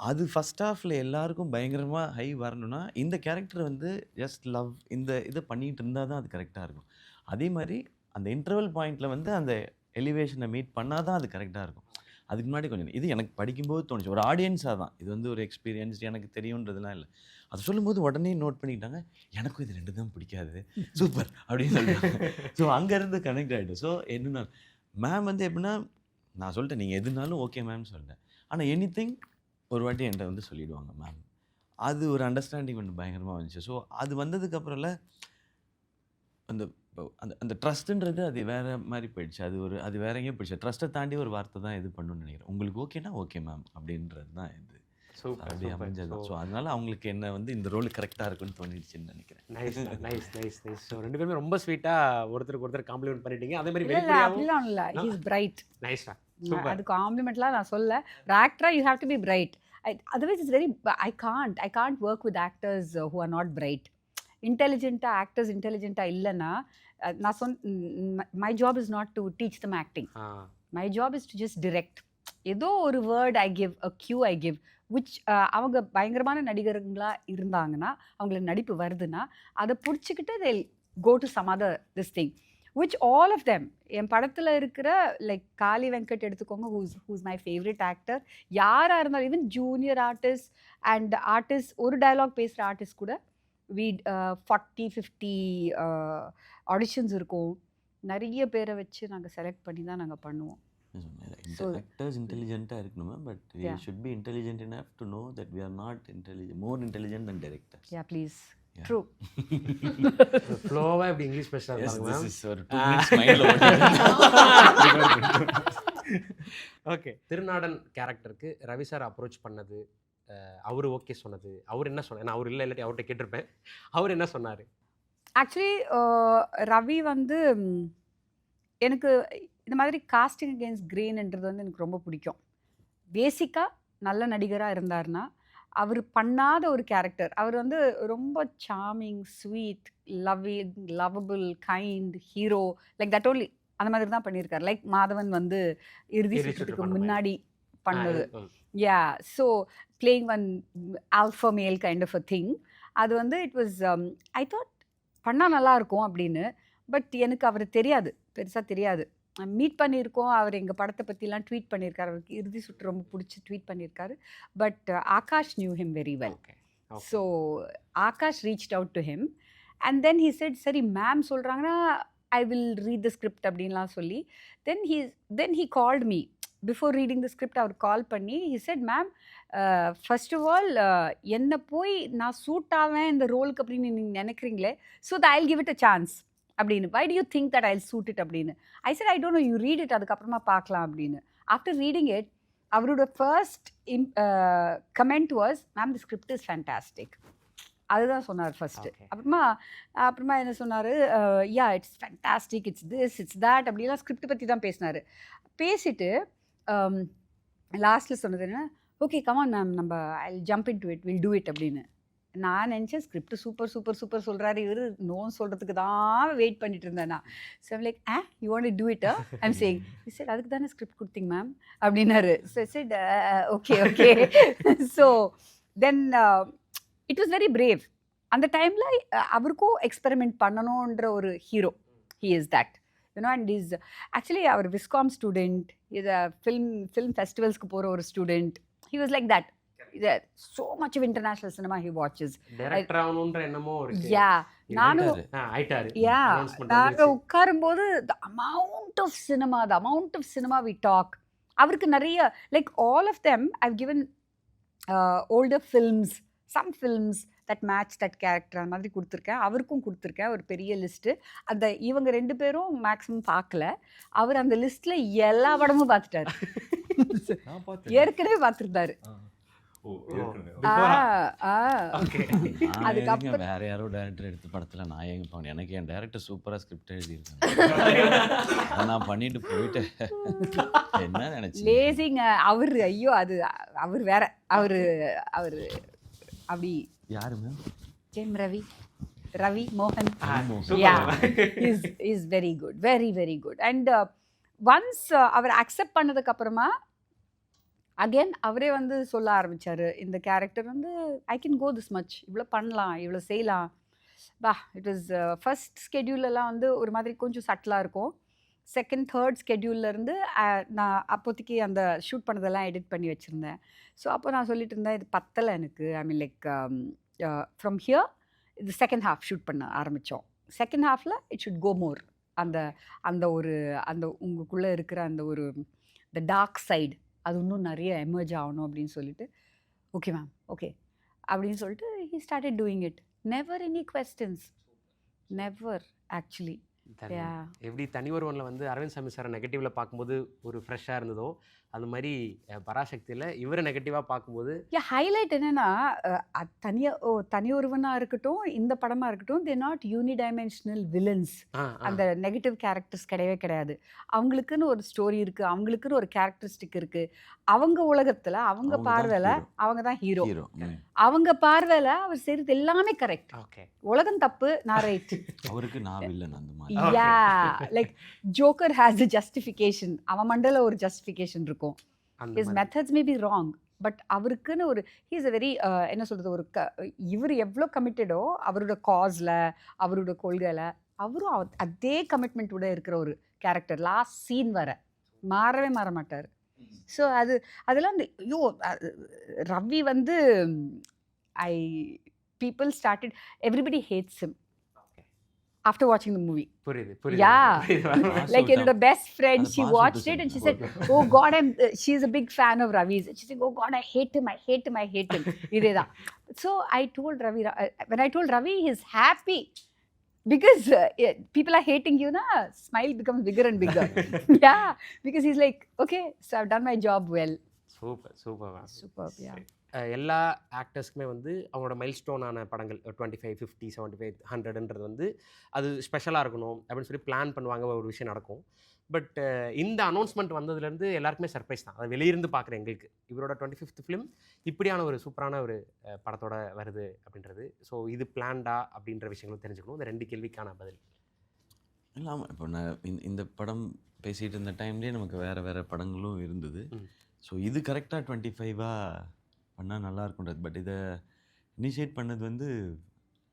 அது ஃபஸ்ட் ஹாஃபில் எல்லாருக்கும் பயங்கரமாக ஹை வரணும்னா இந்த கேரக்டர் வந்து ஜஸ்ட் லவ் இந்த இதை பண்ணிகிட்டு இருந்தால் தான் அது கரெக்டாக இருக்கும். அதே மாதிரி அந்த இன்டர்வல் பாயிண்டில் வந்து அந்த எலிவேஷனை மீட் பண்ணால் தான் அது கரெக்டாக இருக்கும். அதுக்கு முன்னாடி கொஞ்சம் இது எனக்கு படிக்கும்போது தோணுச்சு. ஒரு ஆடியன்ஸாக தான் இது வந்து ஒரு எக்ஸ்பீரியன்ஸ் எனக்கு தெரியுன்றதுலாம் இல்லை. அது சொல்லும்போது உடனே நோட் பண்ணிக்கிட்டாங்க, எனக்கும் இது 2 தான் பிடிக்காது, சூப்பர் அப்படின்னு சொல்லிட்டாங்க. ஸோ அங்கேருந்து கனெக்ட் ஆகிடும். ஸோ என்னன்னா மேம் வந்து எப்படின்னா நான் சொல்லிட்டேன் நீங்கள் எதுனாலும் ஓகே மேம் சொல்லிட்டேன். ஆனால் எனிதிங் ஒரு வாட்டி என்கிட்ட வந்து சொல்லிவிடுவாங்க மேம். அது ஒரு அண்டர்ஸ்டாண்டிங் வந்து பயங்கரமாக வந்துச்சு. ஸோ அது வந்ததுக்கப்புறம்ல அந்த அந்த அந்த ட்ரஸ்ட்டுன்றது அது வேறு மாதிரி போயிடுச்சு. அது வேற எங்கேயும் போயிடுச்சு. ட்ரஸ்ட்டை தாண்டி ஒரு வார்த்தை தான் இது பண்ணணும்னு நினைக்கிறேன். உங்களுக்கு ஓகேனா ஓகே மேம் அப்படின்றது தான் இது. அப்படி அமைஞ்சது. ஸோ அதனால அவங்களுக்கு என்ன வந்து இந்த ரோல் கரெக்டாக இருக்குன்னு தோணிடுச்சுன்னு நினைக்கிறேன். நைஸ். ஸோ 2 பேருமே ரொம்ப ஸ்வீட்டாக ஒருத்தருக்கு ஒருத்தர் காம்ப்ளிமெண்ட் பண்ணிட்டீங்க. அதே மாதிரி அப்படிலாம் இல்லை, ஹி இஸ் பிரைட். நைஸ்டா. அது காம்ப்ளிமெண்ட்லாம் நான் சொல்ல. ஒரு ஆக்டரா you have to be bright. Otherwise it's very I can't work with actors who are not bright. இன்டெலிஜென்ட்டாக ஆக்டர்ஸ் இன்டெலிஜென்ட்டாக இல்லைன்னா நான் my job is not to teach them acting. My job is to just direct. ஏதோ ஒரு word I give, a cue I give, which அவங்க பயங்கரமான நடிகர்களாக இருந்தாங்கன்னா அவங்களுக்கு நடிப்பு வருதுன்னா அதை பிடிச்சிக்கிட்டு they go to some other this thing which all of them. என் படத்தில் இருக்கிற லைக் காளி வெங்கட் எடுத்துக்கோங்க, who's my favorite actor. யாராக இருந்தாலும் even junior artist and artist ஒரு டயலாக் பேசுகிற ஆர்டிஸ்ட் கூட we 40-50 ஆடிஷன்ஸ் இருக்கும். நிறைய பேரை வச்சு நாங்கள் செலக்ட் பண்ணி தான் நாங்கள் பண்ணுவோம். ஆக்டர்ஸ் இன்டெலிஜென்ட்டாக இருக்கணுமா, but we should be intelligent enough to know that we are not more intelligent than directors. Yeah, please. Yeah. True. ஃப்ளோவாக இப்படி இங்கிலீஷ் பேசுகிறாங்க. Yes, this is ஒரு 2 minutes மைண்டில் ஓகே. திருநாடன் கேரக்டருக்கு ரவி சார் அப்ரோச் பண்ணது, அவர் ஓகே சொன்னது, அவர் என்ன சொன்னார்? நான் அவர் இல்லாட்டி அவர்கிட்ட கேட்டிருப்பேன். அவர் என்ன சொன்னார்? ஆக்சுவலி ரவி வந்து எனக்கு இந்த மாதிரி காஸ்டிங் அகேன்ஸ்ட் கிரேன்ன்றது வந்து எனக்கு ரொம்ப பிடிக்கும். பேசிக்காக நல்ல நடிகராக இருந்தாருன்னா அவர் பண்ணாத ஒரு கேரக்டர், அவர் வந்து ரொம்ப charming, sweet, lovable, kind hero, like that only அந்த மாதிரி தான் பண்ணியிருக்காரு. லைக் மாதவன் வந்து இறுதி சுற்றுக்கு முன்னாடி பண்ணது. யா, ஸோ பிளேயிங் ஒன் ஆல்ஃபா மேல் கைண்ட் ஆஃப் அ திங். அது வந்து இட் வாஸ் ஐ தாட் பண்ணால் நல்லாயிருக்கும் அப்படின்னு. பட் எனக்கு அவர் தெரியாது, பெருசாக தெரியாது. மீட் பண்ணியிருக்கோம், அவர் எங்கள் படத்தை பற்றிலாம் ட்வீட் பண்ணியிருக்காரு, அவருக்கு இறுதி சுற்று ரொம்ப பிடிச்சி ட்வீட் பண்ணியிருக்காரு. But Akash knew him very well. So Akash reached out to him and then he said சரி மேம் சொல்கிறாங்கன்னா I will read the script அப்படின்லாம் சொல்லி then he called me before reading the script. அவர் கால் பண்ணி he said ma'am first of all என்னை போய் நான் suit ஆவேன் இந்த ரோலுக்கு அப்படின்னு நீங்கள் நினைக்கிறீங்களே, so the I'll give it a chance அப்படின்னு. Why do you think that Jal suit it அப்படின்னு. ஐ said I don't know, you read it, அதுக்கப்புறமா பார்க்கலாம் அப்படின்னு. ஆஃப்டர் ரீடிங் இட் அவரோட first comment was ma'am the script is fantastic. அதுதான் சொன்னார் first. அப்புறமா என்ன சொன்னார், yeah it's fantastic, it's this it's that அப்படிலாம் ஸ்கிரிப்ட் பற்றி தான் பேசினார். பேசிட்டு லாஸ்ட்டில் சொன்னது என்ன, ஓகே கமான் மேம் நம்ம ஐ jump in to it, will do it அப்படின்னு. நான் நினச்சேன் ஸ்கிரிப்ட் சூப்பர் சூப்பர் சூப்பர் சொல்கிறாரு இவர், நோன்னு சொல்கிறதுக்கு தான் வெயிட் பண்ணிட்டு இருந்தேன் நான். So like you want to it I'm saying. He said அதுக்கு தானே ஸ்கிரிப்ட் கொடுத்தீங்க மேம் அப்படின்னாரு. So said okay okay. So then it was very brave. அந்த டைமில் அவருக்கும் எக்ஸ்பெரிமெண்ட் பண்ணணுன்ற ஒரு hero, he is that you know. And is actually அவர் விஸ்காம் ஸ்டூடெண்ட், இதை ஃபில்ம் ஃபெஸ்டிவல்ஸ்க்கு போகிற ஒரு student. He was like that. So much of international cinema he watches. Director ஆகணும்ன்ற எண்ணமோ இருக்கு. யா, நானும் ஆயிட்டாரு. யா, நாங்கள் உட்காரும்போது the amount of cinema we talk. அவருக்கு நிறைய like all of them I've given older films, some films that match that character அந்த மாதிரி கொடுத்துருக்கேன். அவருக்கும் கொடுத்துருக்கேன் ஒரு பெரிய லிஸ்ட்டு. அந்த இவங்க 2 பேரும் மேக்ஸிமம் பார்க்கல. அவர் அந்த லிஸ்ட்டில் எல்லா படமும் பார்த்துட்டாரு. ஏற்கனவே பார்த்துருந்தாரு. அதுக்கப்புறம் வேற யாரோ டைரக்டர் எடுத்த படத்துல நான் எங்க போனேன், எனக்கு என் டைரக்டர் சூப்பரா ஸ்கிரிப்ட் எழுதியிருக்காங்க, நான் பண்ணிட்டு போயிட்டேன். என்ன நினைச்சு லேசிங்க அவரு. ஐயோ அது அவர் வேற, அவரு அப்படி. யாரு மேம்? ஜெயம் ரவி மோகன். Yeah, is very good, very very good. And once அவர் அக்செப்ட் பண்ணதுக்கு அப்புறமா அகெயின் அவரே வந்து சொல்ல ஆரம்பித்தார், இந்த கேரக்டர் வந்து I can go this much, இவ்வளோ பண்ணலாம், இவ்வளோ செய்யலாம். இட் வாஸ் ஃபர்ஸ்ட் ஸ்கெட்யூலெல்லாம் வந்து ஒரு மாதிரி கொஞ்சம் சட்டிலாக இருக்கும். செகண்ட் தேர்ட் ஸ்கெட்யூல்லேருந்து நான் அப்போதைக்கு அந்த ஷூட் பண்ணதெல்லாம் எடிட் பண்ணி வச்சுருந்தேன். ஸோ அப்போ நான் சொல்லிட்டு இருந்தேன் இது பத்தலை எனக்கு. ஐ மீன் லைக் ஃப்ரம் ஹியர் இது செகண்ட் ஹாஃப் ஷூட் பண்ண ஆரம்பித்தோம். செகண்ட் ஹாஃபில் இட் ஷுட் கோ மோர். அந்த உங்களுக்குள்ளே இருக்கிற அந்த ஒரு த டார்க் சைடு அது இன்னும் நிறைய எமர்ஜ் ஆகணும் அப்படின்னு சொல்லிட்டு ஓகே மேம் ஓகே அப்படின்னு சொல்லிட்டு he started doing it. Never any questions, never actually. எப்படி தனி ஒருவனில் வந்து அரவிந்த் சாமி சாரை நெகட்டிவில் பார்க்கும்போது ஒரு ஃப்ரெஷ்ஷாக இருந்ததோ அது மாதிரி பராசக்தியில் இவரை நெகட்டிவாக பார்க்கும்போது ஹைலைட் என்னென்னா தனி ஒருவனாக இருக்கட்டும் இந்த படமாக இருக்கட்டும், தே நாட் யூனிடைமென்ஷனல் வில்லன்ஸ். அந்த நெகட்டிவ் கேரக்டர்ஸ் கிடையவே கிடையாது. அவங்களுக்குன்னு ஒரு ஸ்டோரி இருக்குது, அவங்களுக்குன்னு ஒரு கேரக்டரிஸ்டிக் இருக்குது. அவங்க உலகத்தில் அவங்க பார்வையில் அவங்க தான் ஹீரோ. அவங்க பார்வையில் அவர் செய்கிறது எல்லாமே கரெக்ட். உலகம் தப்பு, நான் ரைட். அவருக்கு நான் வில்லன் அந்த மாதிரி. Yeah, like Joker has a justification, அவன் மண்டல ஒரு ஜஸ்டிஃபிகேஷன் இருக்கும். His methods may be wrong, but அவருக்குன்னு ஒரு he is a very என்ன சொல்கிறது, ஒரு இவர் எவ்வளோ கமிட்டடோ அவரோட காஸில் அவரோட கொள்கையில் அவரும் அதே கமிட்மெண்ட்டோட இருக்கிற ஒரு கேரக்டர். லாஸ்ட் சீன் வர மாறவே மாற மாட்டார். ஸோ அதெல்லாம் வந்து ஐயோ ரவி வந்து people started, everybody hates him after watching the movie. Yeah, like the best friend, she watched it and she said, oh God, she's a big fan of Ravi's. She said, oh God, I hate him. Ideda. So I told Ravi, when I told Ravi, he's happy because people are hating you, na smile becomes bigger and bigger. Yeah, because he's like, okay, so I've done my job well. Super. Yeah. எல்லா ஆக்டர்ஸ்க்குமே வந்து அவங்களோட மைல்ஸ்டோனான படங்கள் 25, 50, 75, 100ன்றது வந்து அது ஸ்பெஷலாக இருக்கணும் அப்படின்னு சொல்லி பிளான் பண்ணுவாங்க, ஒரு விஷயம் நடக்கும். பட் இந்த அனௌன்ஸ்மெண்ட் வந்ததுலேருந்து எல்லாருக்குமே சர்ப்ரைஸ் தான். அதை வெளியிருந்து பார்க்குற எங்களுக்கு இவரோட 25th ஃபிலிம் இப்படியான ஒரு சூப்பரான ஒரு படத்தோட வருது அப்படின்றது. ஸோ இது பிளான்டா அப்படின்ற விஷயங்களும் தெரிஞ்சுக்கணும். இந்த 2 கேள்விக்கான பதில். இல்லாமல் இப்போ நான் இந்த படம் பேசிகிட்டு இருந்த டைம்லேயே நமக்கு வேறு படங்களும் இருந்தது. ம். ஸோ இது கரெக்டாக 25ஆக பண்ணால் நல்லா இருக்குன்றது. பட் இதை இனிஷியேட் பண்ணது வந்து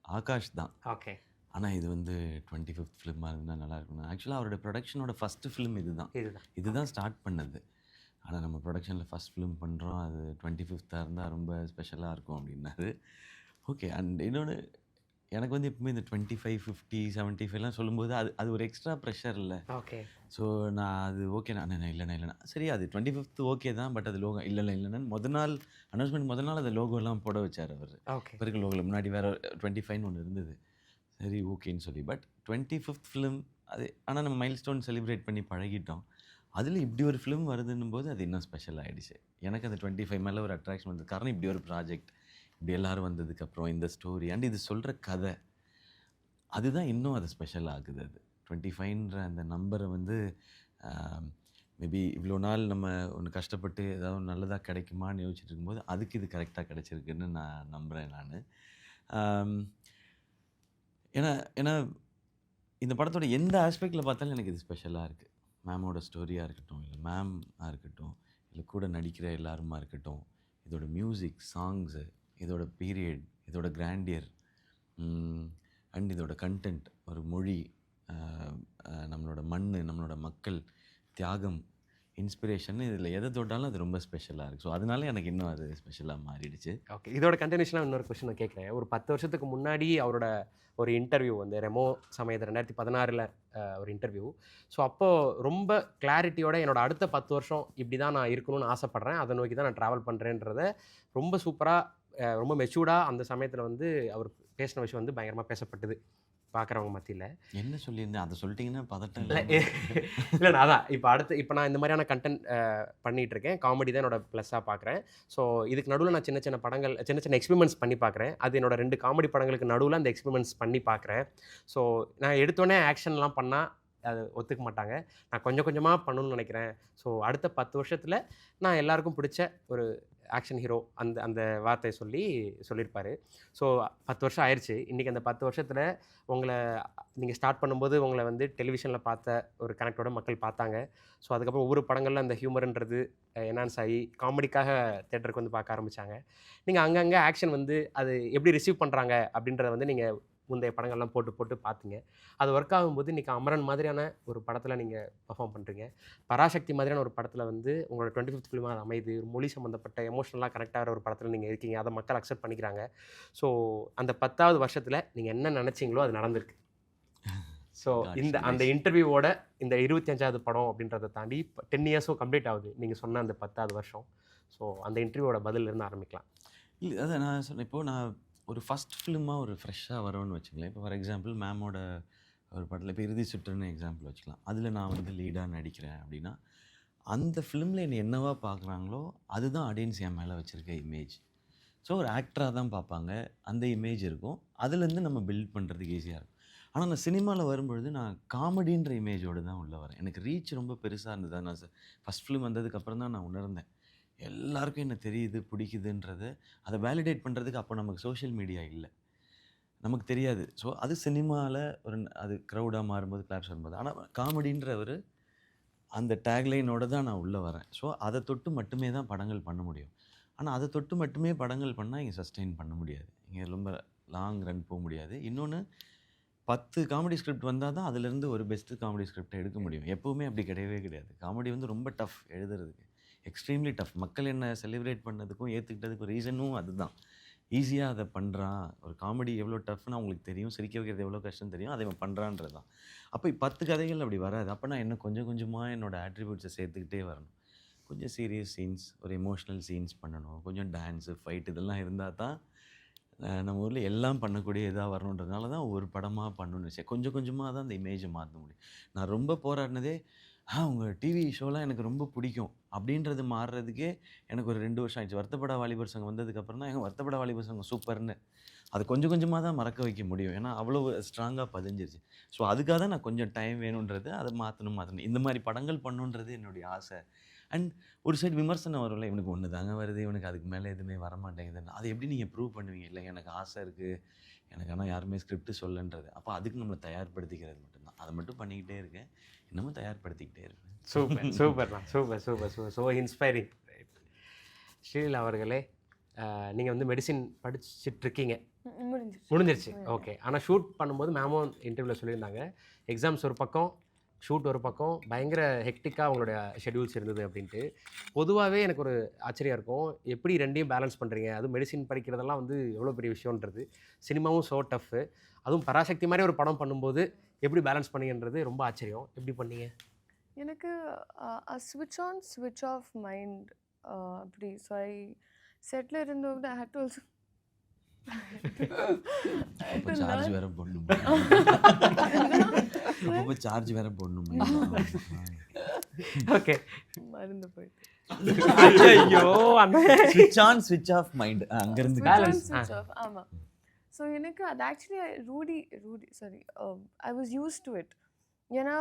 ஆகாஷ் தான். ஓகே. ஆனால் இது வந்து 25th ஃபிலிமாக இருந்தால் நல்லா இருக்கும். ஆக்சுவலாக அவரோட ப்ரொடக்ஷனோட ஃபஸ்ட்டு ஃபிலிம் இதுதான். இதுதான் ஸ்டார்ட் பண்ணது. ஆனால் நம்ம ப்ரொடக்ஷனில் ஃபஸ்ட் ஃபிலிம் பண்ணுறோம், அது 25th இருந்தால் ரொம்ப ஸ்பெஷலாக இருக்கும் அப்படின்னாரு. ஓகே. அண்ட் இன்னொன்று எனக்கு வந்து எப்பவுமே இந்த 25, 50, 75லாம் சொல்லும்போது அது ஒரு எக்ஸ்ட்ரா ப்ரெஷர் இல்லை. ஓகே. ஸோ நான் அது ஓகே நான் இல்லைண்ணா சரி அது 25th ஓகே தான். பட் அது லோகோ இல்லைன்னா நாள் அனௌன்ஸ்மெண்ட் நாள் அந்த லோகோலாம் போட வச்சார் அவர். ஓகே. இப்போ இருக்க லோகோவில் முன்னாடி வேறு 25ன்னு ஒன்று இருந்தது. சரி ஓகேன்னு சொல்லி. பட் 25th ஃபிலிம் அது ஆனால் நம்ம மைல்ஸ்டோன் செலிப்ரேட் பண்ணி பழகிட்டோம். அதில் இப்படி ஒரு ஃபிலிம் வருதுன்னும் போது அது இன்னும் ஸ்பெஷல் ஆகிடுச்சு. எனக்கு அந்த 25 மேலே ஒரு அட்ராக்ஷன் வந்தது. காரணம் இப்படி ஒரு ப்ராஜெக்ட், இப்படி எல்லோரும் வந்ததுக்கப்புறம் இந்த ஸ்டோரி அண்ட் இது சொல்கிற கதை, அதுதான் இன்னும் அது ஸ்பெஷல் ஆகுது. அது 25ன்ற அந்த நம்பரை வந்து மேபி இவ்வளோ நாள் நம்ம ஒன்று கஷ்டப்பட்டு ஏதாவது ஒன்று நல்லதாக கிடைக்குமான்னு யோசிச்சுட்டு இருக்கும்போது அதுக்கு இது கரெக்டாக கிடச்சிருக்குன்னு நான் நம்புகிறேன் நான். ஏன்னா இந்த படத்தோட எந்த ஆஸ்பெக்டில் பார்த்தாலும் எனக்கு இது ஸ்பெஷலாக இருக்குது. மேமோட ஸ்டோரியாக இருக்கட்டும், இல்லை மேமாக இருக்கட்டும், இல்லை கூட நடிக்கிற எல்லாருமா இருக்கட்டும், இதோட மியூசிக், சாங்ஸு, இதோட பீரியட், இதோட கிராண்டியர் அண்ட் இதோட கண்டென்ட், ஒரு மொழி, நம்மளோட மண், நம்மளோட மக்கள், தியாகம், இன்ஸ்பிரேஷன், இதில் எதை தொட்டாலும் அது ரொம்ப ஸ்பெஷலாக இருக்குது. ஸோ அதனால எனக்கு இன்னும் அது ஸ்பெஷலாக மாறிடுச்சு. ஓகே. இதோட கண்டினியூஷனாக இன்னொரு கொஸ்டின் நான் கேட்குறேன். ஒரு 10 வருஷத்துக்கு முன்னாடி அவரோட ஒரு இன்டர்வியூ வந்து ரெமோ சமயத்தில் 2016 ஒரு இன்டர்வியூ. ஸோ அப்போது ரொம்ப கிளாரிட்டியோட என்னோட அடுத்த 10 வருஷம் இப்படி தான் நான் இருக்கணும்னு ஆசைப்பட்றேன், அதை நோக்கி தான் நான் ட்ராவல் பண்ணுறேன்றத ரொம்ப சூப்பராக ரொம்ப மெச்சூர்டாக அந்த சமயத்தில் வந்து அவர் பேசின விஷயம் வந்து பயங்கரமாக பேசப்பட்டது பார்க்குறவங்க மத்தியில். என்ன சொல்லியிருந்தேன் அதை சொல்லிட்டீங்கன்னா பதட்டம் இல்லை இல்லைண்ணா, அதான் இப்போ நான் இந்த மாதிரியான கண்டென்ட் பண்ணிகிட்ருக்கேன். காமெடி தான் என்னோட ப்ளஸ்ஸாக பார்க்குறேன். ஸோ இதுக்கு நடுவில் நான் சின்ன சின்ன எக்ஸ்பெரிமெண்ட்ஸ் பண்ணி பார்க்குறேன். அது என்னோட 2 காமெடி படங்களுக்கு நடுவில் அந்த எக்ஸ்பெரிமெண்ட்ஸ் பண்ணி பார்க்குறேன். ஸோ நான் எடுத்தோடனே ஆக்ஷன்லாம் பண்ணால் அது ஒத்துக்க மாட்டாங்க. நான் கொஞ்சம் கொஞ்சமாக பண்ணணும்னு நினைக்கிறேன். ஸோ அடுத்த 10 வருஷத்தில் நான் எல்லாருக்கும் பிடிச்ச ஒரு ஆக்ஷன் ஹீரோ அந்த வார்த்தையை சொல்லியிருப்பார். ஸோ 10 வருஷம் ஆயிடுச்சு. இன்றைக்கி அந்த 10 வருஷத்தில் உங்களை நீங்கள் ஸ்டார்ட் பண்ணும்போது உங்களை வந்து டெலிவிஷனில் பார்த்த ஒரு கனெக்டோட மக்கள் பார்த்தாங்க. ஸோ அதுக்கப்புறம் ஒவ்வொரு படங்களில் அந்த ஹியூமர்ன்றது என்ஹான்ஸ் ஆகி காமெடிக்காக தேட்டருக்கு வந்து பார்க்க ஆரம்பித்தாங்க. நீங்கள் அங்கங்கே ஆக்ஷன் வந்து அது எப்படி ரிசீவ் பண்ணுறாங்க அப்படின்றத வந்து நீங்கள் முந்தைய படங்கள்லாம் போட்டு பார்த்தீங்க. அது ஒர்க் ஆகும்போது இன்றைக்கி அமரன் மாதிரியான ஒரு படத்தில் நீங்கள் பர்ஃபார்ம் பண்ணுறீங்க. பராசக்தி மாதிரியான ஒரு படத்தில் வந்து உங்களோட 25th ஃபிலிமாக அது அமைது. ஒரு மொழி சம்மந்தப்பட்ட எமோஷனலாக கனெக்ட் ஆகிற ஒரு படத்தில் நீங்கள் இருக்கீங்க. அதை மக்கள் அக்செப்ட் பண்ணிக்கிறாங்க. ஸோ அந்த 10வது வருஷத்தில் நீங்கள் என்ன நினச்சிங்களோ அது நடந்திருக்கு. ஸோ அந்த இன்டர்வியூவோட இந்த 25வது படம் அப்படின்றத தாண்டி 10 இயர்ஸும் கம்ப்ளீட் ஆகுது நீங்கள் சொன்ன அந்த 10வது வருஷம். ஸோ அந்த இன்டர்வியூவோட பதிலிருந்து ஆரம்பிக்கலாம். இல்லை அதை நான் சொன்னேன். இப்போது நான் ஒரு ஃபஸ்ட் ஃபிலிமாக ஒரு ஃப்ரெஷ்ஷாக வரோன்னு வச்சுக்கலாம். இப்போ ஃபார் எக்ஸாம்பிள் மேமோட ஒரு படத்தில் இப்போ இறுதி சுற்றுன்னு எக்ஸாம்பிள் வச்சுக்கலாம். அதில் நான் வந்து லீடாக நடிக்கிறேன் அப்படின்னா அந்த ஃபிலிமில் என்னை என்னவா பார்க்குறாங்களோ அதுதான் ஆடியன்ஸ் என் மேலே வச்சுருக்க இமேஜ். ஸோ ஒரு ஆக்டராக தான் பார்ப்பாங்க, அந்த இமேஜ் இருக்கும். அதுலேருந்து நம்ம பில்ட் பண்ணுறதுக்கு ஈஸியாக இருக்கும். ஆனால் நான் சினிமாவில் வரும்பொழுது நான் காமெடின்ற இமேஜோடு தான் உள்ளே வரேன். எனக்கு ரீச் ரொம்ப பெருசாக இருந்தது. நான் ஃபஸ்ட் ஃபிலிம் வந்ததுக்கப்புறம் தான் நான் உணர்ந்தேன் எல்லாருக்கும் என்ன தெரியுது பிடிக்குதுன்றது. அதை வேலிடேட் பண்ணுறதுக்கு அப்போ நமக்கு சோஷியல் மீடியா இல்லை, நமக்கு தெரியாது. ஸோ அது சினிமாவில் அது க்ரௌடாக மாறும்போது கிளாப்ஸ் வரும்போது. ஆனால் காமெடின்ற ஒரு அந்த டேக்லைனோடு தான் நான் உள்ளே வரேன். ஸோ அதை தொட்டு மட்டுமே தான் படங்கள் பண்ண முடியும். ஆனால் அதை தொட்டு மட்டுமே படங்கள் பண்ணால் இங்கே சஸ்டெயின் பண்ண முடியாது, இங்கே ரொம்ப லாங் ரன் போக முடியாது. இன்னொன்று 10 காமெடி ஸ்கிரிப்ட் வந்தால் தான் அதுலேருந்து ஒரு பெஸ்ட்டு காமெடி ஸ்கிரிப்டை எடுக்க முடியும். எப்போவுமே அப்படி கிடையவே கிடையாது. காமெடி வந்து ரொம்ப டஃப் எழுதுறதுக்கு, எக்ஸ்ட்ரீம்லி டஃப். மக்கள் என்ன செலிப்ரேட் பண்ணதுக்கும் ஏற்றுக்கிட்டதுக்கும் ரீசனும் அதுதான். ஈஸியாக அதை பண்ணுறான். ஒரு காமெடி எவ்வளோ டஃப்னு அவங்களுக்கு தெரியும், சிரிக்க வைக்கிறது எவ்வளோ கஷ்டம் தெரியும், அதை அவன் பண்ணுறான்றது தான். அப்போ 10 கதைகள் அப்படி வராது. அப்போ நான் என்ன கொஞ்சம் கொஞ்சமாக என்னோடய ஆட்ரிபியூட்ஸை சேர்த்துக்கிட்டே வரணும். கொஞ்சம் சீரியஸ் சீன்ஸ், ஒரு எமோஷ்னல் சீன்ஸ் பண்ணணும், கொஞ்சம் டான்ஸு, ஃபைட் இதெல்லாம் இருந்தால் தான் நம்ம ஊரில் எல்லாம் பண்ணக்கூடிய இதாக வரணுன்றதுனால தான் ஒரு படமாக பண்ணணும்னு வச்சேன். கொஞ்சம் கொஞ்சமாக தான் அந்த இமேஜை மாற்ற முடியும். நான் ரொம்ப போராடினதே உங்கள் டிவி ஷோலாம் எனக்கு ரொம்ப பிடிக்கும் அப்படின்றது மாறுறதுக்கே எனக்கு ஒரு 2 வருஷம் ஆயிடுச்சு. வருத்தப்பட வாலிபர் சங்கம் வந்ததுக்கப்புறம் தான் வருத்தப்பட வாலிபர் சங்கம் சூப்பர்னு அது கொஞ்சம் கொஞ்சமாக தான் மறக்க வைக்க முடியும். ஏன்னா அவ்வளோ ஸ்ட்ராங்காக பதிஞ்சிருச்சு. ஸோ அதுக்காக தான் நான் கொஞ்சம் டைம் வேணுன்றது, அதை மாற்றணும். இந்த மாதிரி படங்கள் பண்ணுன்றது என்னுடைய ஆசை. அண்ட் ஒரு சைடு விமர்சனம் வரும்ல, இவனுக்கு ஒன்று தாங்க வருது, இவனுக்கு அதுக்கு மேலே எதுவுமே வரமாட்டேங்குதுன்னு. அது எப்படி நீங்கள் ப்ரூவ் பண்ணுவீங்க? இல்லை எனக்கு ஆசை இருக்குது, எனக்கு ஆனால் யாருமே ஸ்கிரிப்ட் சொல்லன்றது. அப்போ அதுக்கு நம்மளை தயார்படுத்திக்கிறது மட்டும்தான். அதை மட்டும் பண்ணிக்கிட்டே இருக்கேன், இன்னமும் தயார்படுத்திக்கிட்டே இருக்கேன். சூப்பர்ண்ணா, சூப்பர். So inspiring. ஸ்ரீலீலா அவர்களே, நீங்கள் வந்து மெடிசின் படிச்சுட்டு இருக்கீங்க, முடிஞ்சிருச்சு. ஓகே. ஆனால் ஷூட் பண்ணும்போது மேமும் இன்டர்வியூவில் சொல்லியிருந்தாங்க, எக்ஸாம்ஸ் ஒரு பக்கம், ஷூட் ஒரு பக்கம், பயங்கர ஹெக்டிக்காக அவங்களுடைய ஷெட்யூல்ஸ் இருந்தது அப்படின்ட்டு. பொதுவாகவே எனக்கு ஒரு ஆச்சரியம் இருக்கும், எப்படி ரெண்டையும் பேலன்ஸ் பண்ணுறீங்க? அதுவும் மெடிசின் படிக்கிறதெல்லாம் வந்து எவ்வளோ பெரிய விஷயன்றது. சினிமாவும் ஸோ டஃப்பு, அதுவும் பராசக்தி மாதிரி ஒரு படம் பண்ணும்போது எப்படி பேலன்ஸ் பண்ணீங்கன்றது ரொம்ப ஆச்சரியம். எப்படி பண்ணீங்க? எனக்கு ஸ்விட்ச் ஆன் ஸ்விட்ச் ஆஃப் மைண்ட் அப்படி. ஸோ ஐ செட்டில் இருந்தவங்க ஐ ஹேட் டு ஆல்சோ சார்ஜ் வேற போடணும். அப்போ சார்ஜ் வேற போடணும். ஓகே, மறந்து போயிட்டு. ஐயோ, ஸ்விட்ச் ஆன் ஸ்விட்ச் ஆஃப் மைண்ட், அங்கேருந்து பேலன்ஸ். ஆமாம். ஸோ எனக்கு அது actually Rudy sorry I was use to it. ஏன்னா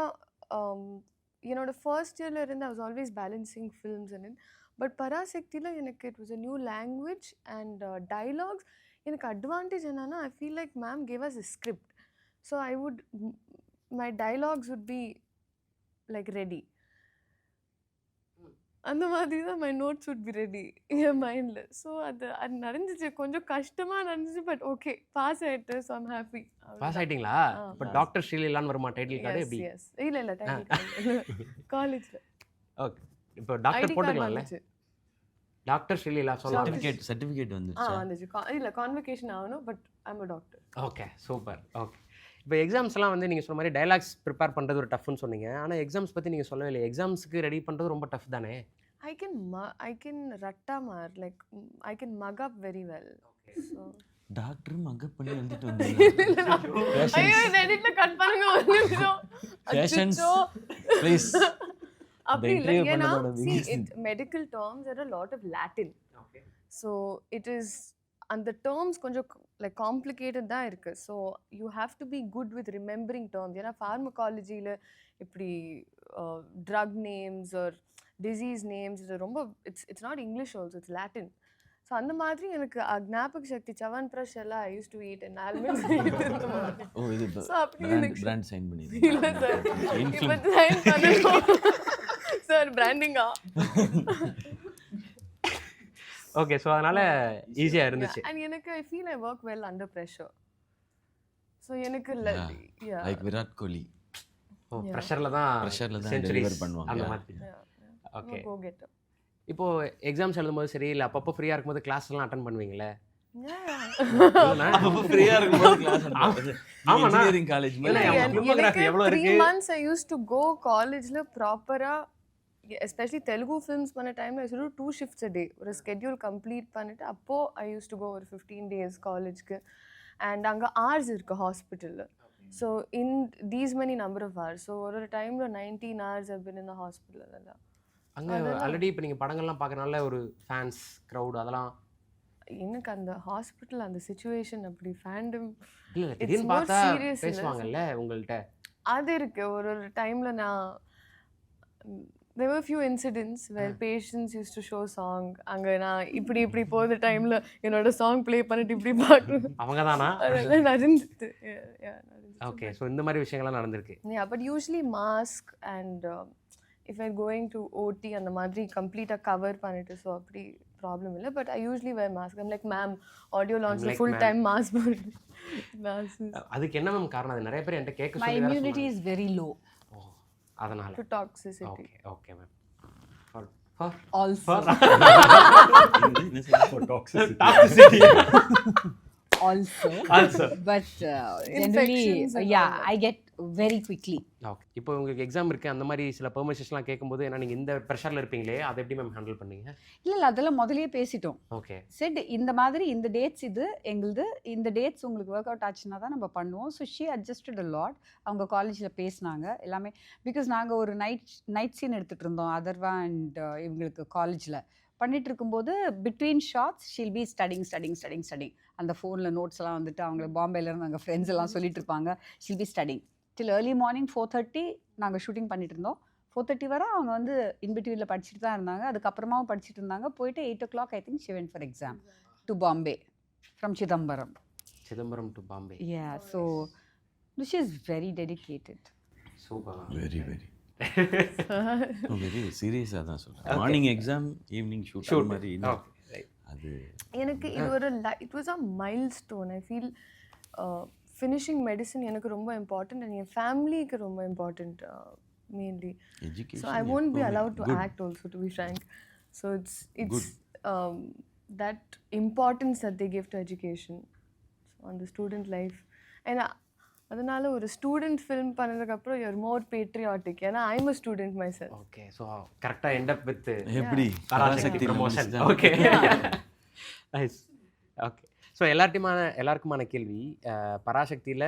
என்னோட ஃபர்ஸ்ட் இயரில் இருந்து I was always balancing films and but பராசக்தியில் எனக்கு it was a new language and dialogues. எனக்கு அட்வான்டேஜ் என்னன்னா, I feel like ma'am gave us a script. So I would my dialogues would be like ready. அந்த மாதிரி தான் my notes would be ready என் மைண்டில். So அது நடந்துச்சு, கொஞ்சம் கஷ்டமாக நடந்துச்சு, பட் ஓகே, பாஸ் ஆகிட்டு. So I'm happy. பாஸ் ஆகிட்டீங்களா? இப்போ டாக்டர் ஸ்ரீலீலான்னு வருமா டைட்டில் கார்டு? எப்படி? இல்லை காலேஜில். ஓகே, இப்போ டாக்டர் போட்டுக்கலாம்ல, டாக்டர் ஸ்ரீலீலா சொல்லலாம். சர்டிஃபிகேட் வந்துச்சு. வந்துச்சு. இல்லை, கான்வெகேஷன் ஆகணும், but I'm a doctor. Okay, super. Okay, இப்போ எக்ஸாம்ஸ்லாம் வந்து நீங்கள் சொன்ன மாதிரி டைலாக்ஸ் ப்ரிப்பேர் பண்ணுறது ஒரு டஃப்னு சொன்னீங்க. ஆனால் எக்ஸாம்ஸ் பற்றி நீங்கள் சொல்லவே இல்லை. எக்ஸாம்ஸுக்கு ரெடி பண்ணுறது ரொம்ப டஃப் தானே? I can rattamar, like I can mug up very well. So doctor mug up பண்ணி எழுதிட்டு வந்தீங்க. ஐயோ, இந்த எடிட்ல கட் பண்ணுங்க ஒரு நிமிஷம். Patience please. அப்படி இல்லை, ஏன்னா medical terms are a lot of Latin. Okay. So it is, and the terms கொஞ்சம் like complicated தான் இருக்கு. So you have to be good with remembering terms. ஏன்னா pharmacologyல இப்படி drug names or disease names இது ரொம்ப it's not English also, it's Latin. So அந்த மாதிரி எனக்கு ஞாபக சக்தி சவன் ப்ரஷ் எல்லாம் I use to eat and almonds. Oh, இது ஸோ அப்படி எனக்கு பிராண்ட் சைன் பண்ணி. இல்லை சார், இப்போ சைன் பண்ணணும் சார், பிராண்டிங்கா. ஓகே, ஸோ அதனால் ஈஸியாக இருந்துச்சு. அண்ட் எனக்கு I feel I work well under pressure. So எனக்கு லைக் விராட் கோலி ப்ரெஷரில் தான் டெலிவர் பண்ணுவாங்க அந்த மாதிரி. Okay, go get up. இப்போது எக்ஸாம்ஸ் எழுதும்போது சரி, இல்லை அப்பப்போ ஃப்ரீயாக இருக்கும்போது கிளாஸ்லாம் அட்டன் பண்ணுவீங்களே? அப்போ ஃப்ரீயா இருக்கும்போது கிளாஸ் ஆமாண்ணா. இன்ஜினியரிங் காலேஜ் மாதிரி. filmography எவ்வளோ இருக்கு? 3 months I used to go காலேஜில் ப்ராப்பராக, எஸ்பெஷலி தெலுங்கு ஃபிலிம்ஸ் பண்ண டைமில் I should 2 shifts a day. ஒரு ஸ்கெட்யூல் கம்ப்ளீட் பண்ணிவிட்டு அப்போது ஐ யூஸ் டு கோ ஒரு 15 days காலேஜ்க்கு. அண்ட் அங்கே hours இருக்குது ஹாஸ்பிட்டலில். So in these many number of hours. So ஒரு டைமில் 19 hours I've been in the hospital. அதெல்லாம் அங்கே ஆல்ரெடி இப்போ நீங்கள் படங்கள்லாம் பார்க்கறனால ஒரு ஃபேன்ஸ் க்ரௌட் அதெல்லாம் எனக்கு அந்த ஹாஸ்பிட்டல் அந்த சிச்சுவேஷன் அப்படி ஃபேண்டம் இல்லை, திடீர்னு பார்த்தா பேசுவாங்கல்ல உங்கள்கிட்ட, அது இருக்கு. ஒரு டைமில் நான் there were few incidents where patients used to show song. அங்கே நான் இப்படி போகிற டைமில் என்னோட சாங் ப்ளே பண்ணிட்டு இப்படி பார்க்கணும். அவங்க தானா? அதெல்லாம் நடந்துட்டு. ஓகே, ஸோ இந்த மாதிரி விஷயங்கள்லாம் நடந்திருக்கு. But usually mask and if I going to ஓடி அந்த மாதிரி கம்ப்ளீட்டாக கவர் பண்ணிட்டு, ஸோ அப்படி ப்ராப்ளம் இல்லை. But I usually wear mask. I'm like ma'am audio லான்ச்சில் ஃபுல் டைம் மாஸ்க் போட்டு. அதுக்கு என்ன மேம் காரணம்? அது நிறைய பேர் என்கிட்ட கேட்க My immunity is very low. அதனால to toxicity. Okay, okay ma'am. Also. For toxicity. also. Also. But generally, Infections and yeah, all that. I get very quickly. Okay. இப்போ உங்களுக்கு எக்ஸாம் இருக்குது அந்த மாதிரி சில பெர்மிஷன்ஸ்லாம் கேட்கும்போது ஏன்னா நீங்கள் இந்த ப்ரெஷரில் இருப்பீங்களே அதை எப்படி மேம் ஹேண்டில் பண்ணீங்க? இல்லை அதெல்லாம் முதல்லயே பேசிட்டோம். ஓகே. செட் இந்த மாதிரி இந்த டேட்ஸ் இது எங்களுது இந்த டேட்ஸ் உங்களுக்கு ஒர்க் அவுட் ஆச்சுன்னா தான் நம்ம பண்ணுவோம். So she adjusted a lot. அவங்க காலேஜில் பேசினாங்க எல்லாமே. பிகாஸ் நாங்கள் ஒரு நைட் சீன் எடுத்துகிட்டு இருந்தோம் அதர்வா அண்ட் இவங்களுக்கு காலேஜில் பண்ணிட்டு இருக்கும்போது between shots she'll be studying அந்த ஃபோனில் நோட்ஸ் எல்லாம் வந்துட்டு அவங்களுக்கு பாம்பேலேருந்து நாங்கள் ஃப்ரெண்ட்ஸ் எல்லாம் சொல்லிட்டு இருப்பாங்க. Sheel be studying till early morning 4:30 நாங்கள் ஷூட்டிங் பண்ணிட்டு இருந்தோம். 4:30 வரை அவங்க வந்து இன்பிட்வீனில் படிச்சுட்டு தான் இருந்தாங்க. அதுக்கப்புறமாவும் படிச்சுட்டு இருந்தாங்க. போயிட்டு 8 o'clock I think she went for exam to Bombay from Chidambaram. Chidambaram to Bombay. Yeah, so she is very dedicated. Super. Very சீரியஸாக தான் சொல்கிறேன். மார்னிங் எக்ஸாம் ஈவினிங் ஷூட் மாதிரி இல்ல. அது எனக்கு இது ஒரு it was a milestone. I feel finishing medicine எனக்கு ரொம்ப இம்பார்ட்டன்ட் அண்ட் என் ஃபேமிலிக்கு ரொம்ப important mainly. So I won't be allowed to act also to be frank. So it's that importance that they give to education on the student life. ஏன்னா அதனால ஒரு student film பண்ணதுக்கப்புறம் you are மோர் patriotic. ஏன்னா I am a student my self. Okay. So கரெக்டாக end up with எப்படி Parasakthi promotion. Okay. Nice. Okay. So எல்லாருக்குமான கேள்வி, பராசக்தியில்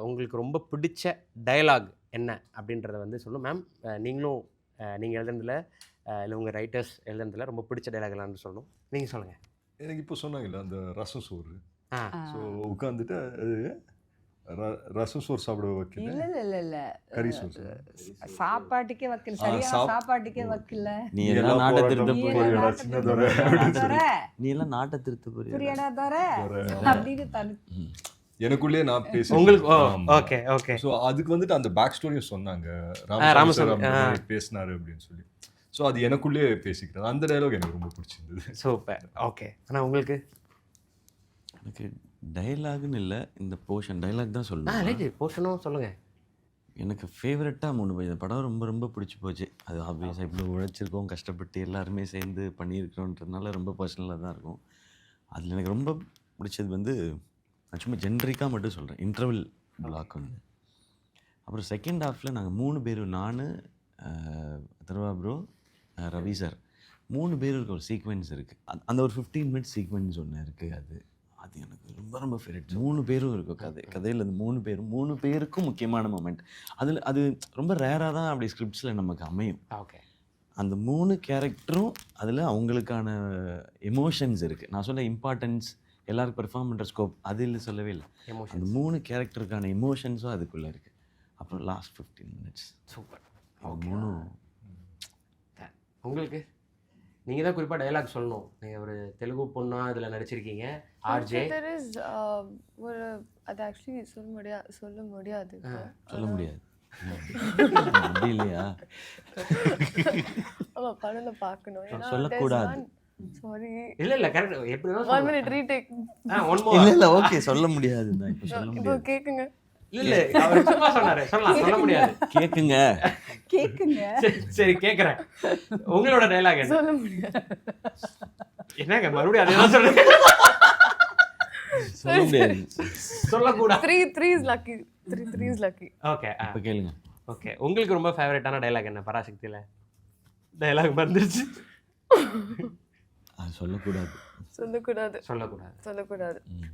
உங்களுக்கு ரொம்ப பிடிச்ச டயலாக் என்ன அப்படின்றத வந்து சொல்லும் மேம். நீங்களும் நீங்கள் எழுதுனதில் இல்லை உங்கள் ரைட்டர்ஸ் எழுதுனதில் ரொம்ப பிடிச்ச டைலாக் எல்லாம்னு சொல்லணும். நீங்கள் சொல்லுங்கள். எனக்கு இப்போ சொன்னாங்கல்ல அந்த ரசம் சோறு. ஆ. ஸோ உட்காந்துட்டு ரசம் சோறு சாப்பிட வைக்கல. இல்ல கறி சோறு சாப்பாட்டுக்கே வைக்கல. சரியா சாப்பாட்டுக்கே வைக்கல. நீ எல்லாம் நாட்டை திருத்த நீ போறியா? எல்லாம் சின்ன தோரை. நீ எல்லாம் நாட்டை திருத்த போறியா? புரியடா தோரை அப்படின்னு எனக்குள்ளேயே நான் பேசி உங்களுக்கு ஓகே ஓகே. ஸோ அதுக்கு வந்துட்டு அந்த பேக் ஸ்டோரியும் சொன்னாங்க. ராமசாமி பேசினாரு அப்படின்னு சொல்லி. ஸோ அது எனக்குள்ளேயே பேசிக்கிறேன். அந்த டயலாக் எனக்கு ரொம்ப பிடிச்சிருந்தது. சூப்பர். ஓகே. ஆனால் உங்களுக்கு? எனக்கு டைலாக்னு இல்லை, இந்த போர்ஷன் டைலாக் தான் சொல்லணும். ரைட், போர்ஷனும் சொல்லுங்கள். எனக்கு ஃபேவரட்டாக 3 பேர். இந்த படம் ரொம்ப ரொம்ப பிடிச்சி போச்சு. அது ஆப்வியஸாக இவ்வளோ உழைச்சிருக்கோம், கஷ்டப்பட்டு எல்லாருமே சேர்ந்து பண்ணியிருக்கிறோன்றதுனால ரொம்ப பர்சனலாக தான் இருக்கும். அதில் எனக்கு ரொம்ப பிடிச்சது வந்து நான் சும்மா ஜென்ரிக்காக மட்டும் சொல்கிறேன், இன்டர்வல் பிளாக் ஒன்று. அப்புறம் செகண்ட் ஹாஃபில் நாங்கள் 3 பேர், நான் அதர்வா ப்ரோ, ரவி சார் 3 பேருக்கு ஒரு சீக்வென்ஸ் இருக்குது. அந்த ஒரு 15 minutes சீக்வென்ஸ் ஒன்று இருக்குது. அது எனக்கு ரொம்ப ரொம்ப ஃபேவரட். 3 பேரும் இருக்கும் கதையில். அந்த 3 பேருக்கும் முக்கியமான மொமெண்ட். அதில் அது ரொம்ப ரேராக தான் அப்படி ஸ்கிரிப்ட்ஸில் நமக்கு அமையும். ஓகே. அந்த 3 கேரக்டரும் அதில் அவங்களுக்கான எமோஷன்ஸ் இருக்குது. நான் சொன்ன இம்பார்ட்டன்ஸ், எல்லாருக்கும் பெர்ஃபார்ம் பண்ணுற ஸ்கோப் அதில் சொல்லவே இல்லை. அந்த 3 கேரக்டருக்கான எமோஷன்ஸும் அதுக்குள்ளே இருக்குது. அப்புறம் லாஸ்ட் 15 minutes சூப்பர். உங்களுக்கு நீங்கள் தான் குறிப்பாக டைலாக் சொல்லணும். நீங்கள் ஒரு தெலுங்கு பொண்ணா இதில் நடிச்சிருக்கீங்க. ஆர்ஜே ஒரு அது ஆக்சுவலி சொல்ல முடியாது. அப்படி இல்லையா? ஆமாம், படம்ல பார்க்கணும். சொல்லக்கூடாது. சாரி. இல்லை கரெக்ட். எப்படி 1 minute ரீடேக். இல்லை ஓகே, சொல்ல முடியாது தான். இப்போ சொல்ல இப்போ முடியாது. கேக்குங்க. இல்லை அவர் சும்மா சொன்னார். சொல்ல முடியாது. கேட்குங்க. சரி கேட்குறேன். உங்களோட டைலாக் என்ன? சொல்ல முடியாது. என்னங்க மறுபடியும் அதே தான் சொல்லுங்க. சொல்ல முடியாது. சொல்லக்கூடாது. 3 is lucky. 3 is lucky. Okay. இப்போ கேளுங்க. ஓகே. உங்களுக்கு ரொம்ப ஃபேவரட்டான டைலாக் என்ன பராசக்தியில்? டைலாக் மறந்துருச்சு. அது சொல்லக்கூடாது.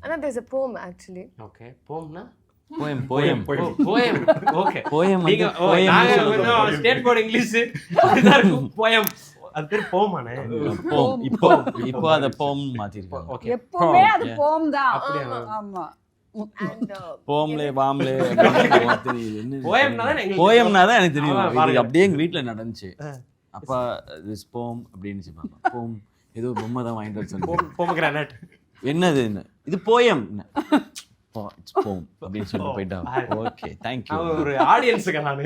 ஆனா there's a poem actually. Okay. போம்னா போயம். ஓகே. போயம் நீங்க நாங்க ஸ்டேட் போர்ட் இங்கிலீஷ் அப்படிதான் இருக்கும். போயம் அது பேர் போமானே. இப்போ அத போம் மாத்திருக்காங்க. ஓகே. எப்பவுமே அது போம் தான். அப்படியே. ஆமா. And போம்லே வாம்லே போயம்னா தான் எங்களுக்கு போயம்னா தான் எனக்கு தெரியும். ஆமா, இது அப்படியே எங்க வீட்ல நடந்துச்சு. அப்பா திஸ் போம் அப்படின்னு சொல்லுவாங்க. போம் ஏதோ பொம்மை தான் வாங்கிட்டு வர சொன்னாங்க. போமகிரானட். என்னது என்ன இது போயம்? இட்ஸ் போம் அப்படின்னு சொல்லிட்டு போயிட்டாங்க. Okay thank you. ஒரு ஆடியன்ஸ்க்கு நானு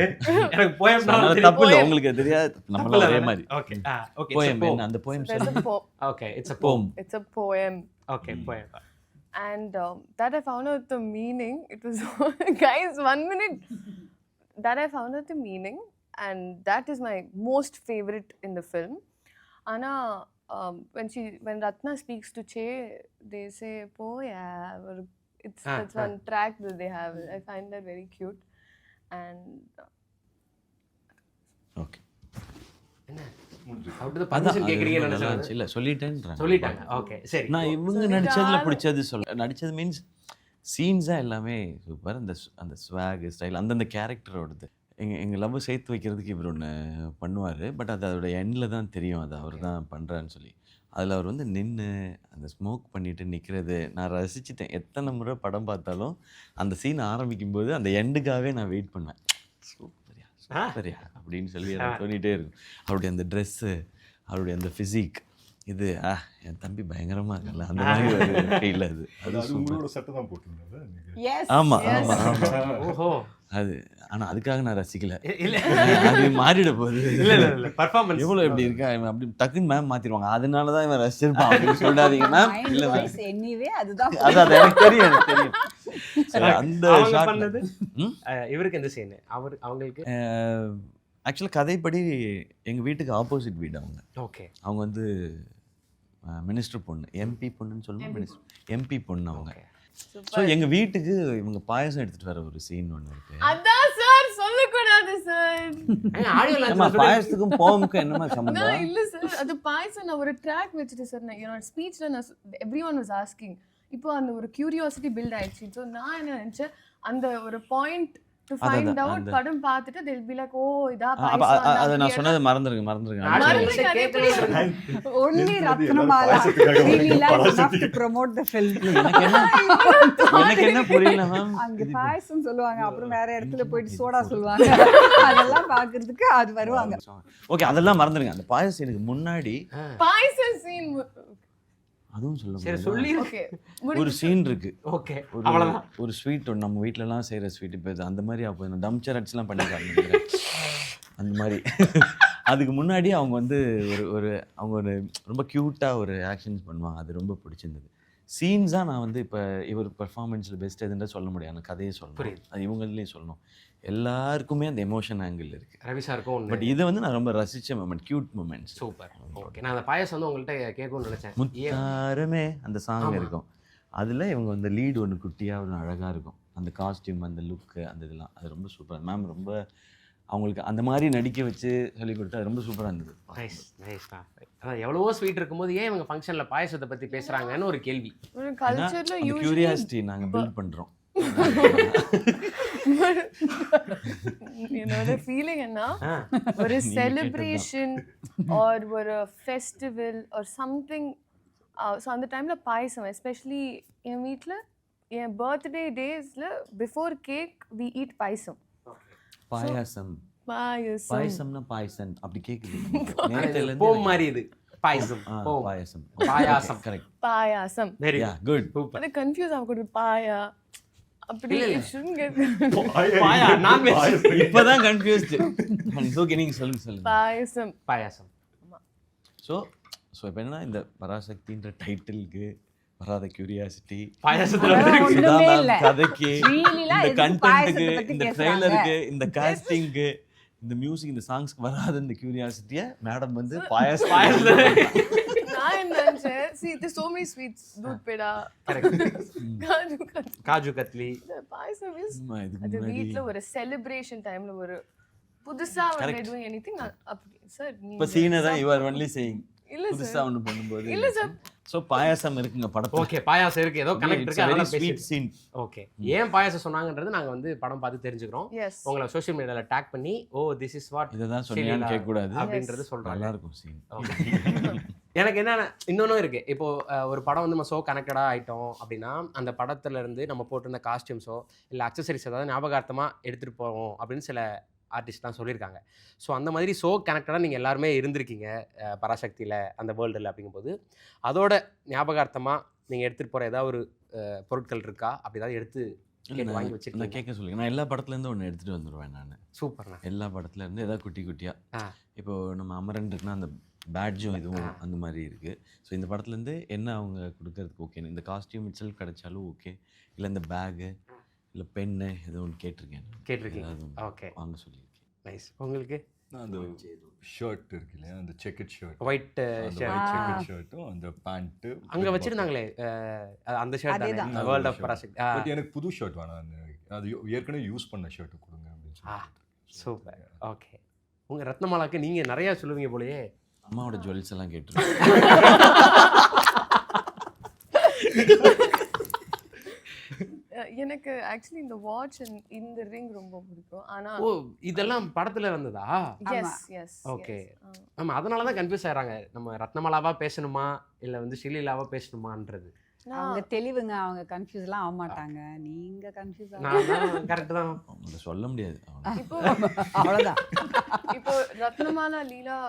எனக்கு போயம்னா தப்பு இல்ல, உங்களுக்கு தெரியாது, நம்மள ஒரே மாதிரி. ஓகே. ஓகே. போயம் என்ன? அந்த போயம் there's சொல்லுங்க. a poem. Okay. It's a poem. It's a poem. Okay. Poem. And that I found out the meaning. It was guys 1 minute. That I found out the meaning, and that is my most favorite in the film. Ana when Ratna speaks to Che, they say, "Po yeah," or it's one track that they have. I find that very cute, and okay How to the permission கேக்குறீங்கன்னு நினைச்சேன். இல்லை சொல்லிட்டேன்றாங்க. சொல்லிட்டாங்க. Okay சரி. நான் இவங்க நடிச்சதுல பிடிச்சது நடிச்சது means சீன்ஸாக எல்லாமே super. அந்த ஸ்வாக் ஸ்டைல் அந்தந்த கேரக்டரோடது எங்கள் லவ் சேர்த்து வைக்கிறதுக்கு இவர் ஒன்று பண்ணுவார். பட் அது அதோட எண்டில் தான் தெரியும் அது அவர் தான் பண்ணுறான்னு சொல்லி. அதில் அவர் வந்து நின்று அந்த ஸ்மோக் பண்ணிட்டு நிற்கிறது நான் ரசிச்சிட்டேன். எத்தனை முறை படம் பார்த்தாலும் அந்த சீன் ஆரம்பிக்கும் போது அந்த எண்டுக்காகவே நான் வெயிட் பண்ணுவேன். சூப்பரியா அப்படின்னு சொல்லி எனக்கு தோணிகிட்டே இருக்கும். அவருடைய அந்த ட்ரெஸ்ஸு, அவருடைய அந்த ஃபிசிக், இது என் தம்பி பயங்கரமா இருக்கல அந்த மாதிரி ஒரு ஃபீல். அது உங்களோட சட்டை தான் போட்டுருந்தது. எஸ் ஆமா ஆமா ஆமா. ஓஹோ. அது ஆனா அதுக்காக நான் ரசிக்கல. இல்ல அது மாறிட போகுது. இல்ல பெர்ஃபார்மன்ஸ் எவ்வளோ எப்படி இருக்கா இவன் அப்படி டக்குன்னு மேம் மாத்திடுவாங்க. அதனால தான் இவன் ரசிச்சிருப்பான் அப்படின்னு சொல்லாதீங்க மேம். இல்லை மேம் எனிவே அதுதான் அது எனக்கு தெரியும். அந்த அவங்க பண்ணது இவருக்கு எந்த சீன் அவங்களுக்கு ஆக்சுவலாக கதைப்படி எங்கள் வீட்டுக்கு ஆப்போசிட் வீடு அவங்க. ஓகே. அவங்க வந்து மினிஸ்டர் பொண்ணு, எம்பி பொண்ணுன்னு சொல்லணும், மினிஸ்டர் எம்பி பொண்ணு அவங்க. ஸோ எங்கள் வீட்டுக்கு இவங்க பாயசம் எடுத்துகிட்டு வர ஒரு சீன் ஒன்று இருக்கு. அதான் சார் சொல்லக்கூடாது சார். பாயசத்துக்கும் போமுக்கும் என்னமா சம்பந்தம்? இல்ல சார், அது பாயசம் நான் ஒரு ட்ராக் வச்சுட்டு சார் என்னோட ஸ்பீச்ல நான் எவ்ரிஒன் வாஸ் ஆஸ்கிங். இப்போ அந்த ஒரு கியூரியாசிட்டி பில்ட் ஆயிடுச்சு. ஸோ நான் என்ன நினைச்சேன், அந்த ஒரு பாயிண்ட் டு ஃபைண்ட் அவுட் படம் பார்த்துட்டு they'll be like, ஓ இதா பாயசம். அதை நான் சொன்னது மறந்துருங்க. only Ratnamala Srilila is enough to promote the film. எனக்கு என்ன புரியல மேம். அங்க பாயசம் சொல்லுவாங்க, அப்புறம் வேற இடத்துல போயிட்டு சோடா சொல்லுவாங்க. அதெல்லாம் பாக்குறதுக்கு அது வருவாங்க. ஓகே அதெல்லாம் மறந்துருங்க. அந்த பாயசம் எனக்கு முன்னாடி பாயசம் சீன் அதுவும் சொல்ல சரி சொல்லி ஓகே ஒரு சீன் இருக்கு. ஓகே அவ்வளவுதான். ஒரு ஸ்வீட் ஒன்று நம்ம வீட்டிலலாம் செய்கிற ஸ்வீட் இப்போ அந்த மாதிரி அப்போ டம்ச்சர் அடிச்சுலாம் பண்ணிருக்காங்க அந்த மாதிரி. அதுக்கு முன்னாடி அவங்க வந்து அவங்க ஒரு ரொம்ப க்யூட்டாக ஒரு ஆக்ஷன்ஸ் பண்ணுவாங்க. அது ரொம்ப பிடிச்சிருந்தது. சீன்ஸாக நான் வந்து இப்போ இவர் பெர்ஃபார்மன்ஸில் பெஸ்ட் எதுன்னு சொல்ல முடியாது. அந்த கதையை சொல்லணும், அது இவங்களையும் சொல்லணும். எல்லாருக்குமே அந்த எமோஷன் ஆங்கிள் இருக்குது. ரவி சாருக்கும். பட் இதை வந்து நான் ரொம்ப ரசித்த moment, cute moments. Super. Okay. நான் அந்த பாயசம் வந்து உங்கள்கிட்ட கேட்கணும்னு நினச்சேன். முத்தாரமே அந்த சாங் இருக்கும். அதில் இவங்க வந்து லீடு ஒன்று குட்டியாக ஒன்று அழகாக இருக்கும். அந்த காஸ்டியூம், அந்த லுக்கு, அந்த இதெல்லாம் அது ரொம்ப சூப்பர். மேம் ரொம்ப அவங்களுக்கு அந்த மாதிரி நடிக்க வச்சு சொல்லி கொடுத்து அது ரொம்ப சூப்பராக இருந்தது. Nice nice. அதான் எவ்வளவோ ஸ்வீட் இருக்கும்போது ஏன் இவங்க ஃபங்க்ஷனில் பாயசத்தை பற்றி பேசுகிறாங்கன்னு ஒரு கேள்வி. ஒரு கல்ச்சர்ல கியூரியாசிட்டி நாங்கள் பில்ட் பண்ணுறோம். என்னோட ஃபீலிங் என்ன, ஒரு செலிப்ரேஷன் ஆர் ஒரு ஃபெஸ்டிவல் ஆர் சம்திங். ஸோ அந்த டைமில் பாயசம், எஸ்பெஷலி என் வீட்டில் என் பர்த்டே டேஸில் before cake we eat payasam. Payasam பாயசம்னா பாயசம் அப்படி கேக்குது. போம் மாதிரி இது payasam. Payasam payasam. Correct. Payasam. Very good. அது கன்ஃபியூஸ் ஆகக்கூடாது. பாயா அப்படி பாயா நான்வெஜ் இப்பதான் கன்ஃபியூஸ்ட். ஓகே நீங்க சொல்லுங்க. பாயசம். பாயாசம். ஸோ இப்போ என்னன்னா இந்த பராசக்தின்ற டைட்டிலுக்கு வராத கியூரியாசிட்டி, பாயாசத்துல கதைக்கு, இந்த கண்டென்ட்டுக்கு, இந்த ட்ரெய்லருக்கு, இந்த காஸ்டிங்க்கு, இந்த மியூசிக், இந்த சாங்ஸ்க்கு வராத இந்த கியூரியாசிட்டியை மேடம் வந்து பாயாசம் நான் என்ன நினைச்சேன், see there's so many sweets, दूध पेड़ा, காஜு கத்லி. பாயசம் இஸ் அது வீட்ல ஒரு செலிப்ரேஷன் டைம்ல ஒரு புதுசா வந்து doing anything. சார் இப்போ சீனை தான் you are only saying இல்ல புதுசா சார் ஒன்று பண்ணும்போது இல்ல சார். ஸோ பாயாசம் இருக்குங்க படத்தில். ஓகே பாயாசம் இருக்கு, ஏதோ கனெக்ட் இருக்கு, அதெல்லாம் ஸ்வீட் சீன். ஓகே. ஏன் பாயாசம் சொன்னாங்கன்றது நாங்க வந்து படம் பார்த்து தெரிஞ்சுக்கிறோம். எஸ் உங்களை சோஷியல் மீடியால டேக் பண்ணி ஓ திஸ் இஸ் வாட் இதை தான் சொன்னீங்கன்னு கேட்கக்கூடாது அப்படின்றது சொல்றாங்க. நல்லா இருக்கும் சீன். எனக்கு என்னென்ன இன்னொன்னும் இருக்கு. இப்போ ஒரு படம் வந்து நம்ம ஸோ கனெக்டடாக ஆகிட்டோம் அப்படின்னா அந்த படத்துல இருந்து நம்ம போட்டிருந்த காஸ்டியூம்ஸோ இல்லை அக்சசரிஸ் ஏதாவது ஞாபகார்த்தமாக எடுத்துகிட்டு போவோம் அப்படின்னு சில ஆர்டிஸ்ட்லாம் சொல்லியிருக்காங்க. ஸோ அந்த மாதிரி ஸோ கனெக்டடாக நீங்கள் எல்லாருமே இருந்திருக்கீங்க பராசக்தியில் அந்த வேர்ல்டில். அப்படிங்கும்போது அதோட ஞாபகார்த்தமாக நீங்கள் எடுத்துகிட்டு போகிற ஏதாவது ஒரு பொருட்கள் இருக்கா? அப்படி ஏதாவது எடுத்து வாங்கி வச்சுருக்கேன். நான் கேட்க சொல்லுங்க. நான் எல்லா படத்துலேருந்து ஒன்று எடுத்துகிட்டு வந்துடுவேன். நான் சூப்பர்ண்ணா. எல்லா படத்துலேருந்து ஏதாவது குட்டி குட்டியாக. இப்போது நம்ம அமரன் இருக்குன்னா அந்த பேட்ஜும் இதுவும் அந்த மாதிரி இருக்குது. ஸோ இந்த படத்துலேருந்து என்ன அவங்க கொடுக்கறதுக்கு ஓகே, இந்த காஸ்டியூம் இட்செல்ஃப் கிடைச்சாலும் ஓகே, இல்லை இந்த பேகு இல்லை பென்னு ஏதோ ஒன்று கேட்டிருக்கேன். கேட்டிருக்கீங்க. ஓகே வாங்க சொல்லியிருக்கேன். நைஸ். உங்களுக்கு அந்த ஷர்ட் இருக்கு இல்லையா, அந்த செக்கெட் ஷர்ட், ஒயிட் செக்கெட் ஷர்ட்டும் அந்த பேண்ட்டு அங்கே வச்சுருந்தாங்களே அந்த ஷர்ட் தானே அதேதான். World of Parasakthi. பட் எனக்கு புது ஷர்ட் வேணாம், அது ஏற்கனவே யூஸ் பண்ண ஷர்ட் கொடுங்க அப்படின்னு சொல்லி. சூப்பர். ஓகே, உங்கள் ரத்னமாலாக்கு நீங்கள் நிறையா சொல்லுவீங்க போலயே. அம்மாவோட ஜுவல்ஸ் எல்லாம் கேட்டுருக்கேன். எனக்கு ஆக்சுவலி இந்த வாட்ச் அண்ட் இந்த ரிங் ரொம்ப பிடிக்கும். ஆனா ஓ, இதெல்லாம் படத்தில் வந்ததா? Yes yes Okay. ஆமாம், அதனால தான் கன்ஃபியூஸ் ஆகிறாங்க, நம்ம ரத்னமாலாவா பேசணுமா இல்லை வந்து ஸ்ரீலீலாவா பேசணுமான்றது. அவங்க தெளிவுங்க, அவங்க கன்ஃபியூஸ்லாம் ஆக மாட்டாங்க. நீங்க கன்ஃபியூஸ் நான் தான் கரெக்டு தான். அவங்க சொல்ல முடியாது. இப்போ அவ்வளவுதான். இப்போ ரத்னமாலா லீலா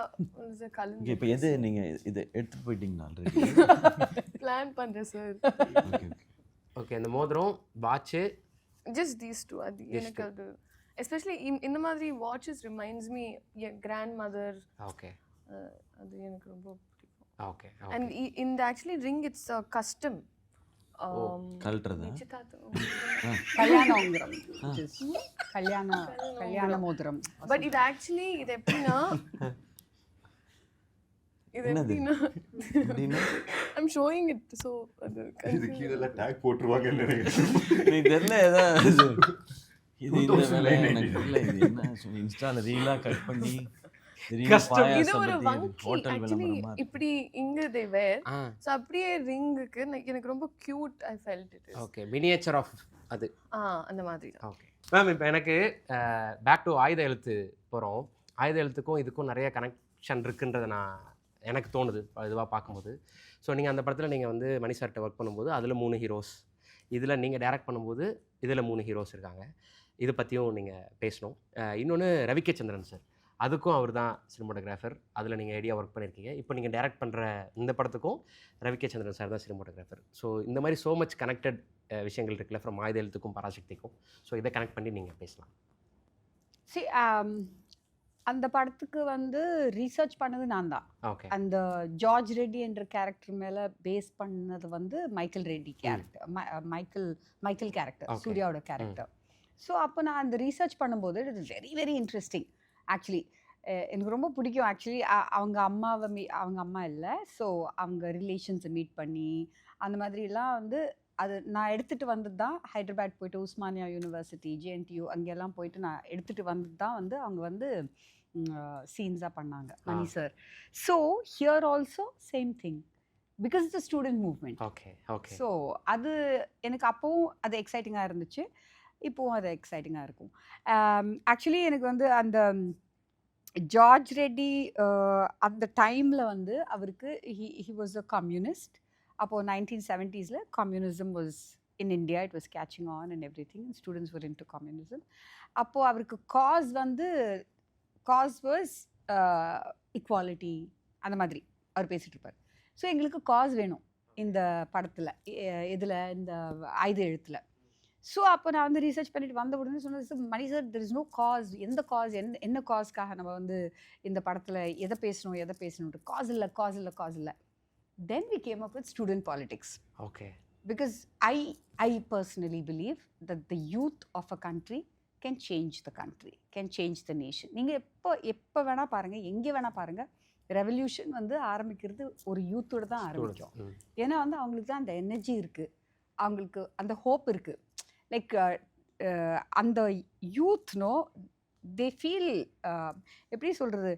இங்கே கலந்து இப்போ எது நீங்கள் இதை எடுத்துகிட்டு போயிட்டீங்களா ஆல்ரெடி? பிளான் பண்றேன் சார். Okay okay. ஓகே, அந்த மோதிரம், வாட்சு, ஜஸ்ட் தீஸ் டூ. அது எனக்கு அது எஸ்பெஷலி இந்த மாதிரி வாட்சஸ் ரிமைண்ட்ஸ் மீ என் கிராண்ட் மதர். ஓகே அது எனக்கு ரொம்ப பிடிக்கும். ஓகே அண்ட் இந்த ஆக்சுவலி ரிங் இட்ஸ் கஸ்டம் கழட்டுறதா? நிச்சயதார்த்தம். கல்யாணம் கல்யாண மோதிரம். பட் இது ஆக்சுவலி இது எப்படின்னா இது என்னது? எப்படின்னா அப்படின்னா ஐம் ஷோயிங் இட். ஸோ அது இது கீழே டேக் போட்டுருவாங்கன்னு நினைக்கிறேன். நீ தெரியல ஏதாவது இது இந்த வேலை எனக்கு தெரியல. இது என்ன இன்ஸ்டால ரீலா கட் பண்ணி இது ஒரு வங்கி ஆக்சுவலி இப்படி இங்க தே வேர். ஸோ அப்படியே ரிங்குக்கு எனக்கு ரொம்ப cute. I felt it. Okay, miniature of அது. அந்த மாதிரி. ஓகே மேம், இப்போ எனக்கு பேக் டு ஆயுத எழுத்து போகிறோம். ஆயுத எழுத்துக்கும் இதுக்கும் நிறைய கனெக்ஷன் இருக்குன்றதை எனக்கு தோணுது இதுவாக பார்க்கும்போது. ஸோ நீங்கள் அந்த படத்தில் நீங்கள் வந்து மணி சார்கிட்ட ஒர்க் பண்ணும்போது அதில் 3 ஹீரோஸ், இதில் நீங்கள் டைரக்ட் பண்ணும்போது இதில் 3 ஹீரோஸ் இருக்காங்க. இதை பற்றியும் நீங்கள் பேசணும். இன்னொன்று ரவிகே சந்திரன் சார், அதுக்கும் அவர் தான் சினிமோட்டோகிராஃபர். அதில் நீங்கள் ஐடியா ஒர்க் பண்ணியிருக்கீங்க. இப்போ நீங்கள் டைரக்ட் பண்ணுற இந்த படத்துக்கும் ரவிகே சந்திரன் சார் தான் சினிமோட்டோகிராஃபர். ஸோ இந்த மாதிரி ஸோ மச் கனெக்டட் விஷயங்கள் இருக்குல்ல, ஃப்ரம் ஆயுத எழுத்துக்கும் பராசக்திக்கும். ஸோ இதை கனெக்ட் பண்ணி நீங்கள் பேசலாம். See, அந்த படத்துக்கு வந்து ரீசர்ச் பண்ணது நான் தான். ஓகே அந்த ஜார்ஜ் ரெட்டி என்ற கேரக்டர் மேலே பேஸ் பண்ணது வந்து Michael Reddy character, Michael character, Okay. சூர்யாவோட கேரக்டர். ஸோ அப்போ நான் அந்த ரீசர்ச் பண்ணும்போது it is very very interesting actually. எனக்கு ரொம்ப பிடிக்கும் ஆக்சுவலி. அவங்க அவங்க அம்மா இல்லை, ஸோ அவங்க ரிலேஷன்ஸை மீட் பண்ணி அந்த மாதிரிலாம் வந்து அது நான் எடுத்துகிட்டு வந்தது தான். ஹைதராபாத் போயிட்டு உஸ்மானியா யூனிவர்சிட்டி, ஜேஎன்டியூ அங்கெல்லாம் போயிட்டு நான் எடுத்துகிட்டு வந்தது தான் வந்து அவங்க வந்து சீன்ஸாக பண்ணாங்க Mani sir. So here also same thing because it's student movement. Okay okay so அது எனக்கு அப்போவும் அது எக்ஸைட்டிங்காக இருந்துச்சு, இப்போவும் அது எக்ஸைட்டிங்காக இருக்கும். ஆக்சுவலி எனக்கு வந்து அந்த ஜார்ஜ் ரெட்டி அந்த டைமில் வந்து அவருக்கு ஹி வாஸ் அ கம்யூனிஸ்ட். அப்போது 1970s communism was in India, it was catching on and everything. Students were into communism. அப்போது அவருக்கு காஸ் வாஸ் இக்வாலிட்டி அந்த மாதிரி அவர் பேசிகிட்டு இருப்பார். ஸோ எங்களுக்கு காஸ் வேணும் இந்த படத்தில், இதில் இந்த ஆயுத எழுத்தில். ஸோ அப்போ நான் வந்து ரீசர்ச் பண்ணிட்டு வந்த உடனே சொன்னது, Mani sir there is no cause. எந்த காஸ், என்ன காஸ்க்காக நம்ம வந்து இந்த படத்தில் எதை பேசணுன்ட்டு காஸ் இல்லை. Then we came up with student politics. Okay. Because I personally believe that the youth of a country can change the country, can change the nation. நீங்கள் எப்போ வேணால் பாருங்கள், எங்கே வேணால் பாருங்கள், ரெவல்யூஷன் வந்து ஆரம்பிக்கிறது ஒரு யூத்தோடு தான் ஆரம்பிக்கும். ஏன்னா வந்து அவங்களுக்கு தான் அந்த எனர்ஜி இருக்குது, அவங்களுக்கு அந்த ஹோப் இருக்குது. லைக் அந்த யூத்னோ தே ஃபீல், எப்படி சொல்கிறது,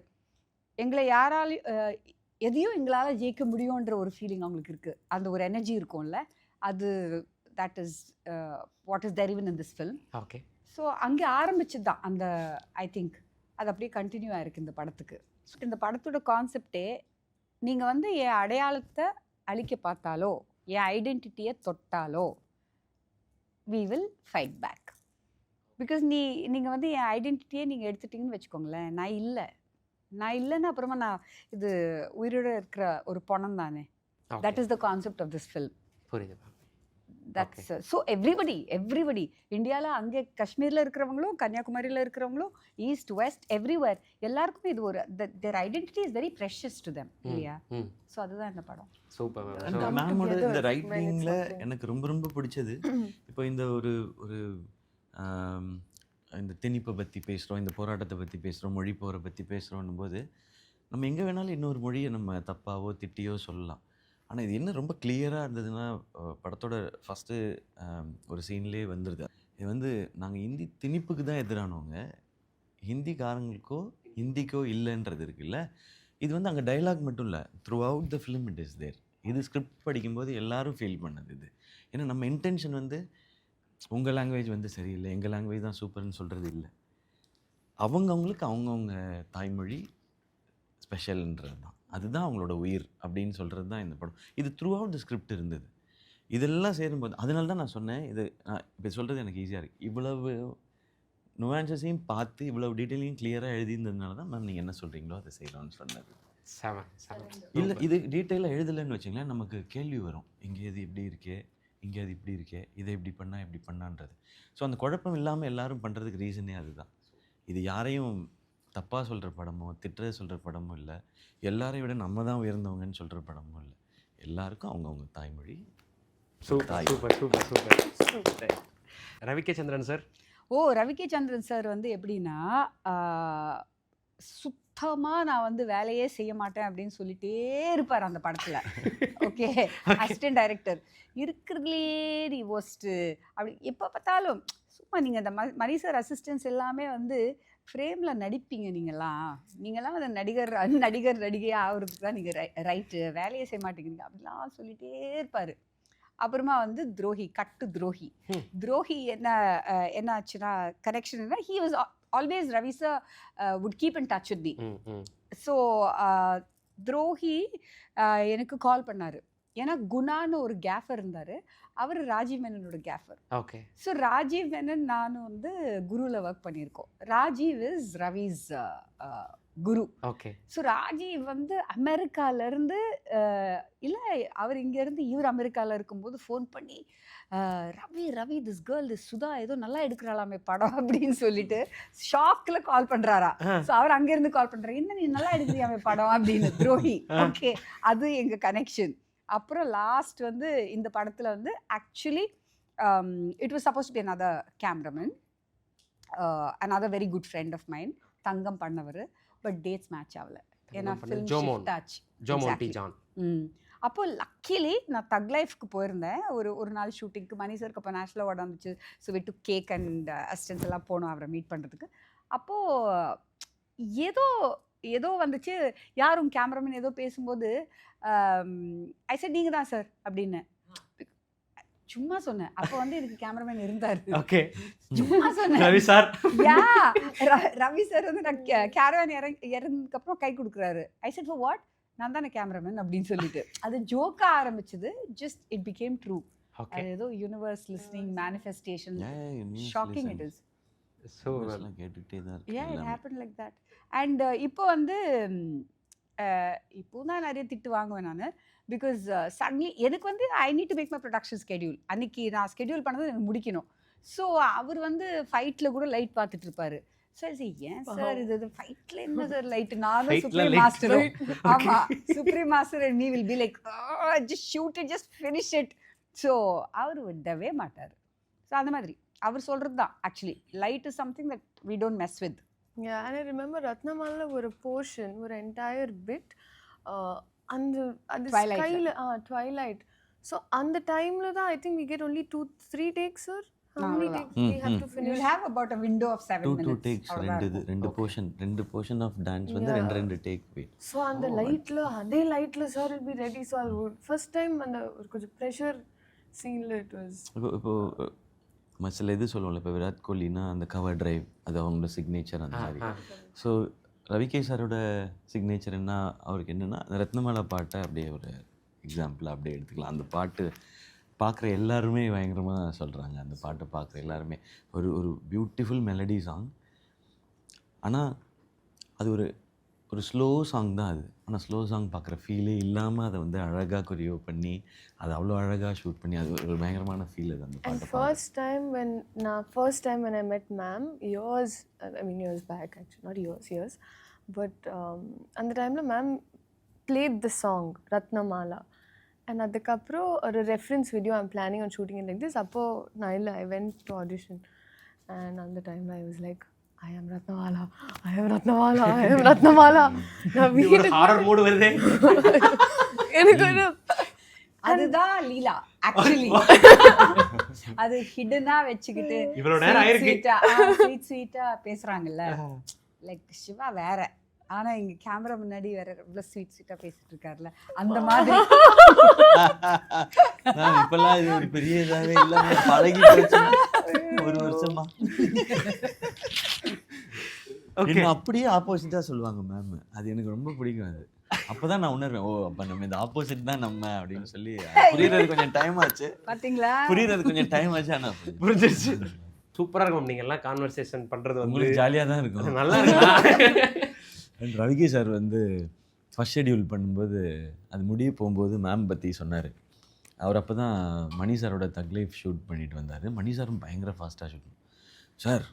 எங்களை யாராலையும் எதையும் எங்களால் ஜெயிக்க முடியுன்ற ஒரு ஃபீலிங் அவங்களுக்கு இருக்குது. அந்த ஒரு எனர்ஜி இருக்கும்ல, அது that is what is there even in this film. Okay. So அங்கே ஆரம்பிச்சது தான் அந்த, ஐ திங்க் அது அப்படியே கண்டினியூ ஆகிருக்கு இந்த படத்துக்கு. ஸோ இந்த படத்தோட கான்செப்டே, நீங்கள் வந்து என் அடையாளத்தை அழிக்க பார்த்தாலோ, என் ஐடென்டிட்டியை தொட்டாலோ, we will fight back. Because நீங்கள் வந்து என் ஐடென்டிட்டியை நீங்கள் எடுத்துட்டிங்கன்னு வச்சுக்கோங்களேன், நான் இல்லைன்னா அப்புறமா நான் இது உயிரோட இருக்கிற ஒரு பணம் தானே. That is the concept of this film. புரியுது. தட்ஸ் ஸோ எவ்ரிபடி இந்தியாவில், அங்கே காஷ்மீரில் இருக்கிறவங்களும், கன்னியாகுமரியில் இருக்கிறவங்களும், ஈஸ்ட் வெஸ்ட் எவ்ரிவேர், எல்லாருக்குமே இது ஒரு தேர் identity is very precious to them இல்லையா. ஸோ அதுதான் இந்த படம். Super ma'am. அந்த மேமோட இந்த ரைட்டிங்கில் எனக்கு ரொம்ப ரொம்ப பிடிச்சது. இப்போ இந்த ஒரு இந்த திணிப்பை பற்றி பேசுகிறோம், இந்த போராட்டத்தை பற்றி பேசுகிறோம், மொழி போரை பற்றி பேசுகிறோன்னும் போது நம்ம எங்கே வேணாலும் இன்னொரு மொழியை நம்ம தப்பாவோ திட்டியோ சொல்லலாம். ஆனால் இது என்ன ரொம்ப கிளியராக இருந்ததுன்னா படத்தோட ஃபஸ்ட்டு ஒரு சீன்லேயே வந்துடுது. இது வந்து நாங்கள் ஹிந்தி திணிப்புக்கு தான் எதிரானவங்க, ஹிந்திக்காரங்களுக்கோ ஹிந்திக்கோ இல்லைன்றது இருக்குல்ல. இது வந்து அங்கே டைலாக் மட்டும் இல்லை, throughout the film it is there. இது ஸ்கிரிப்ட் படிக்கும்போது எல்லாரும் ஃபீல் பண்ணது இது. ஏன்னா நம்ம இன்டென்ஷன் வந்து உங்கள் லாங்குவேஜ் வந்து சரியில்லை, எங்கள் லாங்குவேஜ் தான் சூப்பர்னு சொல்கிறது இல்லை. அவங்கவுங்களுக்கு அவங்கவுங்க தாய்மொழி ஸ்பெஷல்ன்றது தான், அதுதான் அவங்களோட உயிர் அப்படின்னு சொல்கிறது தான் இந்த படம். இது த்ரூ அவுட் த ஸ்கிரிப்ட் இருந்தது. இதெல்லாம் சேரும்போது அதனால தான் நான் சொன்னேன், இது நான் இப்போ சொல்கிறது எனக்கு ஈஸியாக இருக்குது. இவ்வளவு நுவான்சஸையும் பார்த்து இவ்வளவு டீட்டெயிலையும் கிளியராக எழுதியிருந்ததுனால தான் மேம் நீங்கள் என்ன சொல்கிறீங்களோ அதை செய்யலாம்னு சொன்னது. இல்லை இது டீட்டெயிலாக எழுதலைன்னு வச்சிங்களேன், நமக்கு கேள்வி வரும், இங்கே இது இப்படி இருக்கே, இங்கே அது இப்படி இருக்கே, இதை இப்படி பண்ணால் இப்படி பண்ணான்றது. ஸோ அந்த குழப்பம் இல்லாமல் எல்லாரும் பண்ணுறதுக்கு ரீசனே அதுதான். இது யாரையும் தப்பாக சொல்கிற படமோ திட்டுறது சொல்கிற படமும் இல்லை, எல்லாரையும் விட நம்ம தான் உயர்ந்தவங்கன்னு சொல்கிற படமும் இல்லை. எல்லாருக்கும் அவங்கவுங்க தாய்மொழி. Super super super super super. Ravi K Chandran sir. Ravi K Chandran sir வந்து எப்படின்னா, சுத்தமாக நான் வந்து வேலையே செய்ய மாட்டேன் அப்படின்னு சொல்லிட்டே இருப்பார் அந்த படத்தில். ஓகே, அசிஸ்டன்ட் டைரக்டர் இருக்கிறதுலே ஒஸ்ட்டு அப்படி எப்போ பார்த்தாலும் சும்மா நீங்கள் இந்த மணி சார் அசிஸ்டன்ஸ் எல்லாமே வந்து ஃப்ரேமில் நடிப்பீங்க, நீங்களாம் அந்த நடிகையாக ஆகுறதுக்கு தான் நீங்கள் ரைட்டு, வேலையை செய்ய மாட்டேங்கிறீங்க அப்படிலாம் சொல்லிகிட்டே இருப்பார். அப்புறமா வந்து துரோகி என்ன ஆச்சுன்னா கனெக்ஷன் என்ன, he was always Ravi sir would keep in touch with me. So Drohi எனக்கு கால் பண்ணார். ஏன்னா குணான்னு ஒரு கேஃபர் இருந்தார், அவர் ராஜீவ் மேனனோட gaffer. Okay. So Rajiv Menon நானும் வந்து குருவில் ஒர்க் பண்ணியிருக்கோம். Rajiv is Ravi's guru. Okay. So Rajiv வந்து அமெரிக்காவிலேருந்து இல்லை, அவர் இங்கேருந்து இவர் அமெரிக்காவில் இருக்கும்போது ஃபோன் பண்ணி Ravi this girl this Sudha ஏதோ நல்லா எடுக்கிறாளாமே படம் அப்படின்னு சொல்லிட்டு ஷாக்கில் கால் பண்ணுறாரா. ஸோ அவர் அங்கேருந்து கால் பண்ணுறாரு, என்ன நீ நல்லா எடுக்கிறியாமே படம் அப்படின்னு. துரோகி. ஓகே, அது எங்கள் கனெக்ஷன். அப்புறம் லாஸ்ட் வந்து இந்த படத்தில் வந்து actually it was supposed to be another cameraman, another very good friend of mine, Thangam பண்ணவர். பட் டேட்ஸ் மேட்ச் ஆகல, ஏன்னா ஃபிலிம் ஷிஃப்ட் ஆச்சு. அப்போ லக்கிலி நான் தக் லைஃப்க்கு போயிருந்தேன் ஒரு நாள் ஷூட்டிங்க்கு. மணி சாருக்கு அப்போ நேஷனல் அவார்டு வந்துச்சு. ஸோ விட்டு கேக் அண்ட் அசிஸ்டன்ஸ் எல்லாம் போனோம் அவரை மீட் பண்ணுறதுக்கு. அப்போது ஏதோ வந்துச்சு, யாரும் கேமராமேன் ஏதோ பேசும்போது ஐ சார் நீங்கள் தான் சார் அப்படின்னு சும்மா சொன்னேன். அப்போ வந்து இதுக்கு கேமராமேன் இருந்தார். ஓகே, சும்மா சொன்னேன் ரவி சார். ரவி சார் வந்து நான் கேரவான் இறங்கினதுக்கப்புறம் கை கொடுக்குறாரு. ஐ செட் ஃபார் வாட், நான் தானே கேமராமேன் அப்படின்னு சொல்லிட்டு அது ஜோக்கா ஆரம்பிச்சது. Just it became true. அது ஏதோ universe listening manifestation. Shocking it is. So கேட்டுகிட்டே தான் இருக்கு. It happen like that. And இப்போ வந்து இப்போ தான் நிறைய திட்டு வாங்குவேன் நான். பிகாஸ் சடன்லி எனக்கு வந்து I need to make my production schedule. அன்றைக்கி நான் ஸ்கெடியூல் பண்ணது எனக்கு முடிக்கணும். ஸோ அவர் வந்து ஃபைட்டில் கூட லைட் பார்த்துட்டு இருப்பார். சரி ஏன் சார் இது ஃபைட்டில் என்ன சார் லைட்டு, நானும் சுப்ரீம் மாஸ்டரும். ஆமாம், supreme master and me will be like just shoot it, just finish it. So அவர் விடவே மாட்டார். ஸோ அந்த மாதிரி அவர் சொல்கிறது தான் actually light is something that we don't mess with. Yeah, and I remember Ratnamala ஒரு portion, ஒரு entire bit, அந்த ஸ்கைல twilight. So அந்த டைம்ல தான் I think we get only 2-3 takes, sir. How many takes we have to finish? You'll have about a window of 7 minutes. 2 takes, ரெண்டு portion of dance வந்து ரெண்டு take wait. So அந்த லைட்ல அதே லைட்ல sir will be ready. So first time அந்த ஒரு கொஞ்சம் ப்ரெஷர் சீன்ல it was. இப்போ சில இது சொல்லுவோம்ல, இப்போ விராட் கோலினா அந்த கவர் டிரைவ் அது அவங்களோட சிக்னேச்சர் அந்த மாதிரி. ஸோ ரவிகே சாரோட சிக்னேச்சர் என்ன, அவருக்கு என்னென்னா அந்த ரத்னமாலா பாட்டை அப்படியே ஒரு எக்ஸாம்பிளாக அப்படியே எடுத்துக்கலாம். அந்த பாட்டு பார்க்குற எல்லாருமே பயங்கரமாக சொல்கிறாங்க. அந்த பாட்டை பார்க்குற எல்லாருமே ஒரு பியூட்டிஃபுல் மெலடி சாங். ஆனால் அது ஒரு ஸ்லோ சாங் தான் அது. ஆனால் ஸ்லோ சாங் பார்க்குற ஃபீலே இல்லாமல் அதை வந்து அழகாக கொரியோ பண்ணி அதை அவ்வளோ அழகாக ஷூட் பண்ணி அது ஒரு பயங்கரமான ஃபீல் அது அந்த பாட்டை. First time when I met ma'am, years back actually, not years, but அந்த டைமில் ma'am played the song Ratnamala. And அதுக்கப்புறம் ஒரு reference video I'm planning on shooting in like this. அப்போது நான் இல்லை, I went to audition. And on the time I was like, I am Ratnawala, I am Ratnawala, I am Ratnawala. நான் ஒரு வீட்டுக்கு horror மூடு வருது. எனக்கு ஒரு அதுதான் லீலா ஆக்சுவலி. அது ஹிடனா வச்சுக்கிட்டு இவ்வளவு நேரம் ஆயிருக்கு. ஸ்வீட்டா பேசுறாங்கல்ல, லைக் சிவா வேற, ஆனா இங்க கேமரா முன்னாடி வேற இவ்வளவு ஸ்வீட்டா பேசிட்டு இருக்காருல்ல, அந்த மாதிரி. நான் இப்பெல்லாம் இது ஒரு பெரிய இதாவே இல்லாம பழகி போச்சு ஒரு வருஷமா. என்ன அப்படியே ஆப்போசிட்டா சொல்லுவாங்க மேம், அது எனக்கு ரொம்ப பிடிக்கும். அது அப்பதான் நான் உணர்வேன், ஓ அப்ப நம்ம இந்த ஆப்போசிட் தான் நம்ம அப்படின்னு சொல்லி. புரியறது கொஞ்சம் டைம் ஆச்சு, பாத்தீங்களா? புரியறது கொஞ்சம் டைம் ஆச்சு, ஆனா புரிஞ்சிருச்சு. சூப்பரா இருக்கும் நீங்க எல்லாம் கான்வர்சேஷன் பண்றது வந்து உங்களுக்கு ஜாலியா தான் இருக்கும். நல்லா இருக்குடா. ரவிகே சார் வந்து ஃபர்ஸ்ட் ஷெட்யூல் பண்ணும்போது அது முடிய போகும்போது மேம் பற்றி சொன்னார். அவர் அப்போ தான் மணி சாரோட தக் லைஃப் ஷூட் பண்ணிட்டு வந்தார். மணி சாரும் பயங்கர ஃபாஸ்ட்டாக ஷூட் பண்ணுவார் சார்.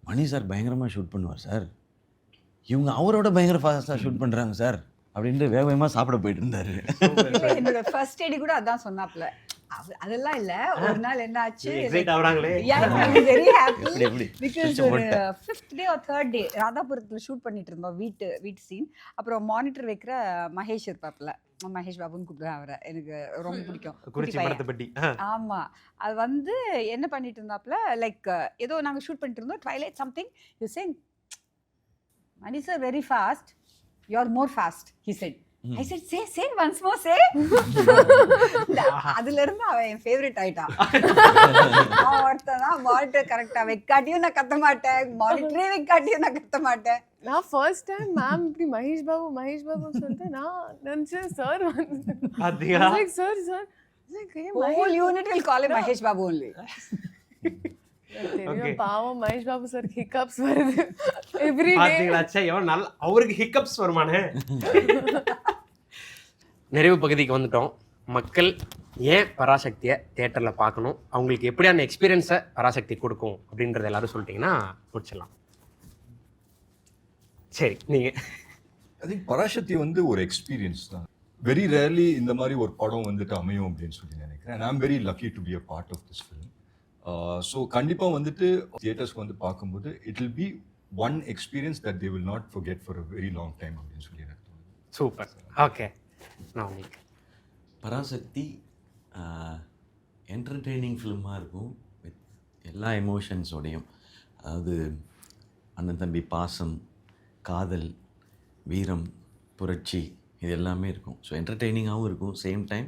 மணி சார் பயங்கரமாக ஷூட் பண்ணுவார் சார், இவங்க அவரோட பயங்கர ஃபாஸ்ட்டாக ஷூட் பண்ணுறாங்க சார் அப்படின்ட்டு வேகமாக சாப்பிட போயிட்டு இருந்தார். என்னோட ஃபர்ஸ்ட் எடி கூட அதான் சொன்னாப்ல. அதெல்லாம் இல்ல, ஒரு நாள் என்ன ஆச்சு, எக்ஸைட் ஆவறாங்களே. வெரி ஹாப்பி எப்படி பிகாஸ் ஒரு 5th day or 3rd day ராதாபுரத்துல shoot பண்ணிட்டு இருந்தோம், வீட்டு சீன். அப்புறம் மானிட்டர் வைக்கிற மகேஷ் இருப்பாப்ல, மகேஷ் பாபுன்னு கூப்பிடுவேன் அவரை, எனக்கு ரொம்ப பிடிக்கும். குறிச்சி படத்தை பத்தி. ஆமா, அது வந்து என்ன பண்ணிட்டு இருந்தாப்ல, லைக் ஏதோ நாங்க ஷூட் பண்ணிட்டு இருந்தோம், twilight something, you saying Mani sir very fast, you are more fast, he said. I said, say once more, say. அதுல இருந்து அவன் என் ஃபேவரட் ஆயிட்டான். அவன் ஒருத்தான் மானிட்டர் கரெக்டா வைக்காட்டியும் நான் கத்த மாட்டேன், மானிட்டரே வைக்காட்டியும் நான் கத்த மாட்டேன். நான் ஃபர்ஸ்ட் டைம் மேம் இப்படி மகேஷ் பாபு சொல்லிட்டு நான் நினைச்சேன் சார் வந்து பாத்தீங்களா? Sir Whole unit will call him Mahesh Babu only. தெரியும் பாவம் மகேஷ் பாபு சார் ஹிக்கப்ஸ் வருது எவ்ரி டே. பாத்தீங்களா? ச்சே, எவ்வளவு நல்ல அவருக்கு ஹிக்கப்ஸ் வருமானே. நிறைவு பகுதிக்கு வந்துட்டோம். மக்கள் ஏன் பராசக்தியை தியேட்டரில் பார்க்கணும், அவங்களுக்கு எப்படியான எக்ஸ்பீரியன்ஸை பராசக்தி கொடுக்கும் அப்படின்றத எல்லாரும் சொல்லிட்டீங்கன்னா முடிச்சிடலாம். சரி, நீங்கள் ஐ திங்க் பராசக்தி வந்து ஒரு எக்ஸ்பீரியன்ஸ் தான். வெரி ரேர்லி இந்த மாதிரி ஒரு படம் வந்துட்டு அமையும் அப்படின்னு சொல்லி நினைக்கிறேன். And I'm very lucky to be a part of this film. So கண்டிப்பாக வந்துட்டு தியேட்டர்ஸ்க்கு வந்து பார்க்கும்போது it will be one experience that they will not forget for a very long time அப்படின்னு சொல்லி எனக்கு தோணுது. சூப்பர். ஓகே, நான் உங்களுக்கு பராசக்தி என்டர்டெய்னிங் ஃபிலிமாக இருக்கும் வித் எல்லா எமோஷன்ஸோடையும். அதாவது அண்ணன் தம்பி பாசம், காதல், வீரம், புரட்சி, இது எல்லாமே இருக்கும். ஸோ என்டர்டெய்னிங்காகவும் இருக்கும், சேம் டைம்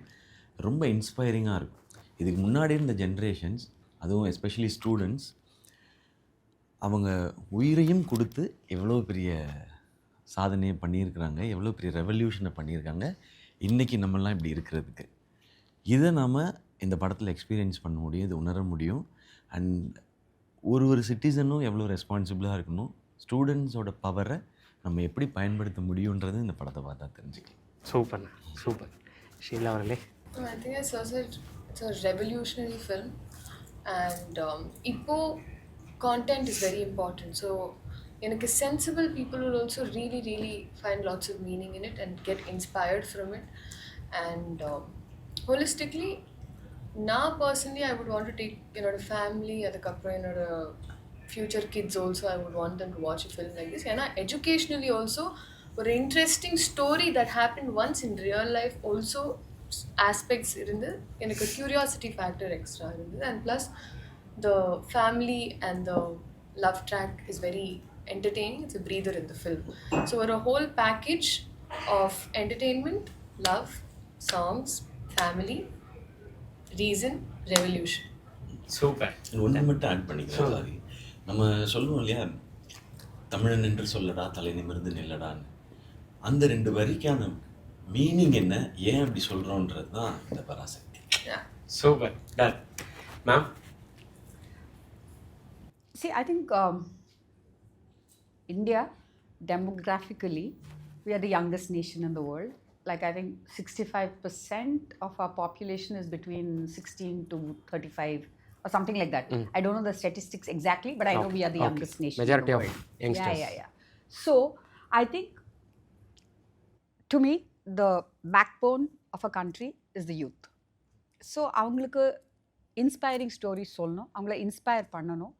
ரொம்ப இன்ஸ்பைரிங்காக இருக்கும். இதுக்கு முன்னாடி இருந்த ஜென்ரேஷன்ஸ், அதுவும் எஸ்பெஷலி ஸ்டூடெண்ட்ஸ், அவங்க உயிரையும் கொடுத்து எவ்வளோ பெரிய சாதனையை பண்ணியிருக்கிறாங்க, எவ்வளோ பெரிய ரெவல்யூஷனை பண்ணியிருக்காங்க இன்றைக்கி நம்மலாம் இப்படி இருக்கிறதுக்கு. இதை நாம் இந்த படத்தில் எக்ஸ்பீரியன்ஸ் பண்ண முடியும், இது உணர முடியும். அண்ட் ஒரு சிட்டிசனும் எவ்வளோ ரெஸ்பான்சிபிளாக இருக்கணும், ஸ்டூடெண்ட்ஸோட பவரை நம்ம எப்படி பயன்படுத்த முடியுன்றது இந்த படத்தை பார்த்தா தெரிஞ்சுக்கலாம். Super super. ஷீலா அவர்களே? I think it's a revolutionary film, and இப்போ content is very important. So எனக்கு sensible people will also really find lots of meaning in it and get inspired from it. And holistically, now personally I would want to take a family, adukapra future kids also I would want them to watch a film like this. And educationally also ஒரு interesting story that happened once in real life also aspects இருந்து எனக்கு curiosity factor extra இருந்தது. And plus the family and the love track is very entertaining. It's a breather in the film. So we're a whole package of entertainment, love, songs, family, reason, revolution. Super. ஒன்று மட்டும் add பண்ணிக்கலாம். Sorry, நம்ம சொல்லுவோம் இல்லையா, தமிழன் என்று சொல்லடா தலை நிமிர்ந்து நில்லடான்னு. அந்த 2 வரிக்கான மீனிங் என்ன, ஏன் அப்படி சொல்கிறோன்றது தான் இந்த Parasakthi. Super. Done ma'am? See, I think India, demographically, we are the youngest nation in the world. Like, I think 65% of our population is between 16 to 35 or something like that. I don't know the statistics exactly, but I know we are the youngest nation Majority in of the world. youngsters. Yeah. So, I think, to me, the backbone of a country is the youth. So, அவங்களுக்கு inspiring stories சொல்லணும், அவங்கள inspire பண்ணணும்.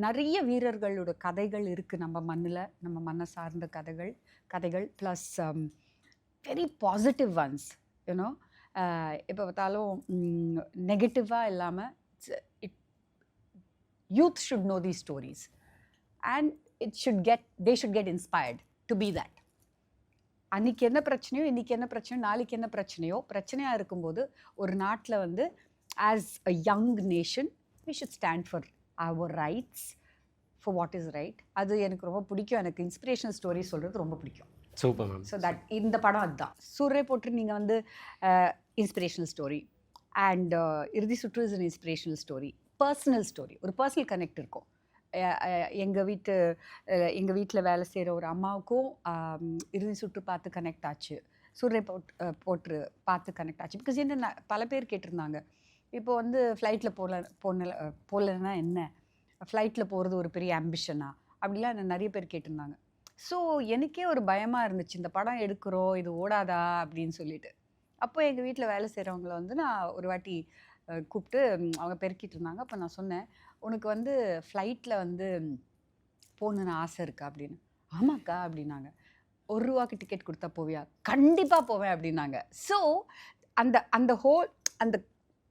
நிறைய வீரர்களோட கதைகள் இருக்குது நம்ம மண்ணில், நம்ம மண்ணை சார்ந்த கதைகள் plus very positive once you know. எப்போ பார்த்தாலும் நெகட்டிவாக இல்லாமல் youth should know these stories and they should get inspired to be that. அன்றைக்கி என்ன பிரச்சனையோ, இன்றைக்கி என்ன பிரச்சனையோ, நாளைக்கு என்ன பிரச்சனையாக இருக்கும்போது ஒரு நாட்டில் வந்து as a young nation we should stand for our rights, for what is right. அது எனக்கு ரொம்ப பிடிக்கும். எனக்கு இன்ஸ்பிரேஷனல் ஸ்டோரி சொல்கிறது ரொம்ப பிடிக்கும். Super ma'am. ஸோ தட் இந்த படம் அதுதான். சூரரை போட்டு நீங்கள் வந்து இன்ஸ்பிரேஷனல் ஸ்டோரி அண்ட் இறுதி சுற்று is an inspirational story, personal story, ஒரு பர்சனல் கனெக்ட் இருக்கும். எங்கள் வீட்டில் வேலை செய்கிற ஒரு அம்மாவுக்கும் இறுதி சுற்று பார்த்து கனெக்ட் ஆச்சு, சூரரை போட்டு பார்த்து கனெக்ட் ஆச்சு. பிகாஸ் என்ன பல பேர் கேட்டிருந்தாங்க, இப்போ வந்து ஃப்ளைட்டில் போகலன்னா என்ன, ஃப்ளைட்டில் போகிறது ஒரு பெரிய ஆம்பிஷனா அப்படிலாம் நிறைய பேர் கேட்டிருந்தாங்க. ஸோ எனக்கே ஒரு பயமாக இருந்துச்சு, இந்த படம் எடுக்கிறோம் இது ஓடாதா அப்படின்னு சொல்லிட்டு. அப்போ எங்கள் வீட்டில் வேலை செய்கிறவங்கள வந்து நான் ஒரு வாட்டி கூப்பிட்டு அவங்க பெருக்கிட்டு இருந்தாங்க. அப்போ நான் சொன்னேன், உனக்கு வந்து ஃப்ளைட்டில் வந்து போகணுன்னு ஆசை இருக்கா அப்படின்னு. ஆமாக்கா அப்படின்னாங்க. ₹1 டிக்கெட் கொடுத்தா போவியா? கண்டிப்பாக போவேன் அப்படின்னாங்க. ஸோ அந்த whole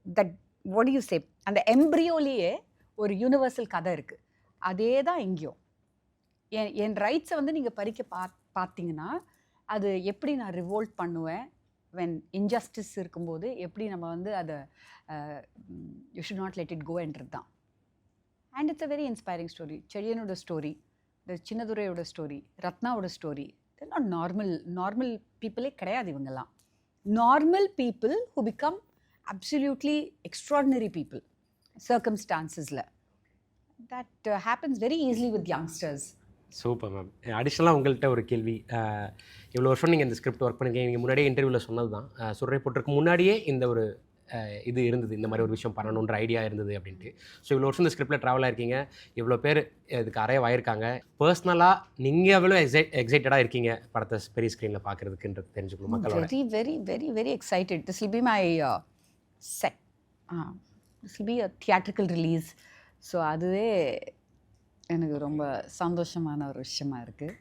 that what you say, அந்த எம்ப்ரியோலேயே ஒரு யூனிவர்சல் கதை இருக்குது. அதே தான் இங்கேயும். என் ரைட்ஸை வந்து நீங்கள் பறிக்க பார்த்தீங்கன்னா அது எப்படி நான் ரிவோல்ட் பண்ணுவேன், வென் இன்ஜஸ்டிஸ் இருக்கும்போது எப்படி நம்ம வந்து அதை you should not let it கோன்றது தான். And it's a very inspiring story. செழியனோட ஸ்டோரி, இந்த சின்னதுரையோட ஸ்டோரி, ரத்னாவோட ஸ்டோரி. நாட் நார்மல் பீப்புளே கிடையாது இவங்கெல்லாம். Normal people who become absolutely extraordinary people சர்க்கம்ஸ்டான்சஸில். That happens very easily with youngsters. Super ma'am. அடிஷ்னலாக உங்கள்கிட்ட ஒரு கேள்வி. இவ்வளோ வருஷம் நீங்கள் இந்த ஸ்கிரிப்ட் ஒர்க் பண்ணியிருக்கீங்க. நீங்கள் முன்னாடியே இன்டர்வியூவில் சொன்னது தான், சூரரை போட்டுருக்கு முன்னாடியே இந்த ஒரு இது இருந்தது, இந்த மாதிரி ஒரு விஷயம் பண்ணணுன்ற ஐடியா இருந்தது அப்படின்ட்டு. ஸோ இவ்வளோ வருஷம் இந்த ஸ்கிரிப்டில் ட்ராவல் ஆயிருக்கீங்க, இவ்வளோ பேர் இதுக்கு அரைவ் ஆயிருக்காங்க. பர்சனலாக நீங்கள் எவ்வளோ எக்ஸைட்டடாக இருக்கீங்க படத்தை பெரிய ஸ்க்ரீனில் பார்க்குறதுக்குன்றது தெரிஞ்சுக்கணும் மக்களோட. Very very very very excited. This will be my set, this will be a theatrical release. So அதுவே எனக்கு ரொம்ப சந்தோஷமான ஒரு விஷயமா இருக்குது.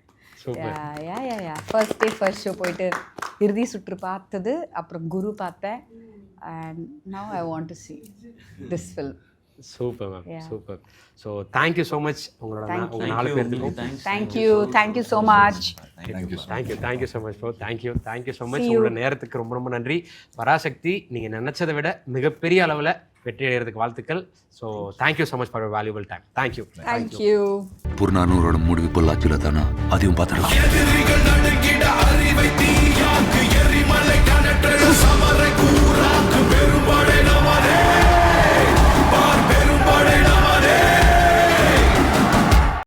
ஃபர்ஸ்ட் டே ஃபர்ஸ்ட் ஷோ போயிட்டு இறுதி சுற்று பார்த்தது, அப்புறம் குரு பார்த்தேன், and now I want to see this film. Super ma'am, super. So thank you so much உங்களோட 4 பேருக்கும். Thank you so much. Thank you so much bro. Thank you so much. உங்களோட நேரத்துக்கு ரொம்ப ரொம்ப நன்றி. பராசக்தி நீங்கள் நினச்சதை விட மிகப்பெரிய அளவில் வெற்றி அடைகிறதுக்கு வாழ்த்துக்கள். So thank you so much for your valuable time. Thank you. Thank you. புறநானூரோட முடிவு பொள்ளாச்சியில் தானா, அதையும் பார்த்துடலாம்.